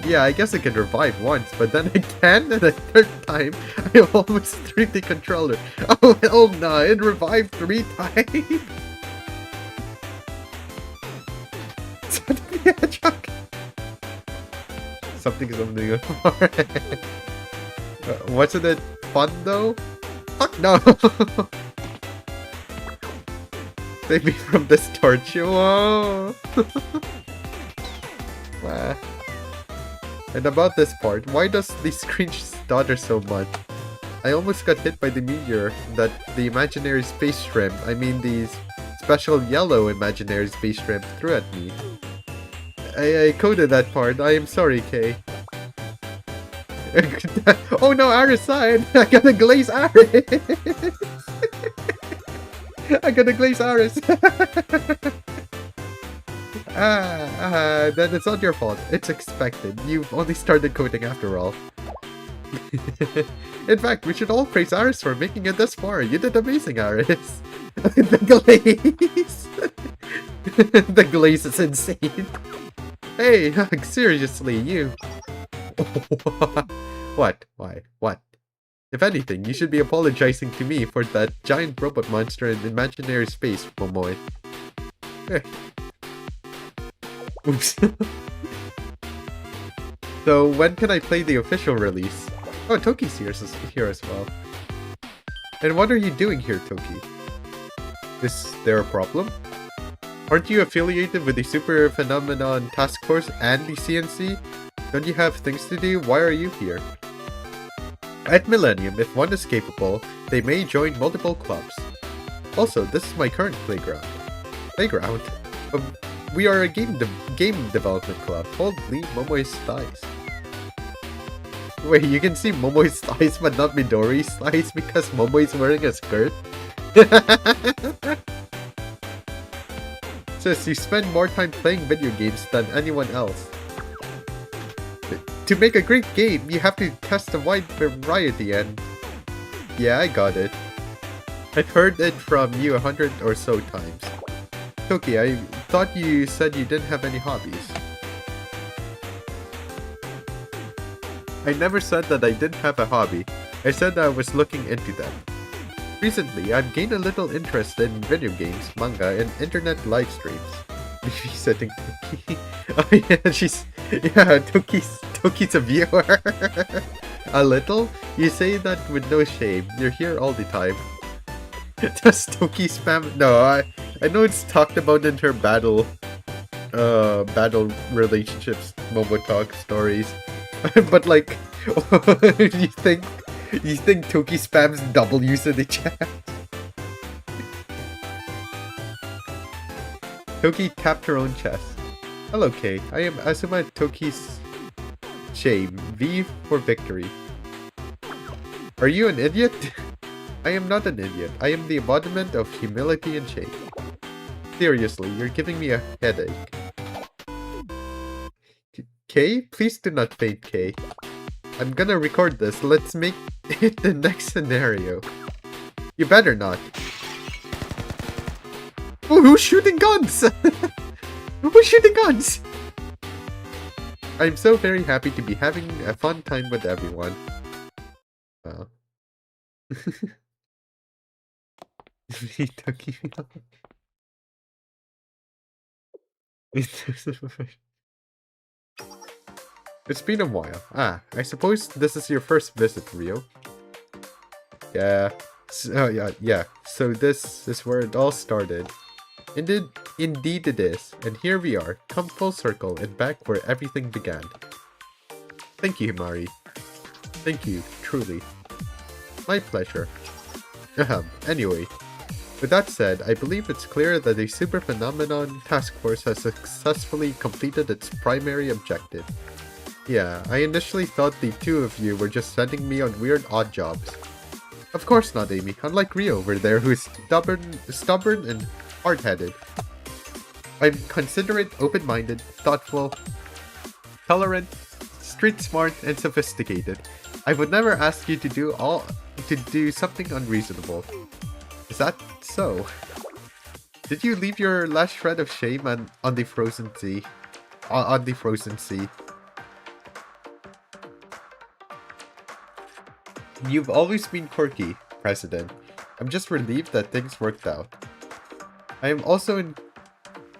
Yeah, I guess it can revive once, but then again, and a 3rd time, I almost threw the controller. Oh hell no, it revived 3 times! Sonic the Hedgehog! Something. Wasn't it fun though? Fuck no! Save me from this torture. Whoa. Ah. And about this part, why does the screen stutter so much? I almost got hit by the meteor that the imaginary space shrimp, I mean the special yellow imaginary space shrimp, threw at me. I coded that part. I am sorry, Kay. Oh no, Aris side! I gotta glaze Aris! I gotta glaze Aris! Then it's not your fault. It's expected. You've only started coding after all. In fact, we should all praise Aris for making it this far. You did amazing, Aris. The glaze! The glaze is insane. Hey, seriously, you... What? Why? What? If anything, you should be apologizing to me for that giant robot monster in imaginary space, Momoe. Oops. So, when can I play the official release? Oh, Toki's here as well. And what are you doing here, Toki? Is there a problem? Aren't you affiliated with the Super Phenomenon Task Force and the CNC? Don't you have things to do? Why are you here? At Millennium, if one is capable, they may join multiple clubs. Also, this is my current playground. Playground? We are a game development club. Holy Momoe's thighs. Wait, you can see Momoe's thighs but not Midori's thighs because Momoe's wearing a skirt? Says you spend more time playing video games than anyone else. To make a great game, you have to test a wide variety and... Yeah, I got it. I've heard it from you 100 or so times. Toki, I thought you said you didn't have any hobbies. I never said that I didn't have a hobby. I said that I was looking into them. Recently, I've gained a little interest in video games, manga, and internet live streams. She's setting Toki. Oh yeah, yeah, Toki's a viewer. A little? You say that with no shame. You're here all the time. Does Toki spam? No, I know it's talked about in her battle relationships, Momo Talk stories. But like, you think Toki spams W's in the chat? Toki tapped her own chest. Hello, Kay. I am Asuma Toki's shame. V for victory. Are you an idiot? I am not an idiot. I am the embodiment of humility and shame. Seriously, you're giving me a headache. Kay? Please do not faint, Kay. I'm gonna record this. Let's make it the next scenario. You better not. Oh, who's shooting guns? Who's shooting guns? I'm so very happy to be having a fun time with everyone. Wow. It's been a while. Ah, I suppose this is your first visit, Rio. Yeah. Yeah. So this is where it all started. Indeed it is. And here we are, come full circle and back where everything began. Thank you, Himari. Thank you, truly. My pleasure. Anyway. With that said, I believe it's clear that the Super Phenomenon Task Force has successfully completed its primary objective. Yeah, I initially thought the two of you were just sending me on weird odd jobs. Of course not, Amy. Unlike Rio over there, who is stubborn and hard-headed. I'm considerate, open-minded, thoughtful, tolerant, street-smart, and sophisticated. I would never ask you to do something unreasonable. Is that so? Did you leave your last shred of shame on the frozen sea? On the frozen sea. You've always been quirky, President. I'm just relieved that things worked out. I am also in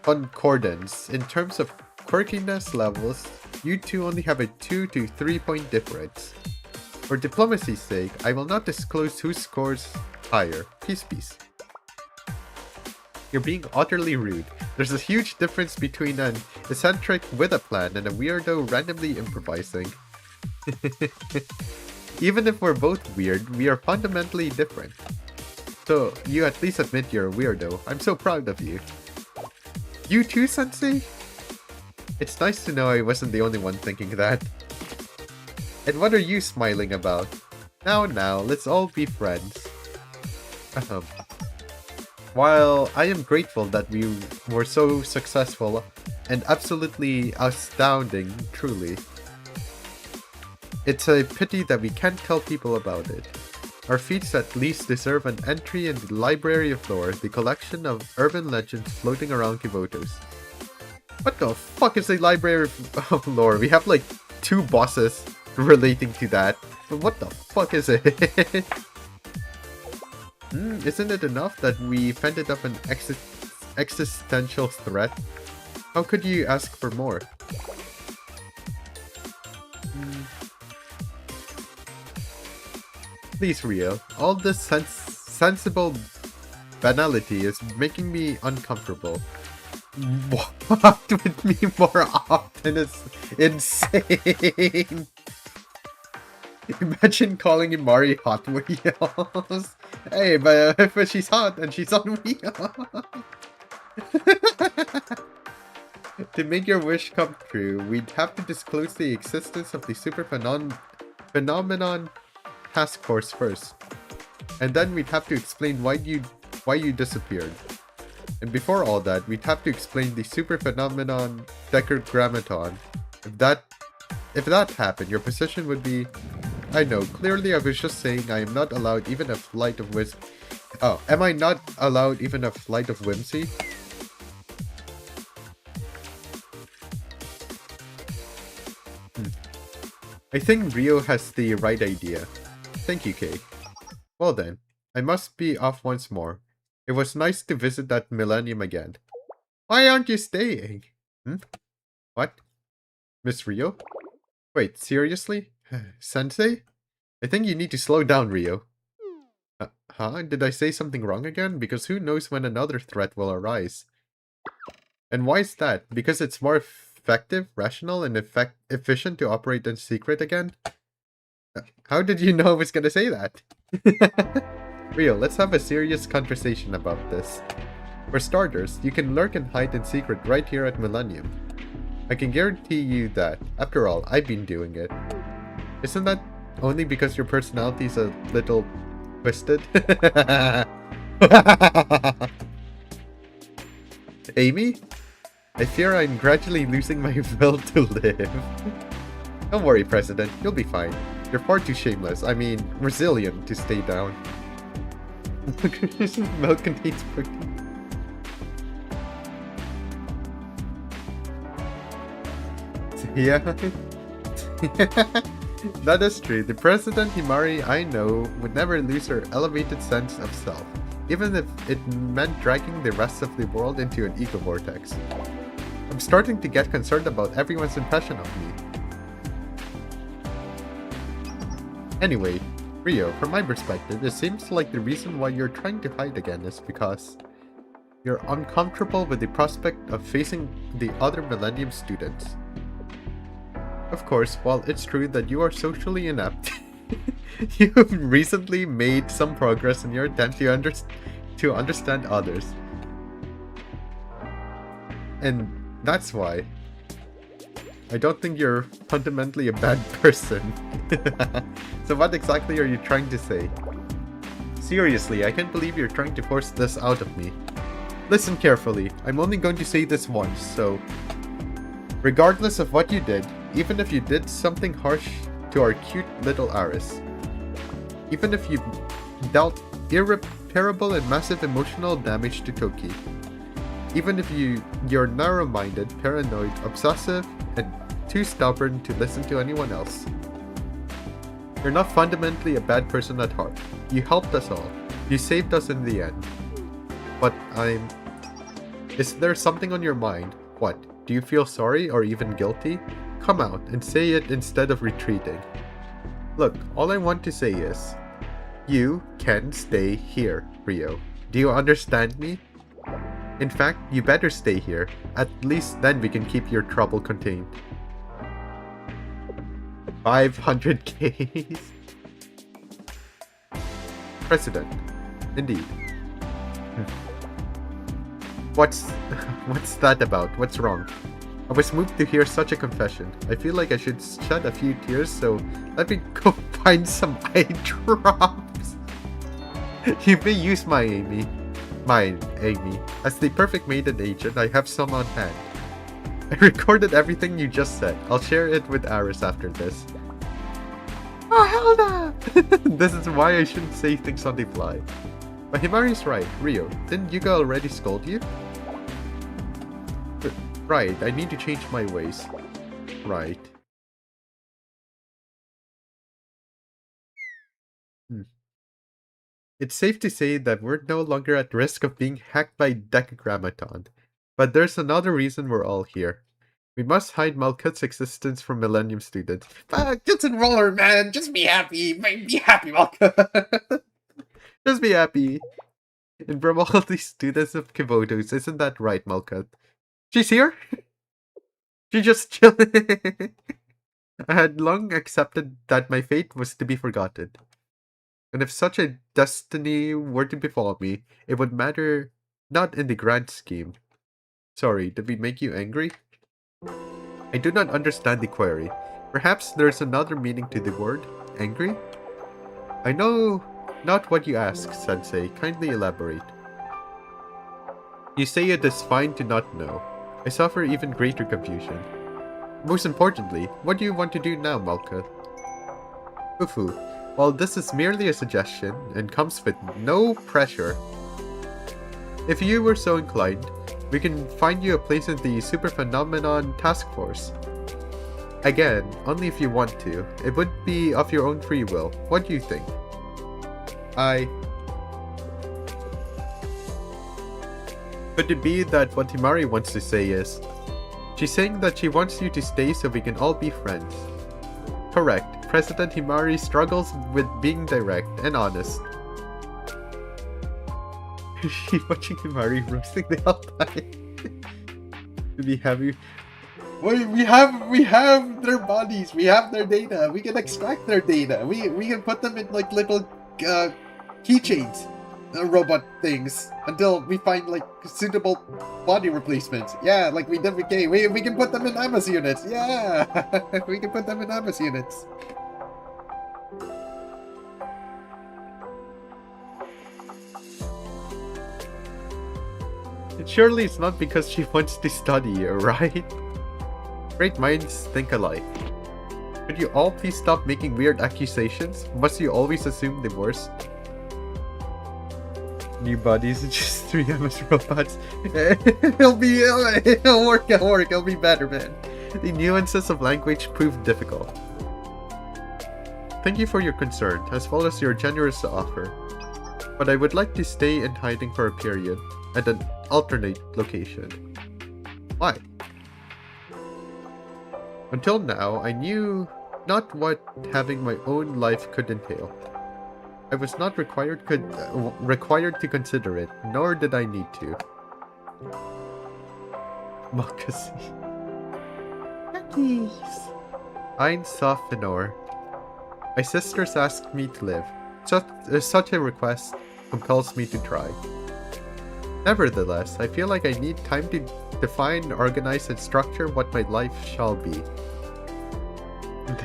concordance. In terms of quirkiness levels, you two only have a 2 to 3 point difference. For diplomacy's sake, I will not disclose who scores higher. Peace. You're being utterly rude. There's a huge difference between an eccentric with a plan and a weirdo randomly improvising. Even if we're both weird, we are fundamentally different. So, you at least admit you're a weirdo. I'm so proud of you. You too, Sensei? It's nice to know I wasn't the only one thinking that. And what are you smiling about? Now, let's all be friends. While I am grateful that we were so successful and absolutely astounding, truly, it's a pity that we can't tell people about it. Our feats at least deserve an entry in the Library of Lore, the collection of urban legends floating around Kivotos. What the fuck is the Library of Lore? We have like 2 bosses relating to that. But what the fuck is it? Isn't it enough that we fended up an existential threat? How could you ask for more? Please, Rio. All this sensible banality is making me uncomfortable. Walk with me more often is insane. Imagine calling Imari Hot Wheels. Hey, but she's hot and she's on wheels. To make your wish come true, we'd have to disclose the existence of the super phenomenon task force first. And then we'd have to explain why you disappeared. And before all that, we'd have to explain the super phenomenon decragrammaton. If that happened, your position would be... I know, clearly I was just saying I am not allowed even a flight of whimsy. Oh, am I not allowed even a flight of whimsy? I think Rio has the right idea. Thank you, Kay. Well then, I must be off once more. It was nice to visit that millennium again. Why aren't you staying? What? Miss Rio? Wait, seriously? Sensei? I think you need to slow down, Rio. Huh? Did I say something wrong again? Because who knows when another threat will arise. And why is that? Because it's more effective, rational, and efficient to operate in secret again? How did you know I was gonna say that? Rio, let's have a serious conversation about this. For starters, you can lurk and hide in secret right here at Millennium. I can guarantee you that, after all, I've been doing it. Isn't that only because your personality is a little twisted? Amy? I fear I'm gradually losing my will to live. Don't worry, President. You'll be fine. You're far too shameless, I mean, resilient to stay down. Milk contains protein. Yeah. That is true. The President Himari I know would never lose her elevated sense of self, even if it meant dragging the rest of the world into an ego vortex. I'm starting to get concerned about everyone's impression of me. Anyway, Rio, from my perspective, it seems like the reason why you're trying to hide again is because you're uncomfortable with the prospect of facing the other Millennium students. Of course, while it's true that you are socially inept, you've recently made some progress in your attempt to understand others. And that's why I don't think you're fundamentally a bad person. So what exactly are you trying to say? Seriously, I can't believe you're trying to force this out of me. Listen carefully, I'm only going to say this once, so... Regardless of what you did, even if you did something harsh to our cute little Aris, even if you dealt irreparable and massive emotional damage to Toki, even if you're narrow-minded, paranoid, obsessive, and too stubborn to listen to anyone else, you're not fundamentally a bad person at heart. You helped us all. You saved us in the end. But is there something on your mind? What? Do you feel sorry or even guilty? Come out and say it instead of retreating. Look, all I want to say is, you can stay here, Rio. Do you understand me? In fact, you better stay here. At least then we can keep your trouble contained. 500 Ks. President. Indeed. What's that about? What's wrong? I was moved to hear such a confession. I feel like I should shed a few tears, so let me go find some eye drops. You may use mine, Amy. As the perfect maiden agent, I have some on hand. I recorded everything you just said. I'll share it with Aris after this. Oh, hell no! This is why I shouldn't say things on the fly. But Himari's right. Rio, didn't Yuga already scold you? Right, I need to change my ways. Right. It's safe to say that we're no longer at risk of being hacked by Decagrammaton. But there's another reason we're all here. We must hide Malkuth's existence from Millennium students. Just enroll her, man! Just be happy! Be happy, Malkuth! Just be happy. And from all these students of Kivotos, isn't that right, Malkuth? She's here? She just chilling. I had long accepted that my fate was to be forgotten. And if such a destiny were to befall me, it would matter not in the grand scheme. Sorry, did we make you angry? I do not understand the query. Perhaps there's another meaning to the word, angry? I know not what you ask, Sensei. Kindly elaborate. You say it is fine to not know. I suffer even greater confusion. Most importantly, what do you want to do now, Malkuth? Ufu, while this is merely a suggestion and comes with no pressure, if you were so inclined, we can find you a place in the Super Phenomenon Task Force. Again, only if you want to. It would be of your own free will. What do you think? Could it be that what Himari wants to say is, she's saying that she wants you to stay so we can all be friends. Correct. President Himari struggles with being direct and honest. Is she watching Himari roasting the Altai? To be happy. Wait, we have their bodies, we have their data, we can extract their data, we can put them in like little keychains, robot things, until we find like suitable body replacements. Yeah, like we did with Kay. We can put them in Amos units. Yeah, we can put them in Amos units. Surely it's not because she wants to study, right? Great minds think alike. Could you all please stop making weird accusations? Must you always assume the worst? New bodies and just 3 MS robots. It'll work, it'll be better, man. The nuances of language prove difficult. Thank you for your concern, as well as your generous offer. But I would like to stay in hiding for a period, at an alternate location. Why? Until now, I knew not what having my own life could entail. I was not required to consider it, nor did I need to. Moccasin. Cookies. Ein Sof Fenor. My sisters asked me to live. Such a request compels me to try. Nevertheless, I feel like I need time to define, organize, and structure what my life shall be.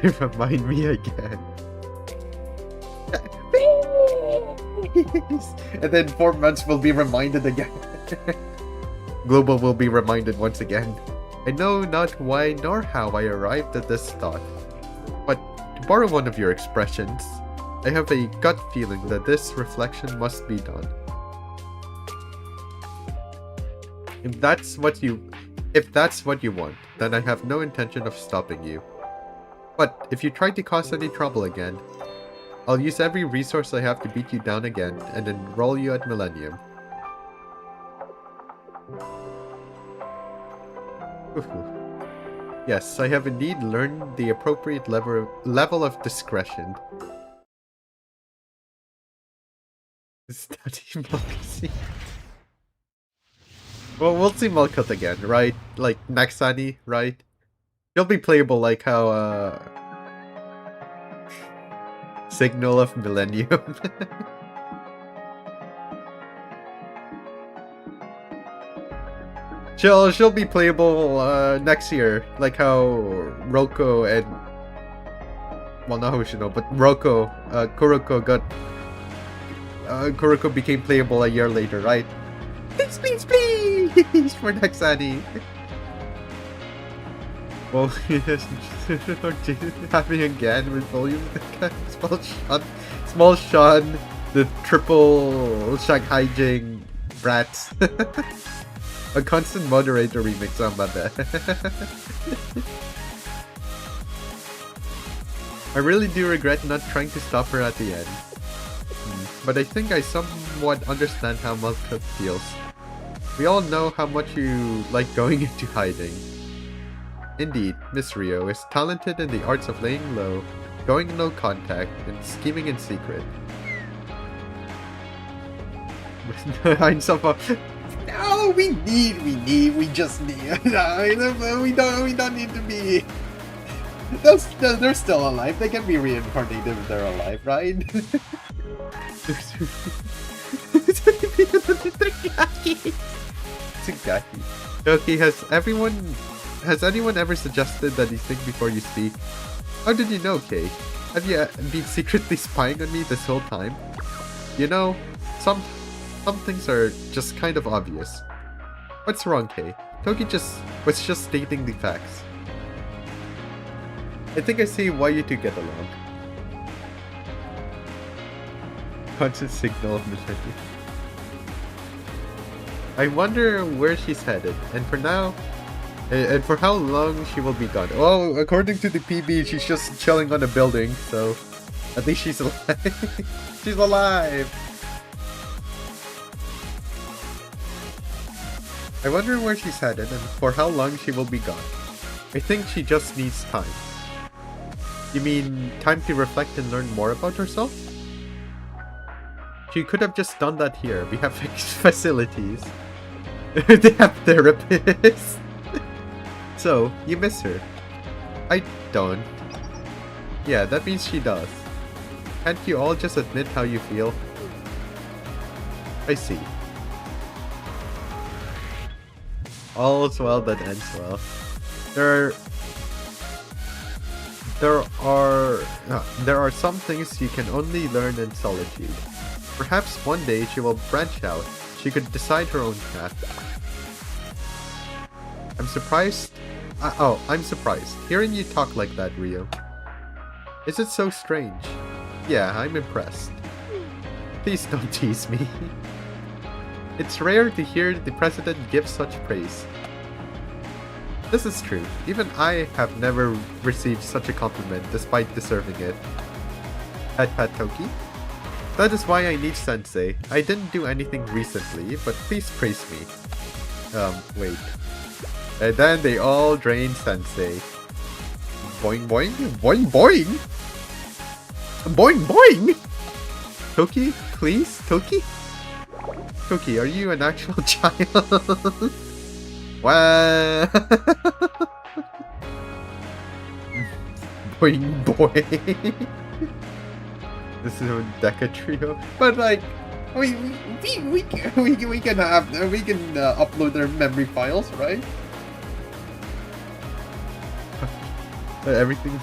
They remind me again. And then 4 months will be reminded again. Global will be reminded once again. I know not why nor how I arrived at this thought. But to borrow one of your expressions, I have a gut feeling that this reflection must be done. If that's what you want, then I have no intention of stopping you. But if you try to cause any trouble again, I'll use every resource I have to beat you down again and enroll you at Millennium. Yes, I have indeed learned the appropriate level of discretion. Study Moccasin. Well, we'll see Malkuth again, right? Like Naxani, right? He'll be playable like how Signal of Millennium. She'll be playable next year, like how Roko and, well, not Hoshino, but Roko, Kuroko became playable a year later, right? Please, please, please for Naxani. Well, yes, happening again with volume. Small Sean, the triple Shanghai Jing brats. A constant moderator remix on my bed. I really do regret not trying to stop her at the end. But I think I somewhat understand how Malkuth feels. We all know how much you like going into hiding. Indeed, Miss Rio is talented in the arts of laying low, going no contact, and scheming in secret. No, we just need. We don't need to be. They're still alive. They can be reincarnated if they're alive, right? Tsugaki. Okay, has anyone ever suggested that you think before you speak? How did you know, Kay? Have you been secretly spying on me this whole time? You know, some things are just kind of obvious. What's wrong, Kay? Toki was just stating the facts. I think I see why you two get along. Constant signal of misery. I wonder where she's headed, and for now, and for how long she will be gone. Oh, according to the PB, she's just chilling on a building, so at least she's alive. She's alive! I wonder where she's headed and for how long she will be gone. I think she just needs time. You mean time to reflect and learn more about herself? She could have just done that here. We have facilities. They have therapists. So, you miss her. I don't. Yeah, that means she does. Can't you all just admit how you feel? I see. All's well that ends well. There are some things you can only learn in solitude. Perhaps one day she will branch out. She could decide her own path. I'm surprised. I'm surprised hearing you talk like that, Rio. Is it so strange? Yeah, I'm impressed. Please don't tease me. It's rare to hear the president give such praise. This is true. Even I have never received such a compliment despite deserving it. Pat pat Toki? That is why I need Sensei. I didn't do anything recently, but please praise me. Wait. And then they all drain Sensei. Boing boing? Boing boing? Boing boing? Toki? Please? Toki? Toki, are you an actual child? Wow. Boing boing. This is a Deca trio, but like, we can upload their memory files, right? Everything's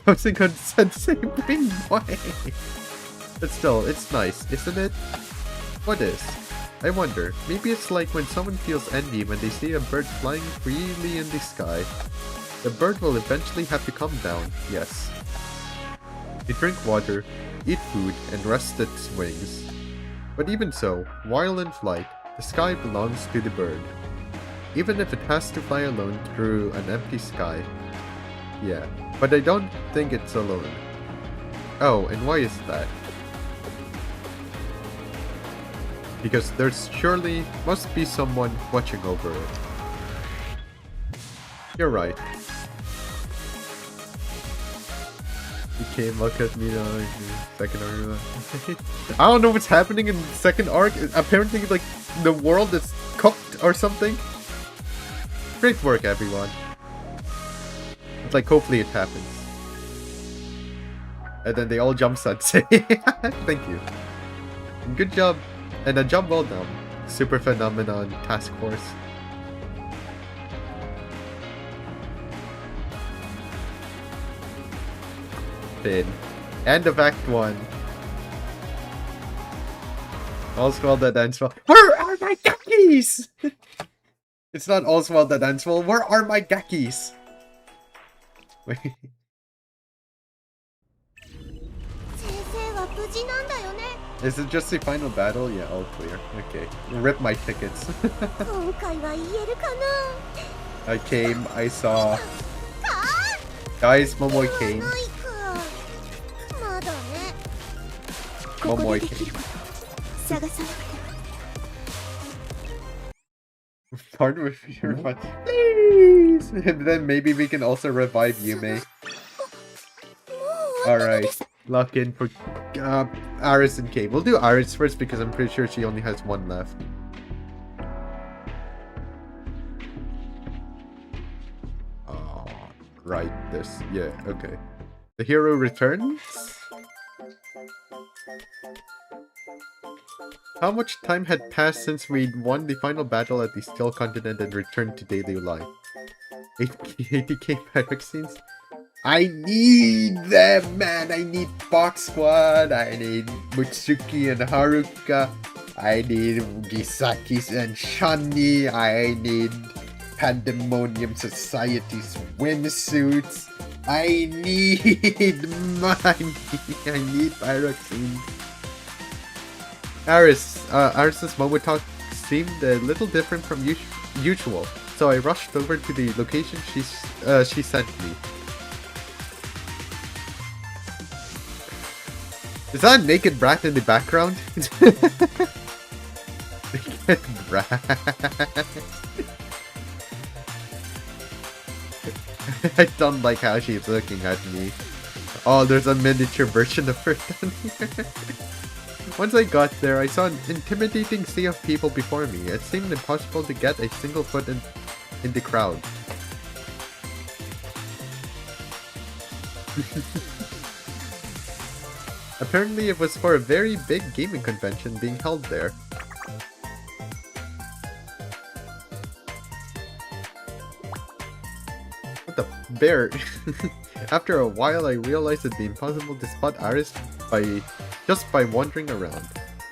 posting on Sensei Boing boing. But still, it's nice, isn't it? What is? I wonder, maybe it's like when someone feels envy when they see a bird flying freely in the sky. The bird will eventually have to come down, yes. They drink water, eat food, and rest its wings. But even so, while in flight, the sky belongs to the bird. Even if it has to fly alone through an empty sky. Yeah, but I don't think it's alone. Oh, and why is that? Because there's surely must be someone watching over it. You're right. You can't look at me now in the second arc. I don't know what's happening in the second arc. Apparently, like, the world is cooked or something. Great work, everyone. It's like, hopefully it happens. And then they all jump Sensei. Thank you. Good job. And a job well done. Super Phenomenon Task Force. Fin. End of Act 1. All's well that ends well. Where are my gakis? It's not all's well that ends well. Where are my gakis? Wait. Is it just the final battle? Yeah, all clear. Okay. Rip my tickets. I came, I saw. Guys, Momoy came. Momoy came. Pardon with your fun. Please! And then maybe we can also revive Yume. Alright. Lock in for Aris and Kay. We'll do Aris first because I'm pretty sure she only has one left. Oh, right. This. Yeah, okay. The hero returns? How much time had passed since we'd won the final battle at the Steel Continent and returned to daily life? 80k vaccines? I need them, man! I need Fox Squad, I need Mutsuki and Haruka, I need Gisakis and Shani, I need Pandemonium Society swimsuits, I need money, I need Pyroxene. Aris's Momo talk seemed a little different from usual, so I rushed over to the location she sent me. Is that a naked brat in the background? Naked brat. I don't like how she's looking at me. Oh, there's a miniature version of her down here. Once I got there, I saw an intimidating sea of people before me. It seemed impossible to get a single foot in the crowd. Apparently it was for a very big gaming convention being held there. What the bear? After a while I realized it'd be impossible to spot Aris just by wandering around.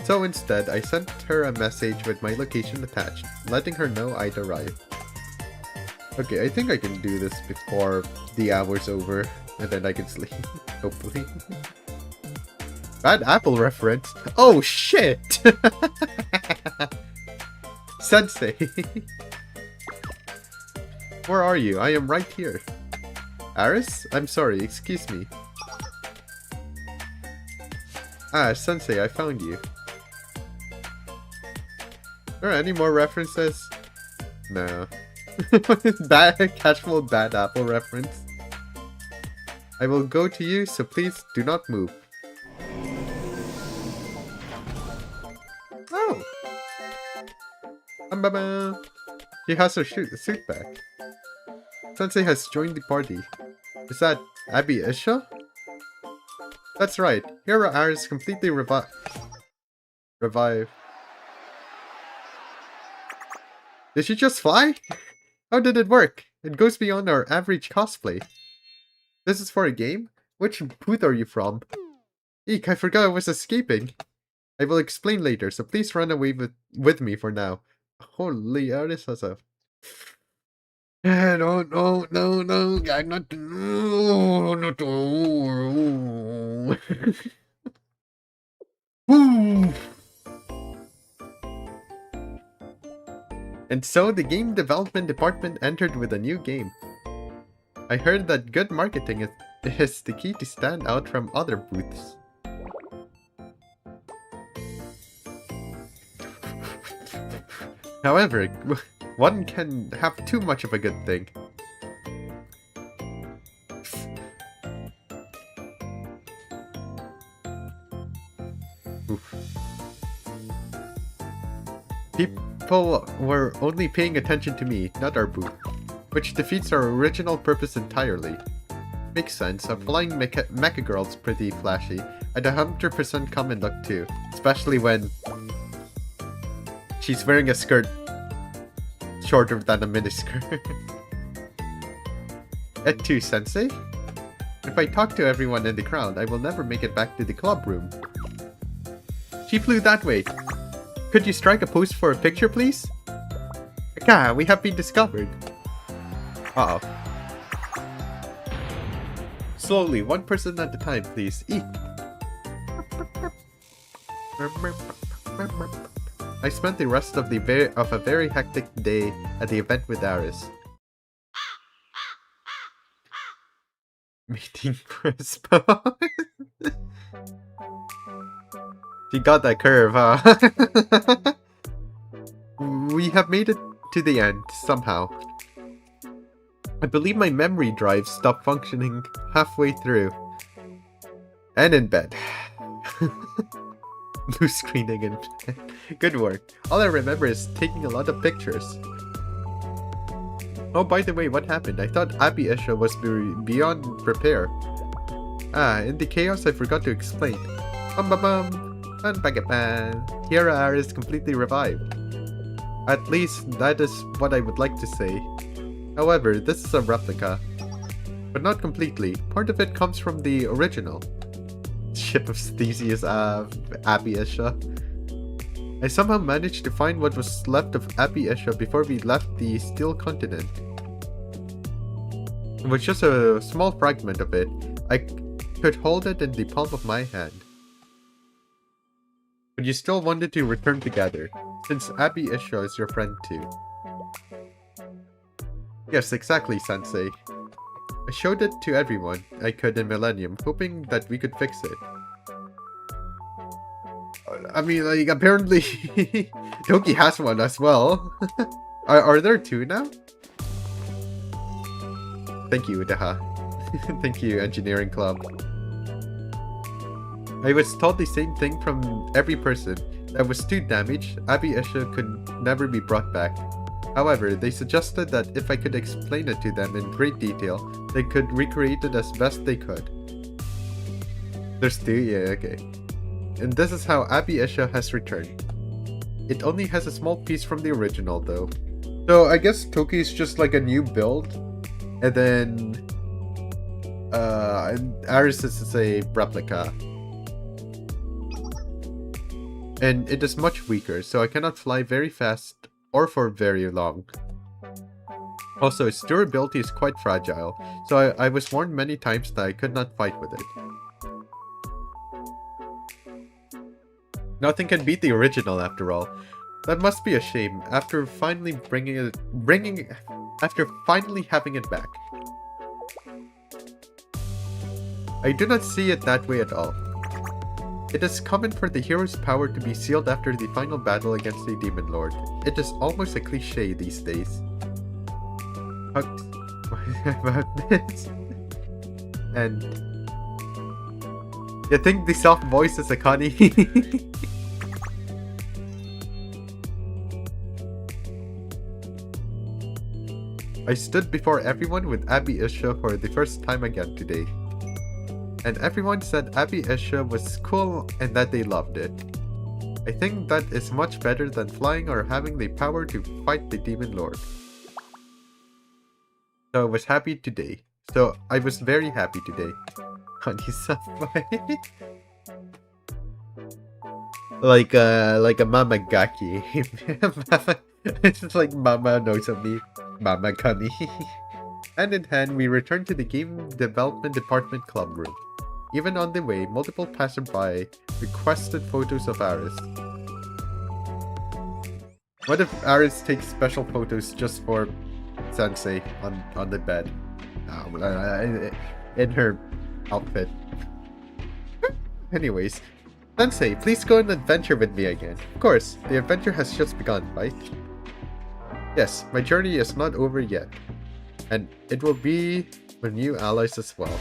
So instead, I sent her a message with my location attached, letting her know I'd arrived. Okay, I think I can do this before the hour's over, and then I can sleep, hopefully. Bad apple reference? Oh shit! Sensei! Where are you? I am right here. Aris? I'm sorry, excuse me. Ah, Sensei, I found you. Are there any more references? No. Bad, casual bad apple reference. I will go to you, so please do not move. Oh! She has her suit back. Sensei has joined the party. Is that Abby Isha? That's right. Hero Aris completely revive. Did she just fly? How did it work? It goes beyond our average cosplay. This is for a game? Which booth are you from? Eek, I forgot I was escaping. I will explain later, so please run away with me for now. Holy, Aris has a... No, I'm not... No. And so the game development department entered with a new game. I heard that good marketing is the key to stand out from other booths. However, one can have too much of a good thing. Oof. people were only paying attention to me, not our booth, which defeats our original purpose entirely. Makes sense, a flying mecha girl's pretty flashy. I'd 100% come and look too, especially when she's wearing a skirt shorter than a miniskirt. Et tu, sensei? If I talk to everyone in the crowd, I will never make it back to the club room. She flew that way. Could you strike a pose for a picture, please? Aka, we have been discovered. Uh-oh. Slowly, one person at a time, please. Eat. I spent the rest of a very hectic day at the event with Aris. Meeting crisp. She got that curve, huh? We have made it to the end, somehow. I believe my memory drive stopped functioning halfway through. And in bed. Blue screening in bed. Good work. All I remember is taking a lot of pictures. Oh, by the way, what happened? I thought Abby Isha was beyond repair. Ah, in the chaos I forgot to explain. Bum bum bum. Unbagaban. Here is completely revived. At least, that is what I would like to say. However, this is a replica. But not completely. Part of it comes from the original. Ship of Theseus, Abby Isha. I somehow managed to find what was left of Abby Isha before we left the Steel Continent. It was just a small fragment of it. I could hold it in the palm of my hand. But you still wanted to return together, since Abby Isha is your friend too. Yes, exactly, Sensei. I showed it to everyone I could in Millennium, hoping that we could fix it. I mean, like, apparently Toki has one as well. Are there two now? Thank you, Udaha. Thank you, Engineering Club. I was told the same thing from every person. That was too damaged, Abby Isha could never be brought back. However, they suggested that if I could explain it to them in great detail, they could recreate it as best they could. There's two? Yeah, okay. And this is how Abby Isha has returned. It only has a small piece from the original though. So I guess Toki is just like a new build, and then Aris is a replica. And it is much weaker, so I cannot fly very fast or for very long. Also, its durability is quite fragile, so I was warned many times that I could not fight with it. Nothing can beat the original after all. That must be a shame, after finally after finally having it back. I do not see it that way at all. It is common for the hero's power to be sealed after the final battle against the Demon Lord. It is almost a cliche these days. About this. And you think the soft voice is Akane? I stood before everyone with Abby Isha for the first time again today. And everyone said Abby Isha was cool and that they loved it. I think that is much better than flying or having the power to fight the Demon Lord. So I was happy today. So I was very happy today. like a Mama Gaki. It's like Mama knows of me. Mama Kami. Hand in hand, we returned to the Game Development Department club room. Even on the way, multiple passerby requested photos of Aris. What if Aris takes special photos just for Sensei on the bed? In her outfit. Anyways, Sensei, please go on an adventure with me again. Of course, the adventure has just begun, right? Yes, my journey is not over yet. And it will be with new allies as well.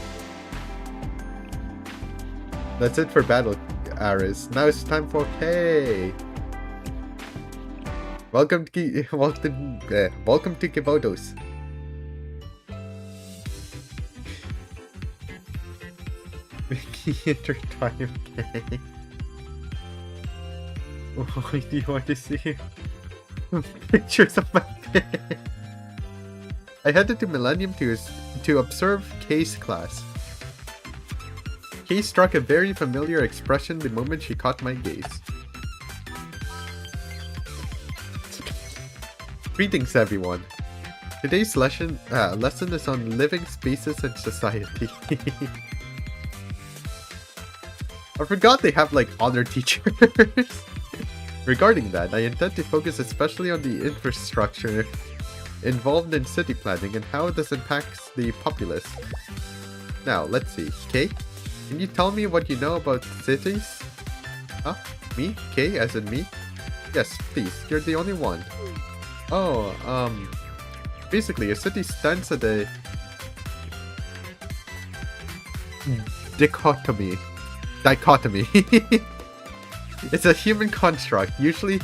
That's it for battle, Aris. Now it's time for K. Welcome to welcome to Kibodos. Intertwine gay. Why do you want to see pictures of my pig? I headed to Millennium to observe Kay's class. Kay struck a very familiar expression the moment she caught my gaze. Greetings, everyone. Today's lesson is on living spaces and society. I forgot they have like honor teachers. Regarding that, I intend to focus especially on the infrastructure involved in city planning and how this impacts the populace. Now, let's see. Kay, can you tell me what you know about cities? Huh? Me? Kay, as in me? Yes, please. You're the only one. Oh, basically, a city stands at a dichotomy. It's a human construct, usually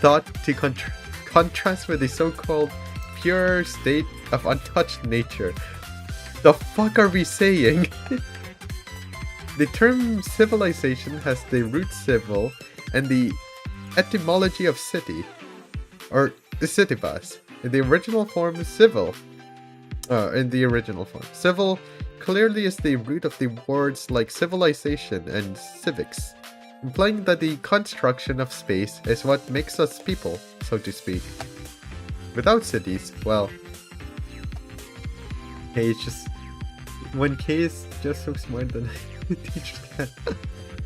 thought to contrast with the so-called pure state of untouched nature. The fuck are we saying? The term civilization has the root civil and the etymology of city, or the citybus. In the original form, civil. Civil clearly is the root of the words like civilization and civics, implying that the construction of space is what makes us people, so to speak. Without cities, well, Kay is just... When Kay is just so smart than teachers can.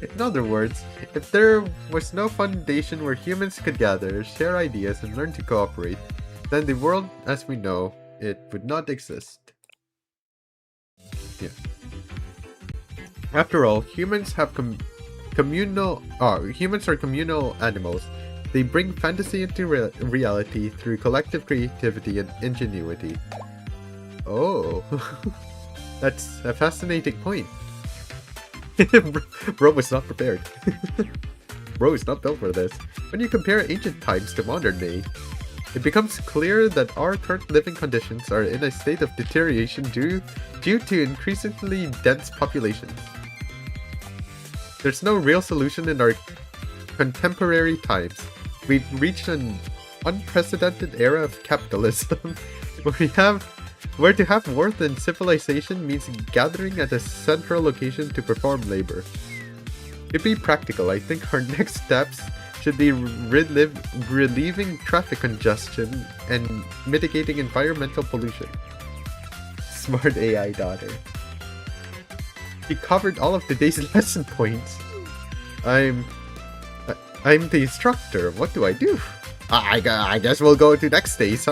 In other words, if there was no foundation where humans could gather, share ideas, and learn to cooperate, then the world as we know it would not exist. Yeah. After all, humans are communal animals. They bring fantasy into reality through collective creativity and ingenuity. Oh, that's a fascinating point. Bro was not prepared. Bro is not built for this. When you compare ancient times to modern day, it becomes clear that our current living conditions are in a state of deterioration due to increasingly dense populations. There's no real solution in our contemporary times. We've reached an unprecedented era of capitalism where to have worth in civilization means gathering at a central location to perform labor. To be practical, I think our next steps should be relieving traffic congestion and mitigating environmental pollution. Smart AI daughter. She covered all of today's lesson points. I'm the instructor. What do I do? I guess we'll go to next day's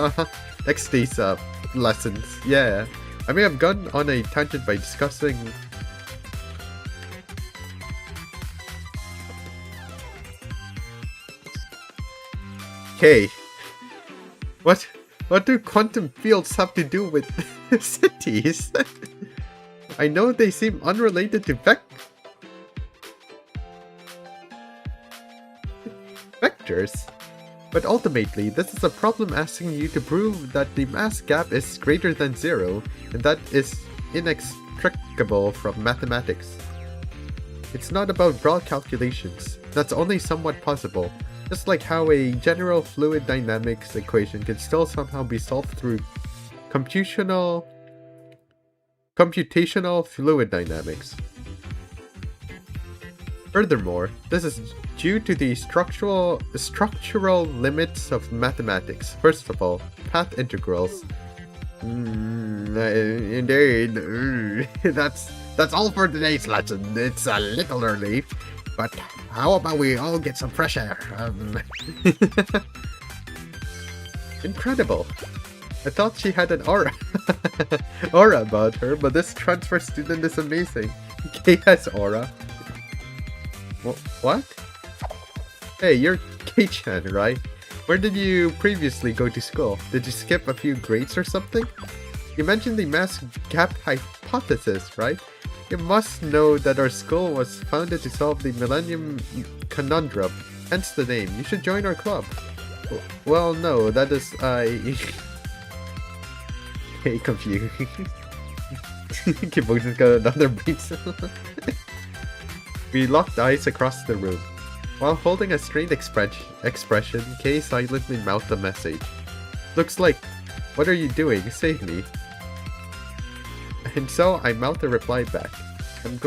lessons. Yeah, I may have gone on a tangent by discussing. Okay, what do quantum fields have to do with cities? I know they seem unrelated to vectors, but ultimately this is a problem asking you to prove that the mass gap is greater than zero, and that is inextricable from mathematics. It's not about raw calculations, that's only somewhat possible, just like how a general fluid dynamics equation can still somehow be solved through computational fluid dynamics. Furthermore, this is due to the structural limits of mathematics. First of all, path integrals. Indeed. That's all for today's lesson. It's a little early, but how about we all get some fresh air? Incredible. I thought she had an aura about her, but this transfer student is amazing. Kay has aura. What? Hey, you're Kei-chan, right? Where did you previously go to school? Did you skip a few grades or something? You mentioned the mass gap hypothesis, right? You must know that our school was founded to solve the Millennium Conundrum, hence the name. You should join our club. Well, no, that is Okay, confused. Kibota's got another brain cell. We locked eyes across the room. While holding a strained expression, Kay silently mouthed a message. Looks like, what are you doing? Save me. And so I mouthed a reply back. I'm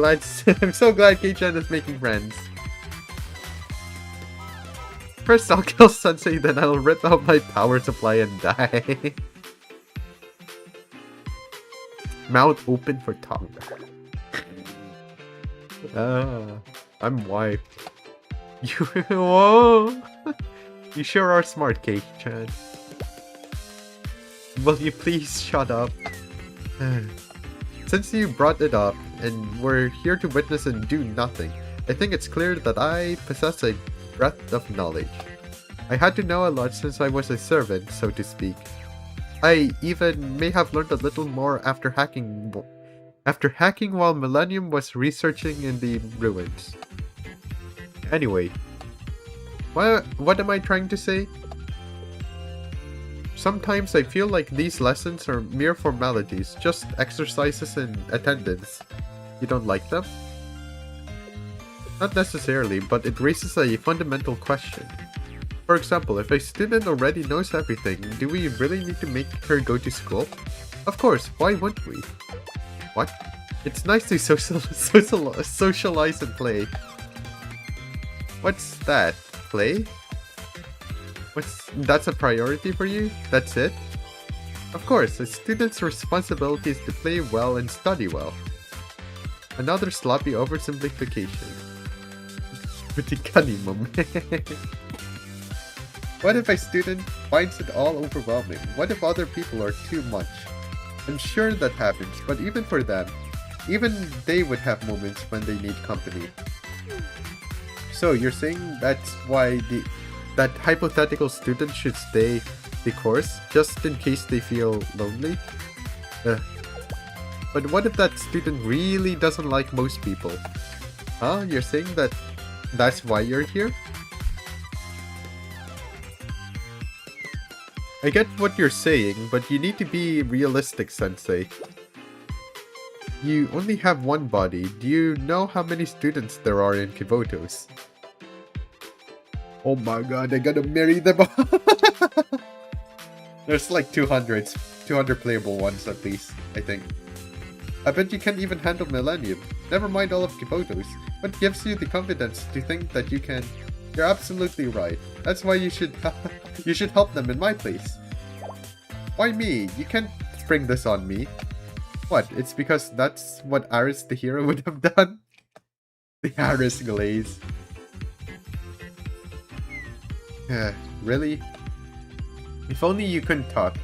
so glad Kei-chan is making friends. First I'll kill Sensei, then I'll rip out my power supply and die. Mouth open for tongue. I'm wiped. You whoa! You sure are smart, Kei-chan. Will you please shut up? Since you brought it up, and we're here to witness and do nothing, I think it's clear that I possess a breadth of knowledge. I had to know a lot since I was a servant, so to speak. I even may have learned a little more after hacking while Millennium was researching in the ruins. Anyway, what am I trying to say? Sometimes I feel like these lessons are mere formalities, just exercises and attendance. You don't like them? Not necessarily, but it raises a fundamental question. For example, if a student already knows everything, do we really need to make her go to school? Of course, why wouldn't we? What? It's nice to socialize and play. What's that? Play? That's a priority for you? That's it? Of course, a student's responsibility is to play well and study well. Another sloppy oversimplification. What if a student finds it all overwhelming? What if other people are too much? I'm sure that happens, but even for them, even they would have moments when they need company. So you're saying that's why that hypothetical student should stay the course, just in case they feel lonely? But what if that student really doesn't like most people? Huh? You're saying that's why you're here? I get what you're saying, but you need to be realistic, Sensei. You only have one body. Do you know how many students there are in Kibotos? Oh my god, I gotta marry them. There's like 200 playable ones at least, I think. I bet you can't even handle Millennium. Never mind all of Kibotos. What gives you the confidence to think that you can? You're absolutely right. That's why you should help them in my place. Why me? You can't spring this on me. What? It's because that's what Aris the hero would have done? The Aris glaze. Really? If only you couldn't talk,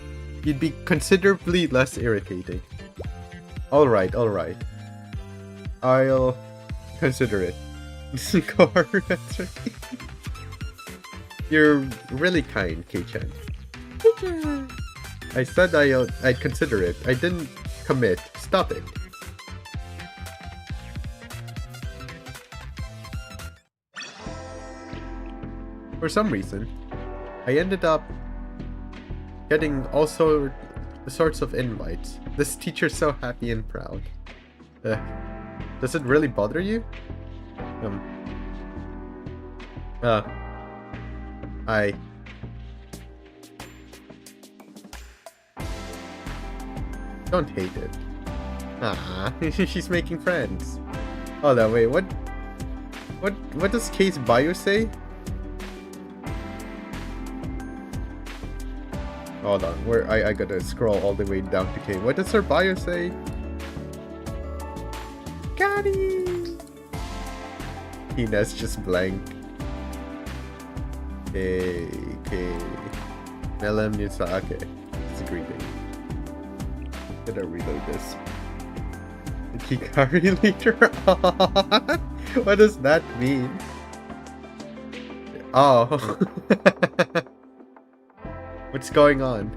you'd be considerably less irritating. Alright. I'll consider it. You're really kind, Kei-chan. I said I'd consider it. I didn't commit. Stop it. For some reason, I ended up getting all sorts of invites. This teacher's so happy and proud. Does it really bother you? I... Don't hate it. Ah, she's making friends. Hold on, wait, what does Kay's bio say? Hold on, I gotta scroll all the way down to K. What does her bio say? Got it! Hina's just blank. Okay. Melam Nisa, okay. It's a greeting. Gonna reload this. Hikari later on? What does that mean? Oh. What's going on?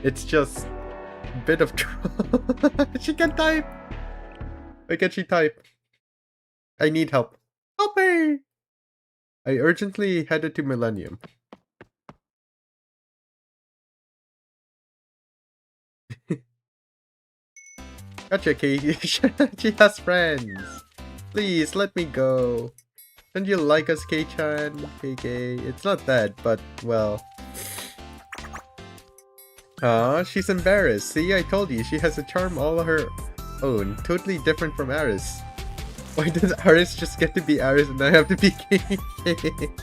It's just a bit of trouble. She can type! Why can't she type? I need help. Help me! I urgently headed to Millennium. Gotcha, Katie. She has friends. Please, let me go. Don't you like us, K-chan? KK? It's not that, but, well... Aw, she's embarrassed. See, I told you, she has a charm all her own. Totally different from Aris. Why does Aris just get to be Aris and I have to be KK?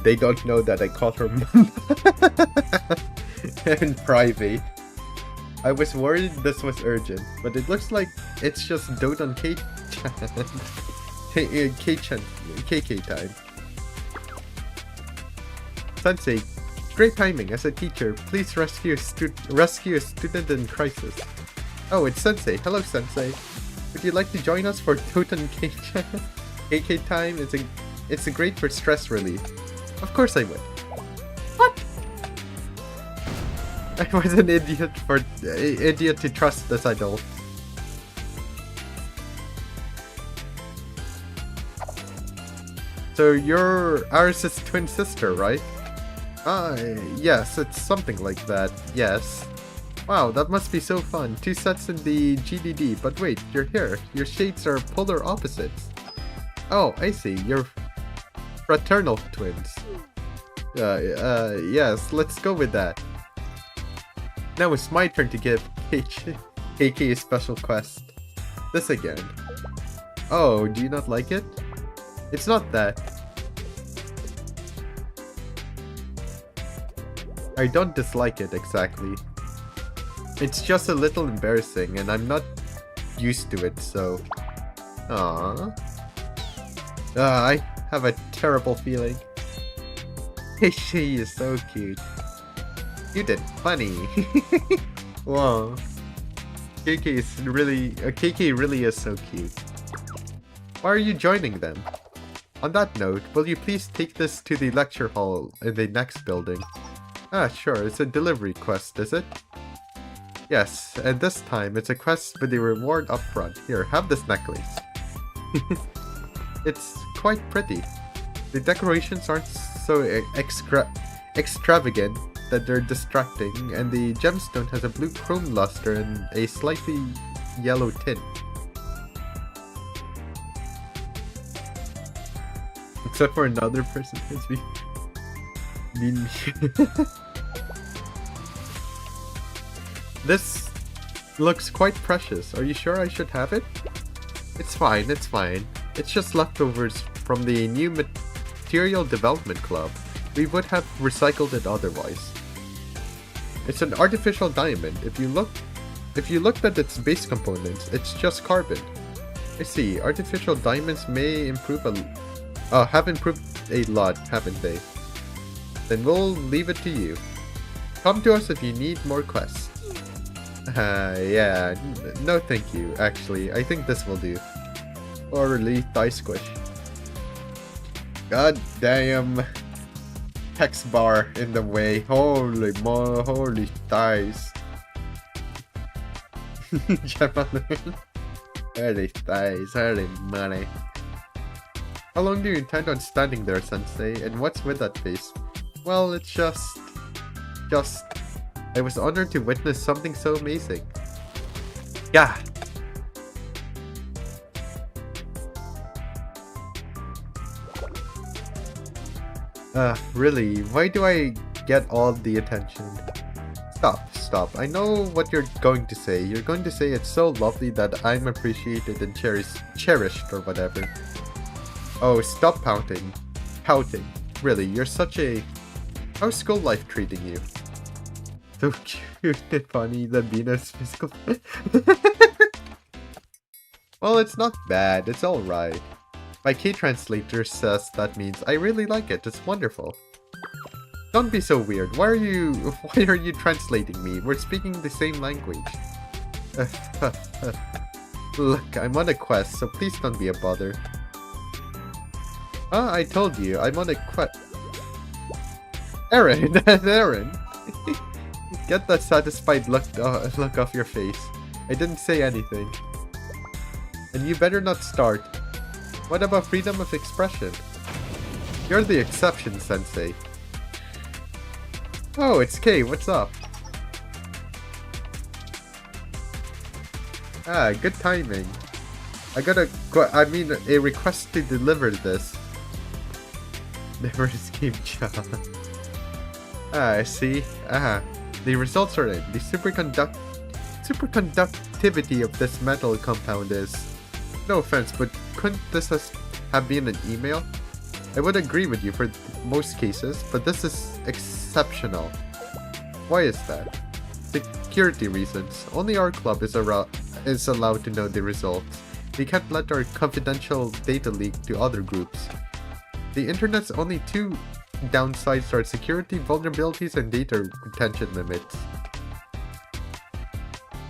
They don't know that I called her mom. In private. I was worried this was urgent, but it looks like it's just Dodon K-chan. K-chan. KK time. Sensei, great timing. As a teacher, please rescue a student in crisis. Oh, it's Sensei. Hello, Sensei. Would you like to join us for Dodon K-chan? KK time it's a great for stress relief. Of course I would. What? I was an idiot to trust this adult. So you're Aris's twin sister, right? Yes, it's something like that. Yes. Wow, that must be so fun. 2 sets in the GDD. But wait, you're here. Your shades are polar opposites. Oh, I see. You're fraternal twins. Yes, let's go with that. Now it's my turn to give KK a special quest. This again. Oh, do you not like it? It's not that. I don't dislike it exactly. It's just a little embarrassing and I'm not used to it, so... Aww. I have a terrible feeling. She is so cute. Cute and funny. Wow. KK really is so cute. Why are you joining them? On that note, will you please take this to the lecture hall in the next building? Ah, sure, it's a delivery quest, is it? Yes, and this time it's a quest with the reward up front. Here, have this necklace. It's quite pretty. The decorations aren't so extravagant that they're distracting, and the gemstone has a blue chrome luster and a slightly yellow tint. Except for another person has been This looks quite precious. Are you sure I should have it? It's fine, it's fine. It's just leftovers from the new Material Development Club. We would have recycled it otherwise. It's an artificial diamond. If you looked at its base components, it's just carbon. I see. Artificial diamonds may improve have improved a lot, haven't they? Then we'll leave it to you. Come to us if you need more quests. Yeah, no thank you, actually. I think this will do. Or relief thigh squish. God damn. Hex bar in the way. Holy thighs. Holy thighs, holy money. How long do you intend on standing there, Sensei? And what's with that face? Well, it's just... I was honored to witness something so amazing. Yeah. Really? Why do I get all the attention? Stop. I know what you're going to say. You're going to say it's so lovely that I'm appreciated and cherished or whatever. Oh, stop pouting. Really, you're such a... How's school life treating you? So cute and funny, the Venus physical... Well, it's not bad. It's alright. My K-translator says that means I really like it. It's wonderful. Don't be so weird. Why are you translating me? We're speaking the same language. Look, I'm on a quest, so please don't be a bother. I told you, I'm on a quest. Aaron! Get that satisfied look off your face. I didn't say anything. And you better not start. What about freedom of expression? You're the exception, Sensei. Oh, it's Kay, what's up? Ah, good timing. I got a request to deliver this. Never escaped job. Ah, I see. Ah, the results are in. The superconductivity of this metal compound is... No offense, but couldn't this have been an email? I would agree with you for most cases, but this is exceptional. Why is that? Security reasons. Only our club is allowed to know the results. We can't let our confidential data leak to other groups. The internet's only two downsides are security vulnerabilities and data retention limits.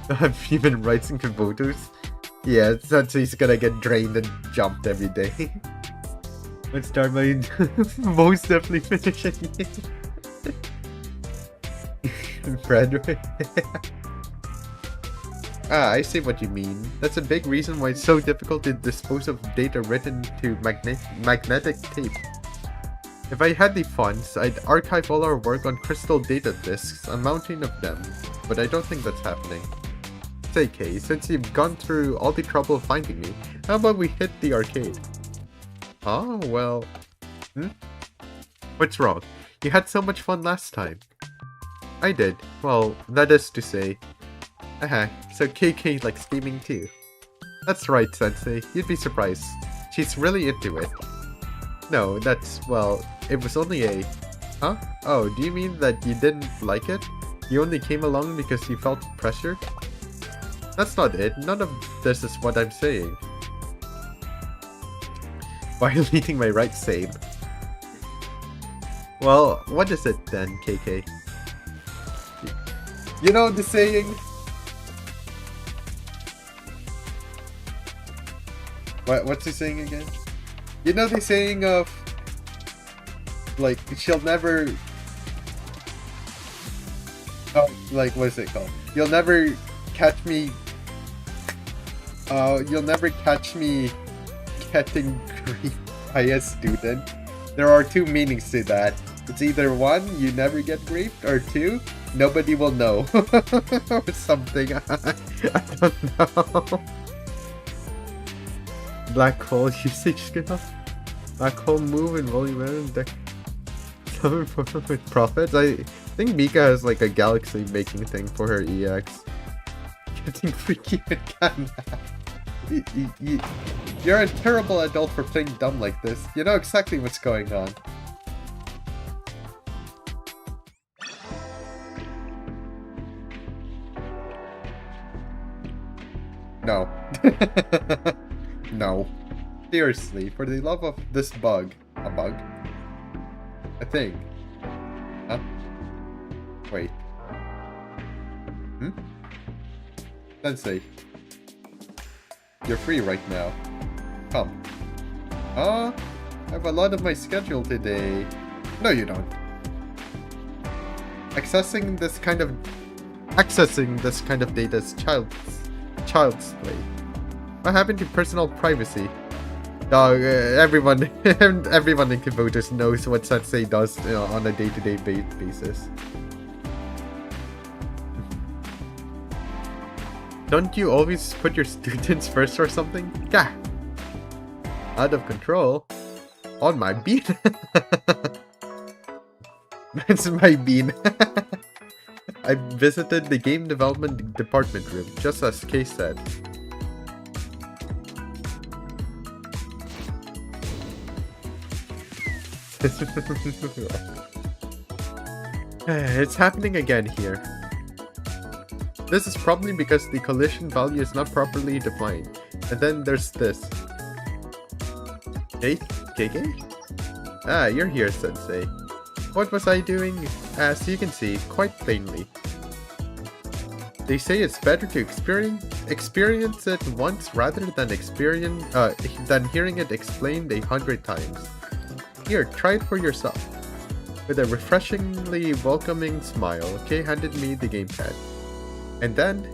Have human rights and voters? Yeah, Sensei's gonna get drained and jumped every day. Let's start by most definitely finishing it. Frederick. Ah, I see what you mean. That's a big reason why it's so difficult to dispose of data written to magnetic tape. If I had the funds, I'd archive all our work on crystal data disks, a mountain of them, but I don't think that's happening. Say, Kay, since you've gone through all the trouble of finding me, how about we hit the arcade? Oh, well... What's wrong? You had so much fun last time. I did. Well, that is to say... so KK likes gaming too. That's right, Sensei. You'd be surprised. She's really into it. No, well, it was only a... Huh? Oh, do you mean that you didn't like it? You only came along because you felt pressured? That's not it. None of this is what I'm saying. Violating my rights, same. Well, what is it then, KK? You know the saying? What's the saying again? You know the saying of... Like, she'll never... Oh, like, what is it called? You'll never catch me... you'll never catch me getting griefed by a student. There are two meanings to that. It's either one, you never get griefed, or two, nobody will know. Or something. I don't know. Black hole usage skill. Black hole move and volume deck. With profits. I think Mika has like a galaxy making thing for her EX. Getting freaky with Ghana. You're a terrible adult for playing dumb like this. You know exactly what's going on. No. No. Seriously, for the love of this bug. A bug? A thing. Huh? Wait. Sensei. You're free right now. Come. I have a lot of my schedule today. No, you don't. Accessing this kind of data is child's play. What happened to personal privacy? Everyone in Kibotus knows what Sensei does on a day-to-day basis. Don't you always put your students first or something? Gah! Out of control. On my bean. That's my bean. I visited the game development department room, just as Kay said. It's happening again here. This is probably because the collision value is not properly defined. And then there's this. Hey, KK? Ah, you're here, Sensei. What was I doing? As you can see, quite plainly. They say it's better to experience it once rather than hearing it explained 100 times. Here, try it for yourself. With a refreshingly welcoming smile, Kay handed me the gamepad. And then...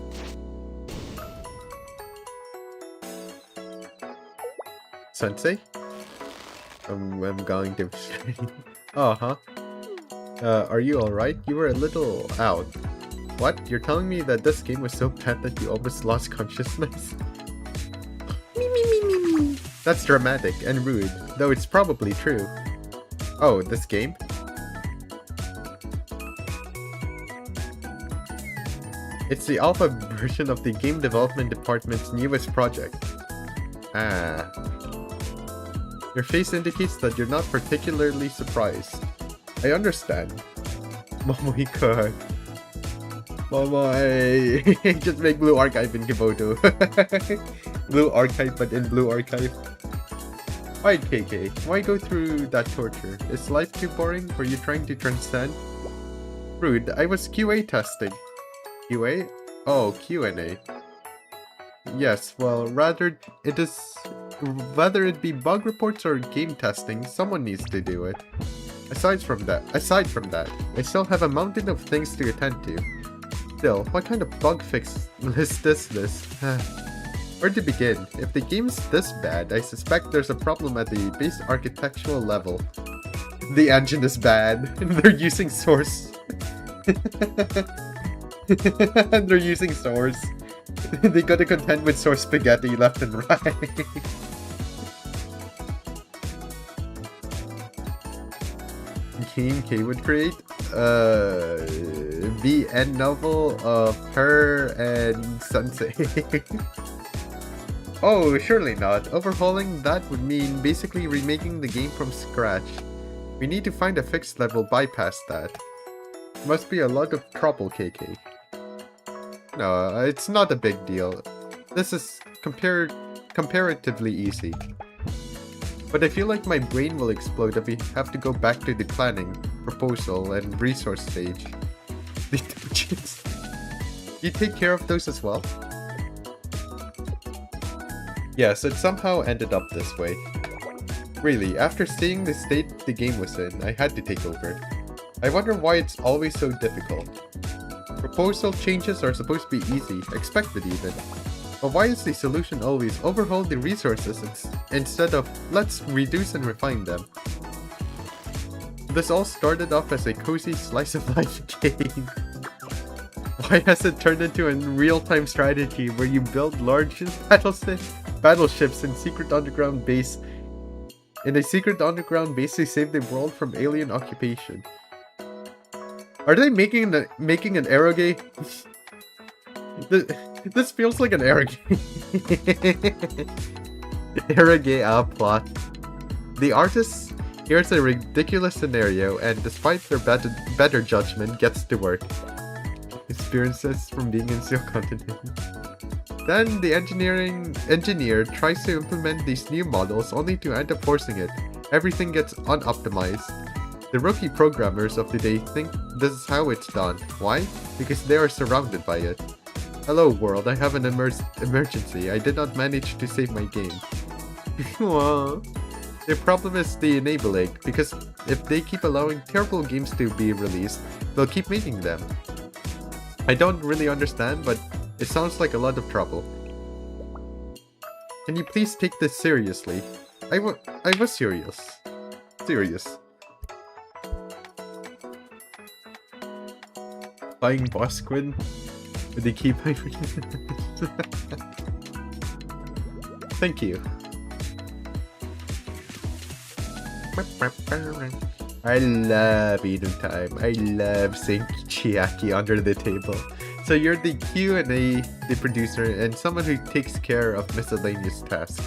Sensei? I'm going to... Uh-huh. Are you alright? You were a little out. What? You're telling me that this game was so bad that you almost lost consciousness? Me. That's dramatic and rude, though it's probably true. Oh, this game? It's the alpha version of the game development department's newest project. Ah. Your face indicates that you're not particularly surprised. I understand. Momohiko. Momo, just make Blue Archive in Kiboto. Blue Archive, but in Blue Archive. Alright, KK, why go through that torture? Is life too boring? Were you trying to transcend? Rude, I was QA testing. QA? Oh, Q&A. Yes, well, whether it be bug reports or game testing, someone needs to do it. Aside from that, I still have a mountain of things to attend to. Still, what kind of bug fix list is this? Where to begin? If the game's this bad, I suspect there's a problem at the base architectural level. The engine is bad. They're using Source. They're using Source. They gotta contend with Source spaghetti left and right. Game K would create the end novel of her and Sensei. Oh, surely not. Overhauling that would mean basically remaking the game from scratch. We need to find a fix that will bypass that. Must be a lot of trouble, KK. No, it's not a big deal. This is comparatively easy. But I feel like my brain will explode if we have to go back to the planning, proposal, and resource stage. The touches. You take care of those as well? Yes, it somehow ended up this way. Really, after seeing the state the game was in, I had to take over. I wonder why it's always so difficult. Proposal changes are supposed to be easy, expected even. But why is the solution always overhaul the resources instead of let's reduce and refine them? This all started off as a cozy slice of life game. Why has it turned into a real-time strategy where you build large battleships in a secret underground base to save the world from alien occupation? Are they making an Eroge? This feels like an Eroge. Eroge plot. The artist hears a ridiculous scenario and, despite their better judgment, gets to work. Experiences from being in Seal Continent. Then the engineer tries to implement these new models only to end up forcing it. Everything gets unoptimized. The rookie programmers of today think this is how it's done. Why? Because they are surrounded by it. Hello world, I have an emergency. I did not manage to save my game. Wow. The problem is the enabling, because if they keep allowing terrible games to be released, they'll keep making them. I don't really understand, but it sounds like a lot of trouble. Can you please take this seriously? I was serious. Serious. Buying Bosquin? Did they keep Thank you. I love eating time. I love saying Chiaki under the table. So you're the Q&A, the producer, and someone who takes care of miscellaneous tasks.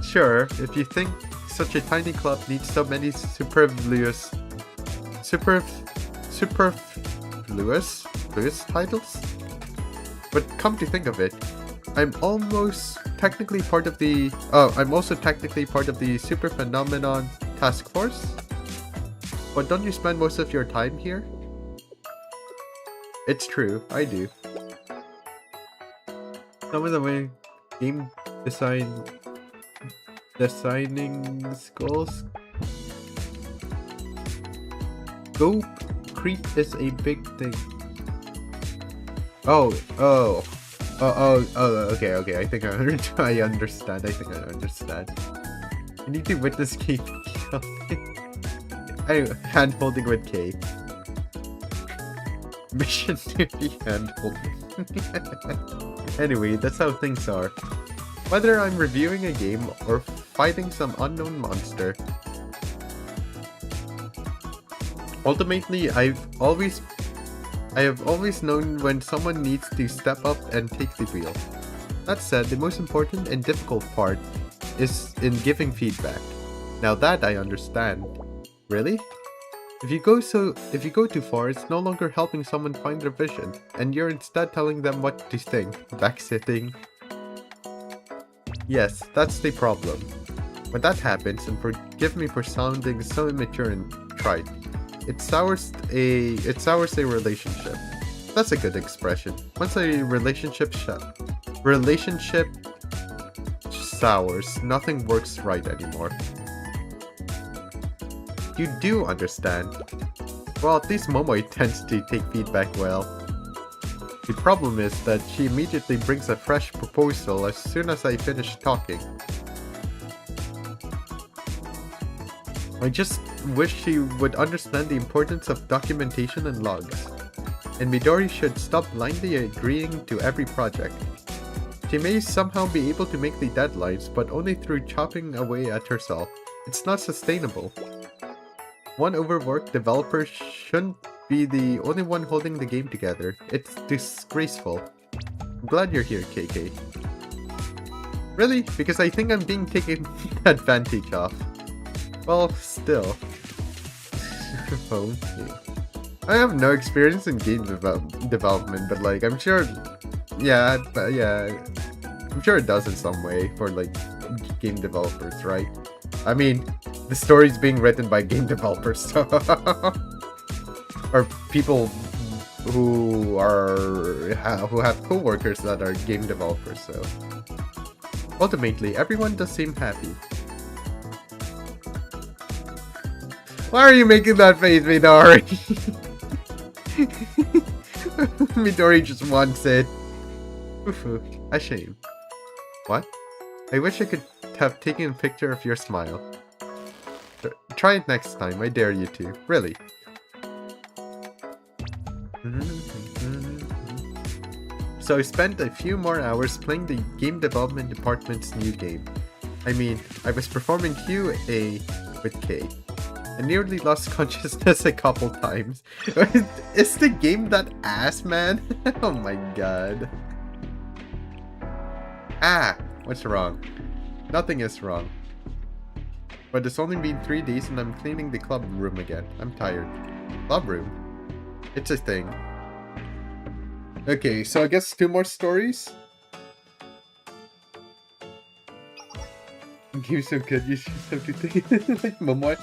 Sure, if you think such a tiny club needs so many superfluous titles? But come to think of it, I'm also technically part of the Super Phenomenon Task Force? But don't you spend most of your time here? It's true, I do. Some of the game designing skills. Scope creep is a big thing. Okay, I think I understand. I need to witness game. Anyway, hand holding with K. Mission to be hand holding. Anyway, that's how things are. Whether I'm reviewing a game or fighting some unknown monster, ultimately I have always known when someone needs to step up and take the wheel. That said, the most important and difficult part is in giving feedback. Now that I understand. Really? If you go too far, it's no longer helping someone find their vision, and you're instead telling them what to think. Backsitting. Yes, that's the problem. When that happens, and forgive me for sounding so immature and trite, it sours a relationship. That's a good expression. Once a relationship sours, nothing works right anymore. You do understand. Well, at least Momoi tends to take feedback well. The problem is that she immediately brings a fresh proposal as soon as I finish talking. I just wish she would understand the importance of documentation and logs. And Midori should stop blindly agreeing to every project. She may somehow be able to make the deadlines, but only through chopping away at herself. It's not sustainable. One overworked developer shouldn't be the only one holding the game together. It's disgraceful. I'm glad you're here, KK. Really? Because I think I'm being taken advantage of. Well, still. Okay. I have no experience in game development, but like, I'm sure... Yeah, I'm sure it does in some way for like game developers, right? I mean, the story's being written by game developers, so or people who have co-workers that are game developers, so ultimately everyone does seem happy. Why are you making that face, Midori? Midori just wants it. A shame. What? I wish I could have taken a picture of your smile. Try it next time, I dare you to. Really. So I spent a few more hours playing the game development department's new game. I mean, I was performing QA with K. I nearly lost consciousness a couple times. Is the game that ass, man? Oh my god. Ah! What's wrong? Nothing is wrong. But it's only been 3 days and I'm cleaning the club room again. I'm tired. Club room? It's a thing. Okay, so I guess 2 more stories? You're so good, you just have to take it like Momoi.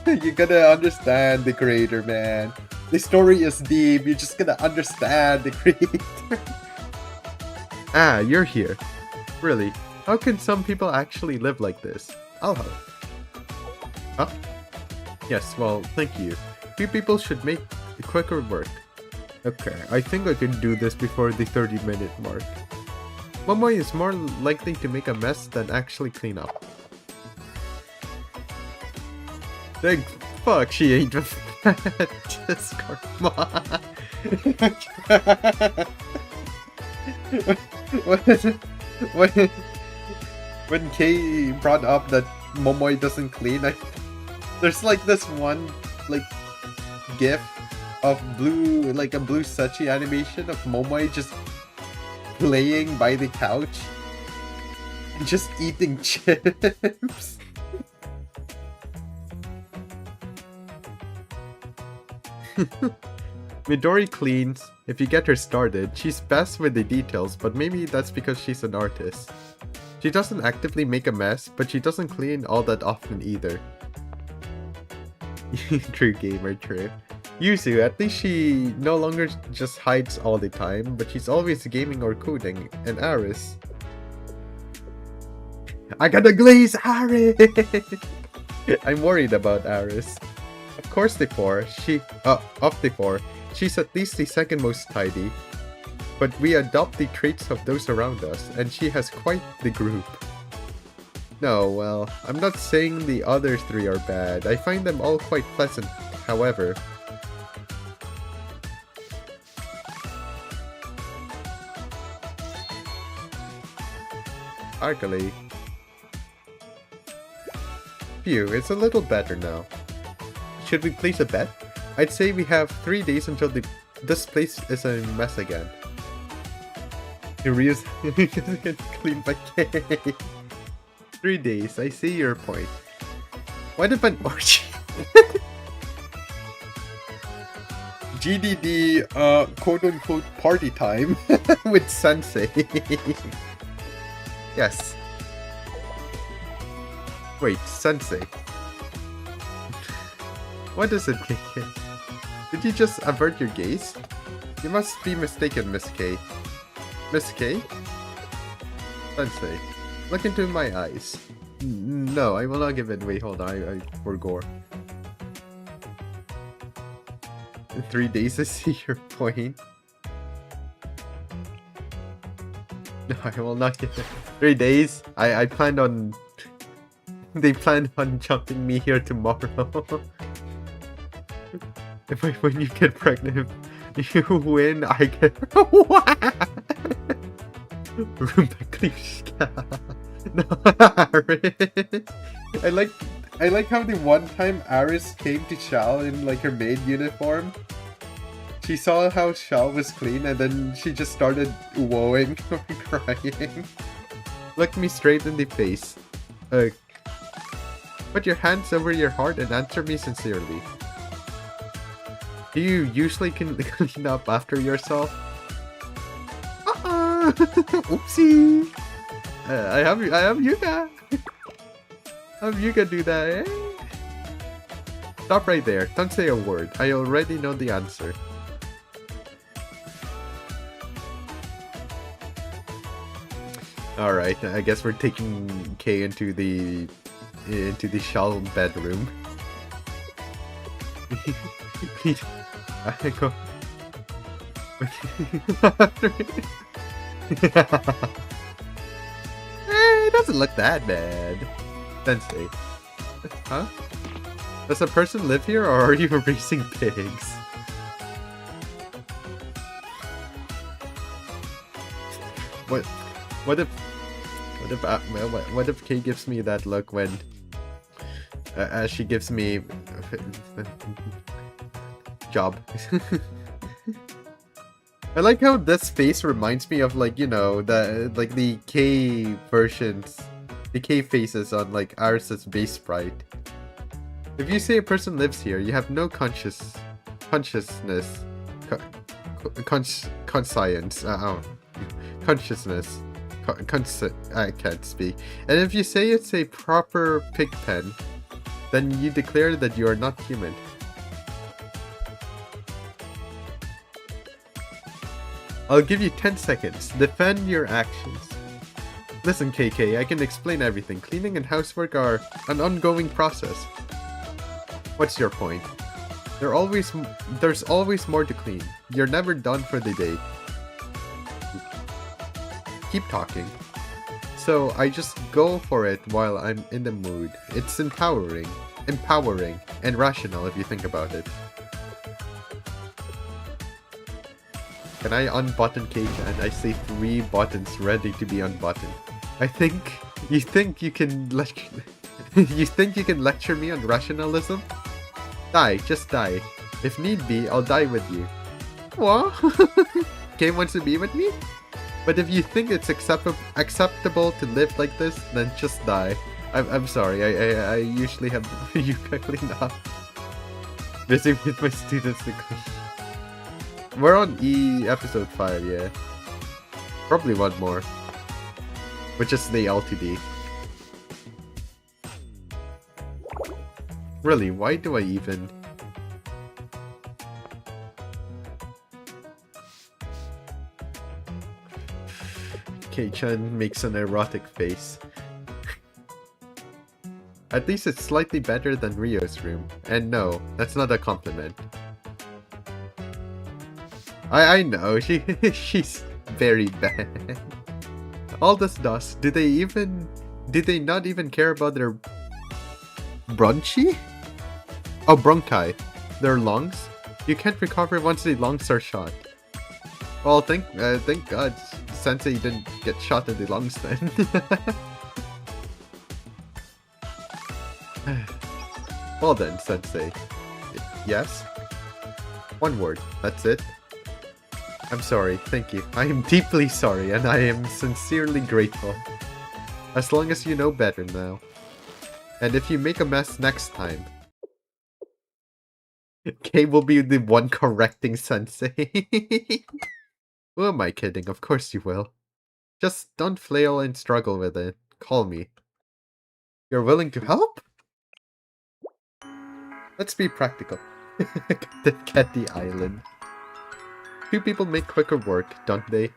You gotta understand the creator, man. The story is deep, you're just gonna understand the creator. Ah, you're here. Really? How can some people actually live like this? I'll help. Huh? Yes, well, thank you. Few people should make quicker work. Okay, I think I can do this before the 30-minute mark. Momoi is more likely to make a mess than actually clean up. Thank fuck she ain't just karma. When Kay brought up that Momoi doesn't clean, there's like this one like gif of blue, like a blue Sechi animation of Momoi just playing by the couch and just eating chips. Midori cleans. If you get her started, she's best with the details, but maybe that's because she's an artist. She doesn't actively make a mess, but she doesn't clean all that often either. True gamer, true. Yuzu, at least she no longer just hides all the time, but she's always gaming or coding. And Aris... I gotta glaze Aris! I'm worried about Aris. Of course of the four, she's at least the second most tidy. But we adopt the traits of those around us, and she has quite the group. No, well, I'm not saying the other three are bad. I find them all quite pleasant, however. Actually. Phew, it's a little better now. Should we place a bet? I'd say we have 3 days until this place is a mess again. Ryu's gonna clean by K. 3 days, I see your point. What if an orgy? GDD, quote-unquote party time with Sensei. Yes. Wait, Sensei. What does it mean? Did you just avert your gaze? You must be mistaken, Miss K. Miss K? Sensei, look into my eyes. No, I will not give it. Wait, hold on, I forgot. In 3 days, I see your point. No, I will not give it. 3 days? I planned on... They planned on jumping me here tomorrow. When you get pregnant, you win, I get... No, I like how the one time Aris came to Shao in like her maid uniform. She saw how Shao was clean and then she just started woeing or crying. Looked me straight in the face. Put your hands over your heart and answer me sincerely. Do you usually clean up after yourself? Oopsie! I have Yuka! I have Yuka do that, eh? Stop right there. Don't say a word. I already know the answer. Alright, I guess we're taking Kay into the shell bedroom. I go. It doesn't look that bad. Sensei. Huh? Does a person live here or are you raising pigs? What if Kay gives me that look when she gives me job. I like how this face reminds me of like, you know, the K versions, the K faces on like Aris's base sprite. If you say a person lives here, you have no consciousness, conscience, I can't speak. And if you say it's a proper pig pen, then you declare that you are not human. I'll give you 10 seconds. Defend your actions. Listen, KK, I can explain everything. Cleaning and housework are an ongoing process. What's your point? There's always more to clean. You're never done for the day. Keep talking. So I just go for it while I'm in the mood. It's empowering, and rational if you think about it. Can I unbutton Kate? And I see 3 buttons ready to be unbuttoned. You think you can lecture me on rationalism? Die, just die. If need be, I'll die with you. What? Kate wants to be with me? But if you think it's acceptable to live like this, then just die. I'm sorry, I usually have you clean up. Busy with my students to clean. We're on episode 5, yeah. Probably one more. Which is the LTD. Really, why do I even... Kei-chan makes an erotic face. At least it's slightly better than Rio's room. And no, that's not a compliment. I know, she's very bad. All this dust, do they even Did they not even care about their bronchi? Oh, bronchi. Their lungs? You can't recover once the lungs are shot. Well, thank God Sensei didn't get shot in the lungs then. Well then, Sensei. Yes? One word, that's it? I'm sorry, thank you. I am deeply sorry, and I am sincerely grateful. As long as you know better now. And if you make a mess next time, Kay will be the one correcting Sensei. Who am I kidding? Of course you will. Just don't flail and struggle with it. Call me. You're willing to help? Let's be practical. Get the island. Two people make quicker work, don't they?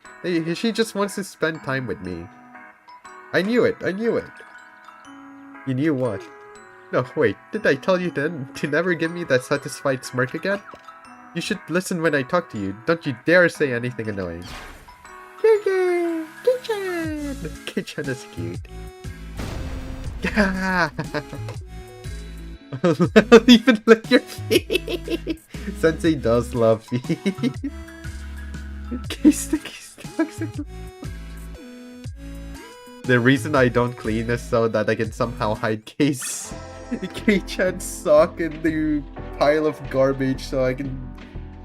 She just wants to spend time with me. I knew it, I knew it. You knew what? No, wait, did I tell you then to never give me that satisfied smirk again? You should listen when I talk to you. Don't you dare say anything annoying. Kitchen! Kitchen! Kitchen is cute. I'll even lick your feet. Sensei does love feet. The reason I don't clean is so that I can somehow hide Kei-chan's sock in the pile of garbage so I can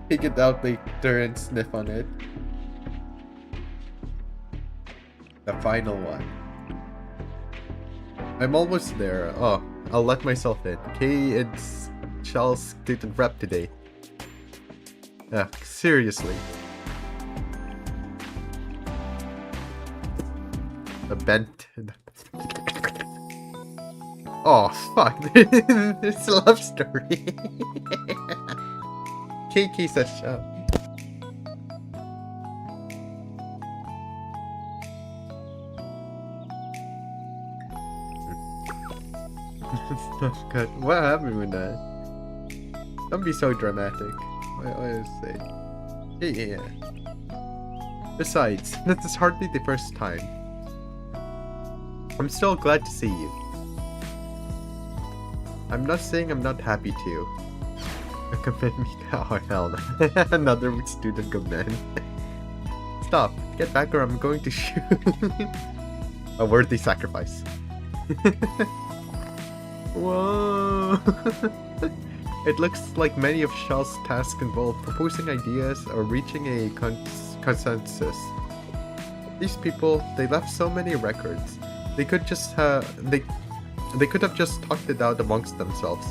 pick it out later and sniff on it. The final one. I'm almost there. Oh, I'll let myself in. Kei, it's Shell's student rep today. Seriously. A bent... Oh, fuck. It's a love story. Kei says shut. God, what happened with that? Don't be so dramatic. I say. Yeah. Besides, this is hardly the first time. I'm still glad to see you. I'm not saying I'm not happy to. Commit me to oh hell no. Another student command. Stop. Get back or I'm going to shoot. A worthy sacrifice. Whoa. It looks like many of Shell's tasks involve proposing ideas or reaching a consensus. These people, they left so many records. They could just they could have just talked it out amongst themselves.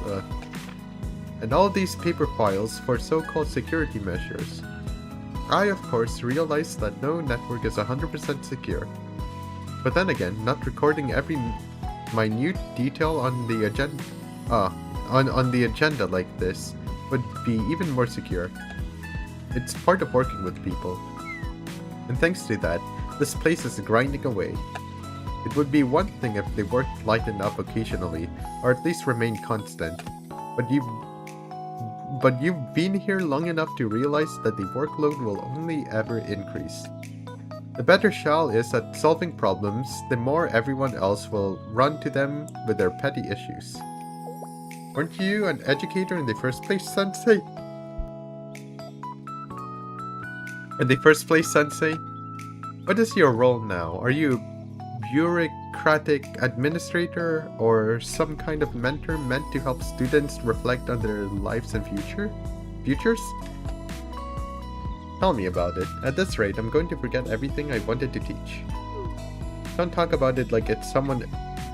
And all these paper files for so-called security measures. I, of course, realize that no network is 100% secure. But then again, not recording every minute detail on the agenda, on the agenda like this would be even more secure. It's part of working with people. And thanks to that, this place is grinding away. It would be one thing if they worked lightened up occasionally, or at least remained constant. But you've been here long enough to realize that the workload will only ever increase. The better Shell is at solving problems, the more everyone else will run to them with their petty issues. Weren't you an educator in the first place, Sensei? What is your role now? Are you a bureaucratic administrator or some kind of mentor meant to help students reflect on their lives and futures? Tell me about it. At this rate, I'm going to forget everything I wanted to teach. Don't talk about it like it's someone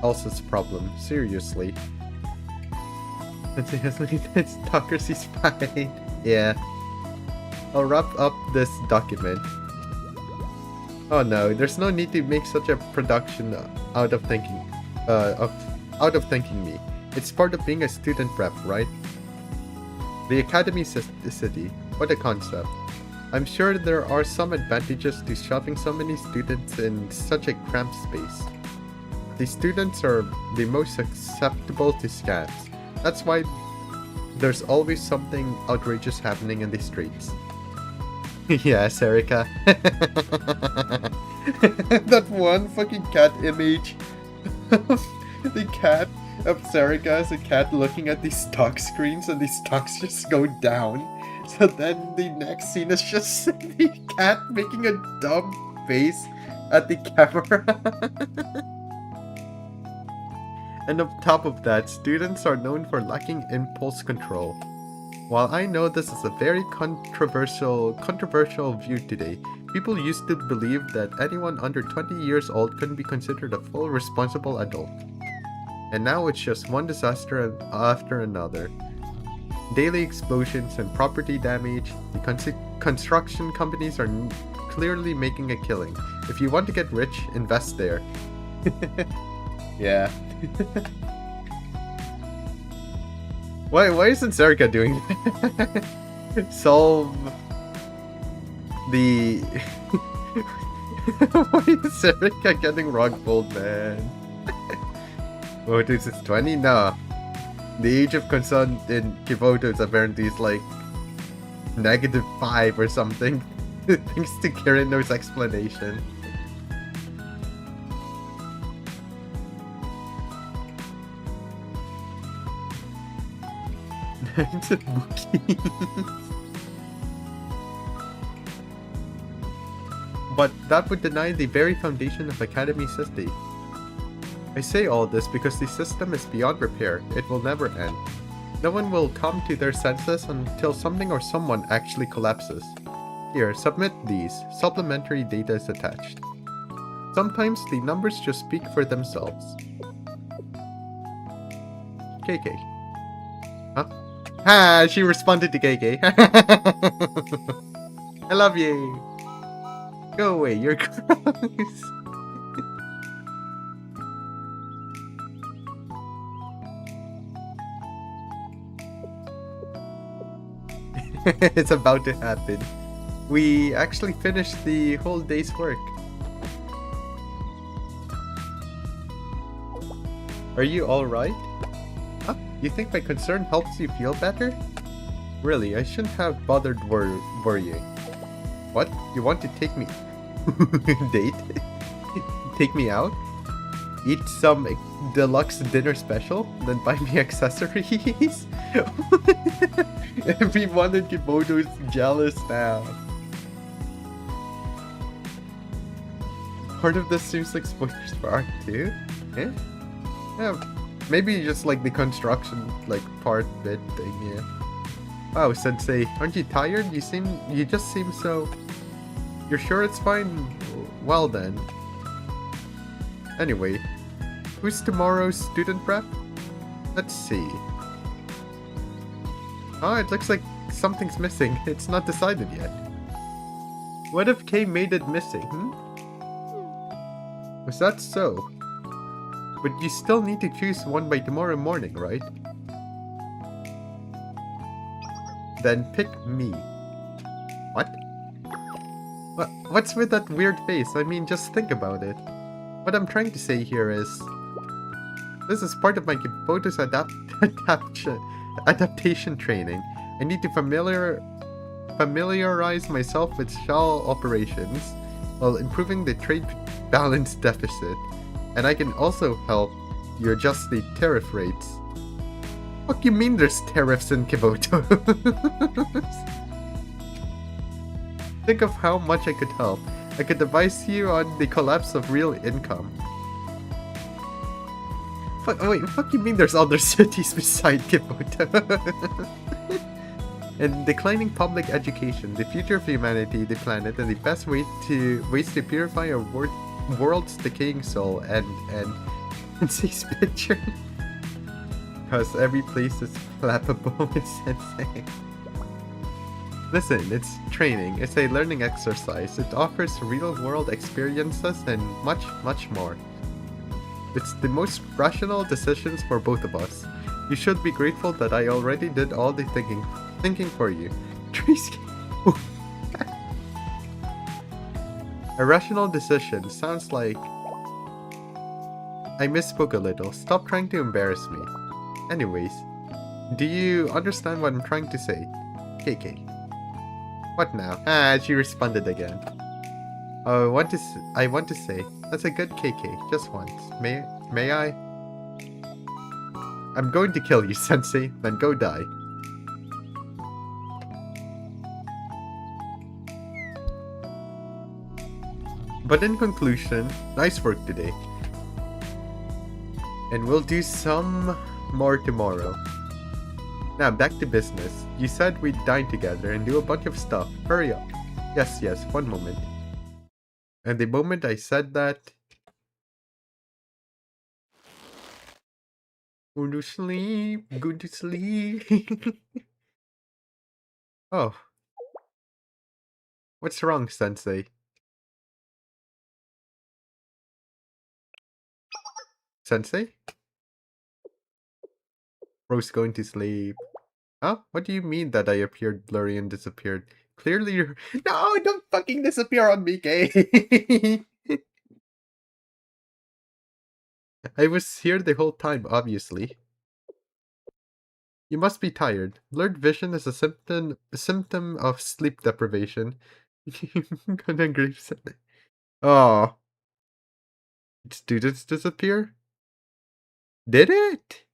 else's problem. Seriously. It's Docracy's fine. Yeah. I'll wrap up this document. Oh no, there's no need to make such a production out of thanking me. It's part of being a student rep, right? The Academy City. What a concept. I'm sure there are some advantages to shoving so many students in such a cramped space. The students are the most susceptible to scams. That's why there's always something outrageous happening in the streets. Yes, Erika. That one fucking cat image. the cat of Serica is a cat looking at these talk screens and these talks just go down. So then the next scene is just the cat making a dumb face at the camera. And on top of that, students are known for lacking impulse control. While I know this is a very controversial view today, people used to believe that anyone under 20 years old couldn't be considered a full responsible adult. And now it's just one disaster after another. Daily explosions and property damage. The construction companies are clearly making a killing. If you want to get rich, invest there. Yeah. Why isn't Serica doing that? Solve the... Why is Serica getting rock gold, man? What is it, 20? No. The age of consent in Kiboto is apparently like -5 or something. Thanks to Kirino's explanation. It's a bookie. But that would deny the very foundation of Academy City. I say all this because the system is beyond repair. It will never end. No one will come to their senses until something or someone actually collapses. Here, submit these. Supplementary data is attached. Sometimes the numbers just speak for themselves. KK. Huh? Ah, she responded to KK. I love you. Go away, you're gross. It's about to happen. We actually finished the whole day's work. Are you alright? Huh? You think my concern helps you feel better? Really, I shouldn't have bothered worrying. What? You want to take me... date? Take me out? Eat some deluxe dinner special? Then buy me accessories? Everyone in Kimono is jealous now. Part of this seems like spoilers for Arc 2? Eh? Yeah, maybe just like the construction part bit thing, yeah. Wow, Sensei, aren't you tired? You just seem so... You're sure it's fine? Well then. Anyway, who's tomorrow's student rep? Let's see. Oh, it looks like something's missing. It's not decided yet. What if Kay made it missing, Was that so? But you still need to choose one by tomorrow morning, right? Then pick me. What? What's with that weird face? I mean, just think about it. What I'm trying to say here is... This is part of my Kiboto's adaptation training. I need to familiarize myself with shell operations while improving the trade balance deficit. And I can also help you adjust the tariff rates. What you mean there's tariffs in Kiboto? Think of how much I could help. I could advise you on the collapse of real income. What you mean there's other cities beside Kiboto? And declining public education, the future of humanity, the planet, and the best ways to purify our world's decaying soul, and Sensei's picture. Because every place is flappable with Sensei. Listen, it's training, it's a learning exercise, it offers real-world experiences and much, much more. It's the most rational decisions for both of us. You should be grateful that I already did all the thinking for you. Tracy. A rational decision sounds like... I misspoke a little. Stop trying to embarrass me. Anyways, do you understand what I'm trying to say? KK. What now? Ah, she responded again. I want to say, that's a good KK, just once. May I? I'm going to kill you, Sensei, then go die. But in conclusion, nice work today. And we'll do some more tomorrow. Now, back to business. You said we'd dine together and do a bunch of stuff. Hurry up. Yes, one moment. And the moment I said that... Go to sleep. Go to sleep. Oh. What's wrong, Sensei? Sensei? Rose going to sleep. Huh? What do you mean that I appeared blurry and disappeared? Clearly you're... No, don't fucking disappear on me, Kay! I was here the whole time, obviously. You must be tired. Blurred vision is a symptom of sleep deprivation. Oh. Did students disappear? Did it?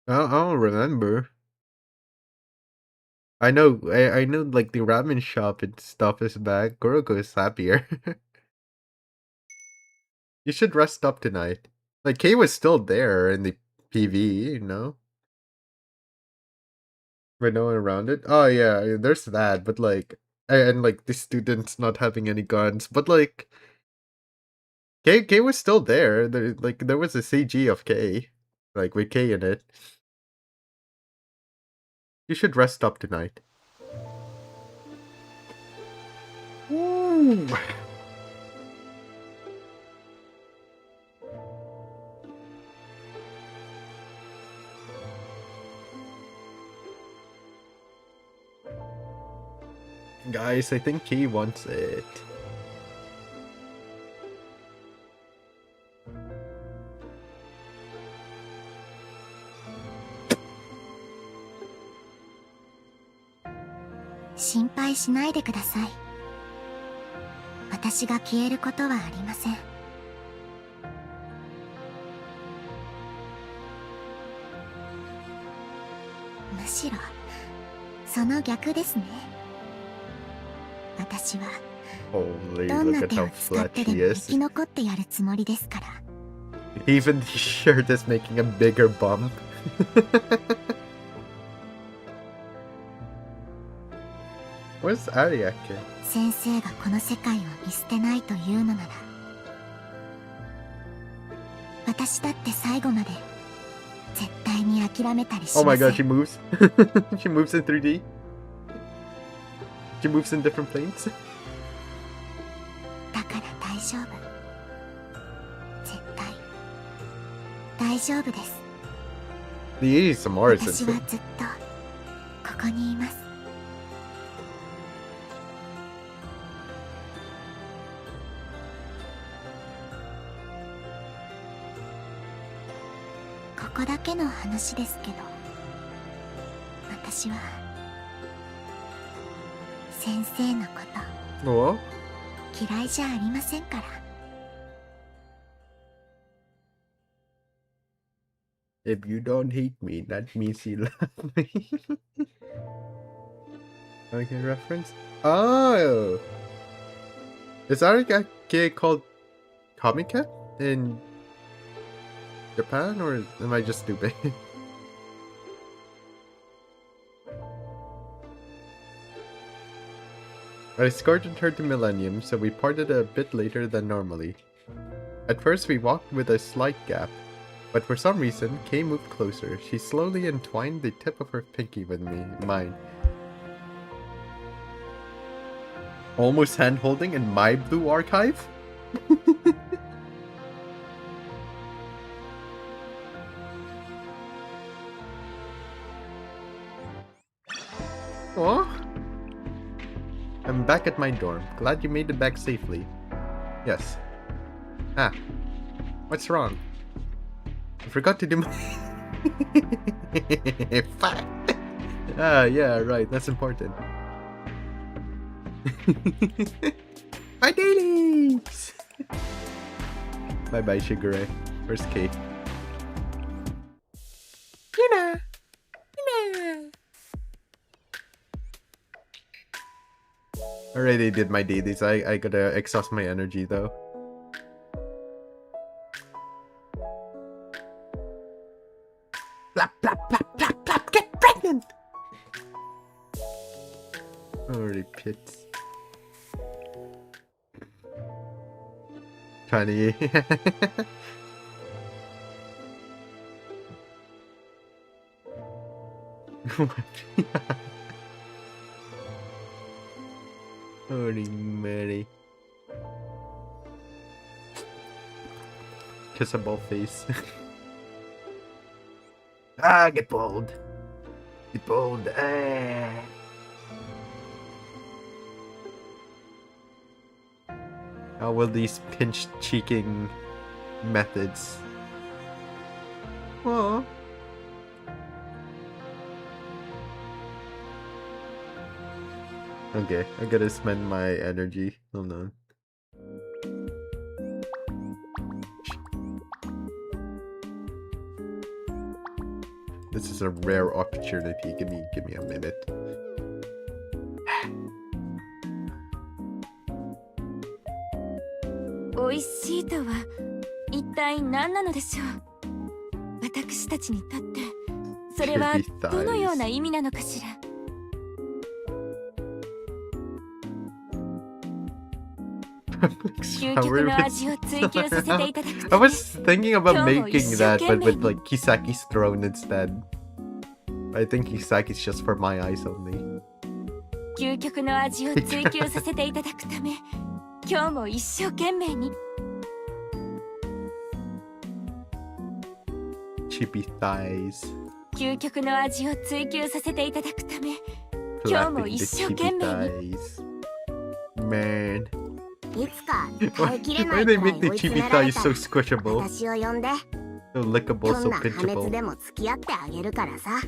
I don't remember. I know like the ramen shop and stuff is back. Kuroko is happier. You should rest up tonight. Like, Kay was still there in the PV, you know? But no one around it. Oh, yeah, there's that, but like... And like, the students not having any guns. But like... Kay was still there. There was a CG of Kay. Like, with Kay in it. You should rest up tonight. Ooh. Guys, I think Kay wants it.心配しないでください。私が消えることはありません。むしろその逆ですね。私はどんな手を使ってでも生き残ってやるつもりですから。Even the shirt is making a bigger bump. Where's Ariake? 先生がこの世界を見捨てないというのなら、私だって最後まで絶対に諦めたりしません。Oh my god, she moves. She moves in 3D. She moves in different planes. だから大丈夫。絶対大丈夫です。The ASMR is 私は insane. ずっとここにいます。ここだけの話ですけど、私は先生のこと What? 嫌いじゃありませんから。If you don't hate me, that means you love me. Okay, reference? Oh! Is Arikake called Kamika in Japan, or am I just stupid? I escorted her to Millennium, so we parted a bit later than normally. At first we walked with a slight gap, but for some reason, Kay moved closer. She slowly entwined the tip of her pinky with mine. Almost hand-holding in my blue archive? Aw. I'm back at my dorm. Glad you made it back safely. Yes. Ah. What's wrong? I forgot to do my... Fuck! Ah, yeah, right. That's important. My dailies! Bye-bye, Shigure. Where's Kate? Yuna! Yuna! Already did my dailies. I gotta exhaust my energy though. Plap, plap, plap, plap, plap, get pregnant! Holy pits. Funny. Holy Mary. Kissable face. Ah, get bold. Get bold. Ah. How will these pinch cheeking methods? Oh. Okay, I gotta spend my energy. Hold on. This is a rare opportunity. Give me a minute. おいしいとは一体何なのでしょう。私たちにとってそれはどのような意味なのかしら。究極の味を追求させていただく I was thinking about making that, but with like Kisaki's throne instead. I think Kisaki's just for my eyes only. 究極の味を追求させていただくため、今日も一生懸命に。Chippy thighs. 究極の味を追求させていただくため、今日も一生懸命に。Man. いつか耐えきれな Why い they くらい make the 追い詰 chibi められ thighs た so squishable? 私を呼んで、 So lickable, ど so んな破滅 pinchable. でも付き合ってあげるからさ。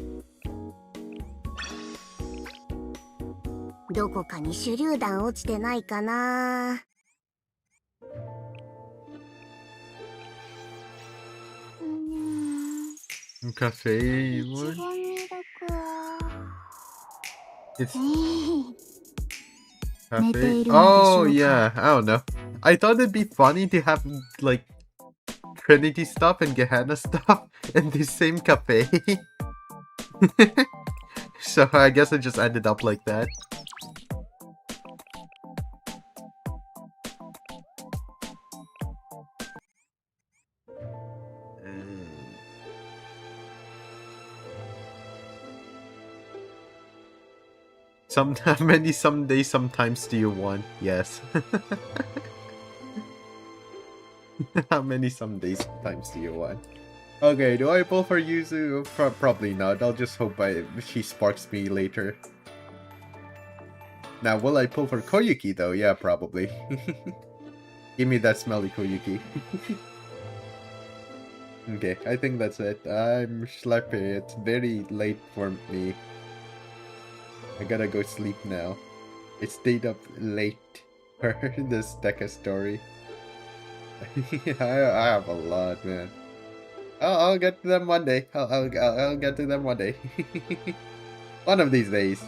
どこかに手榴弾落ちてないかな。Cafe, what? It's cafe. Oh yeah, I don't know. I thought it'd be funny to have like Trinity stuff and Gehenna stuff in the same cafe. So I guess it just ended up like that. How many somedays sometimes do you want? Yes. How many somedays sometimes do you want? Okay, do I pull for Yuzu? Probably not. I'll just hope she sparks me later. Now, will I pull for Koyuki though? Yeah, probably. Give me that smelly Koyuki. Okay, I think that's it. I'm sleepy. It's very late for me. I gotta go sleep now. I stayed up late for this Deca story. I have a lot, man. I'll get to them one day. I'll get to them one day. One of these days.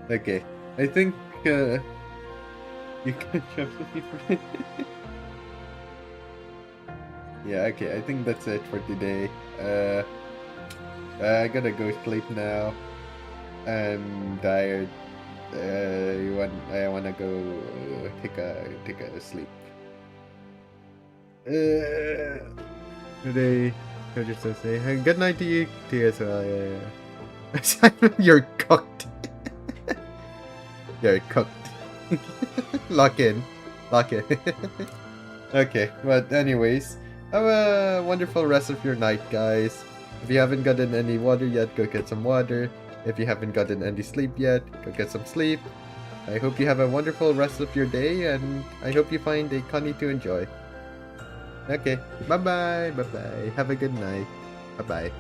Okay, I think you can jump me. Yeah, okay, I think that's it for today. I gotta go sleep now. I'm tired. I wanna go take a sleep. Today, I just to say good night to you as well. Yeah. You're cooked. You're cooked. Lock in. Okay, but anyways, have a wonderful rest of your night, guys. If you haven't gotten any water yet, go get some water. If you haven't gotten any sleep yet, go get some sleep. I hope you have a wonderful rest of your day, and I hope you find a Connie to enjoy. Okay, bye-bye. Have a good night. Bye-bye.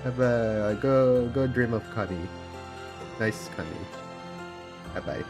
Have a go dream of Connie. Nice Connie. Bye bye.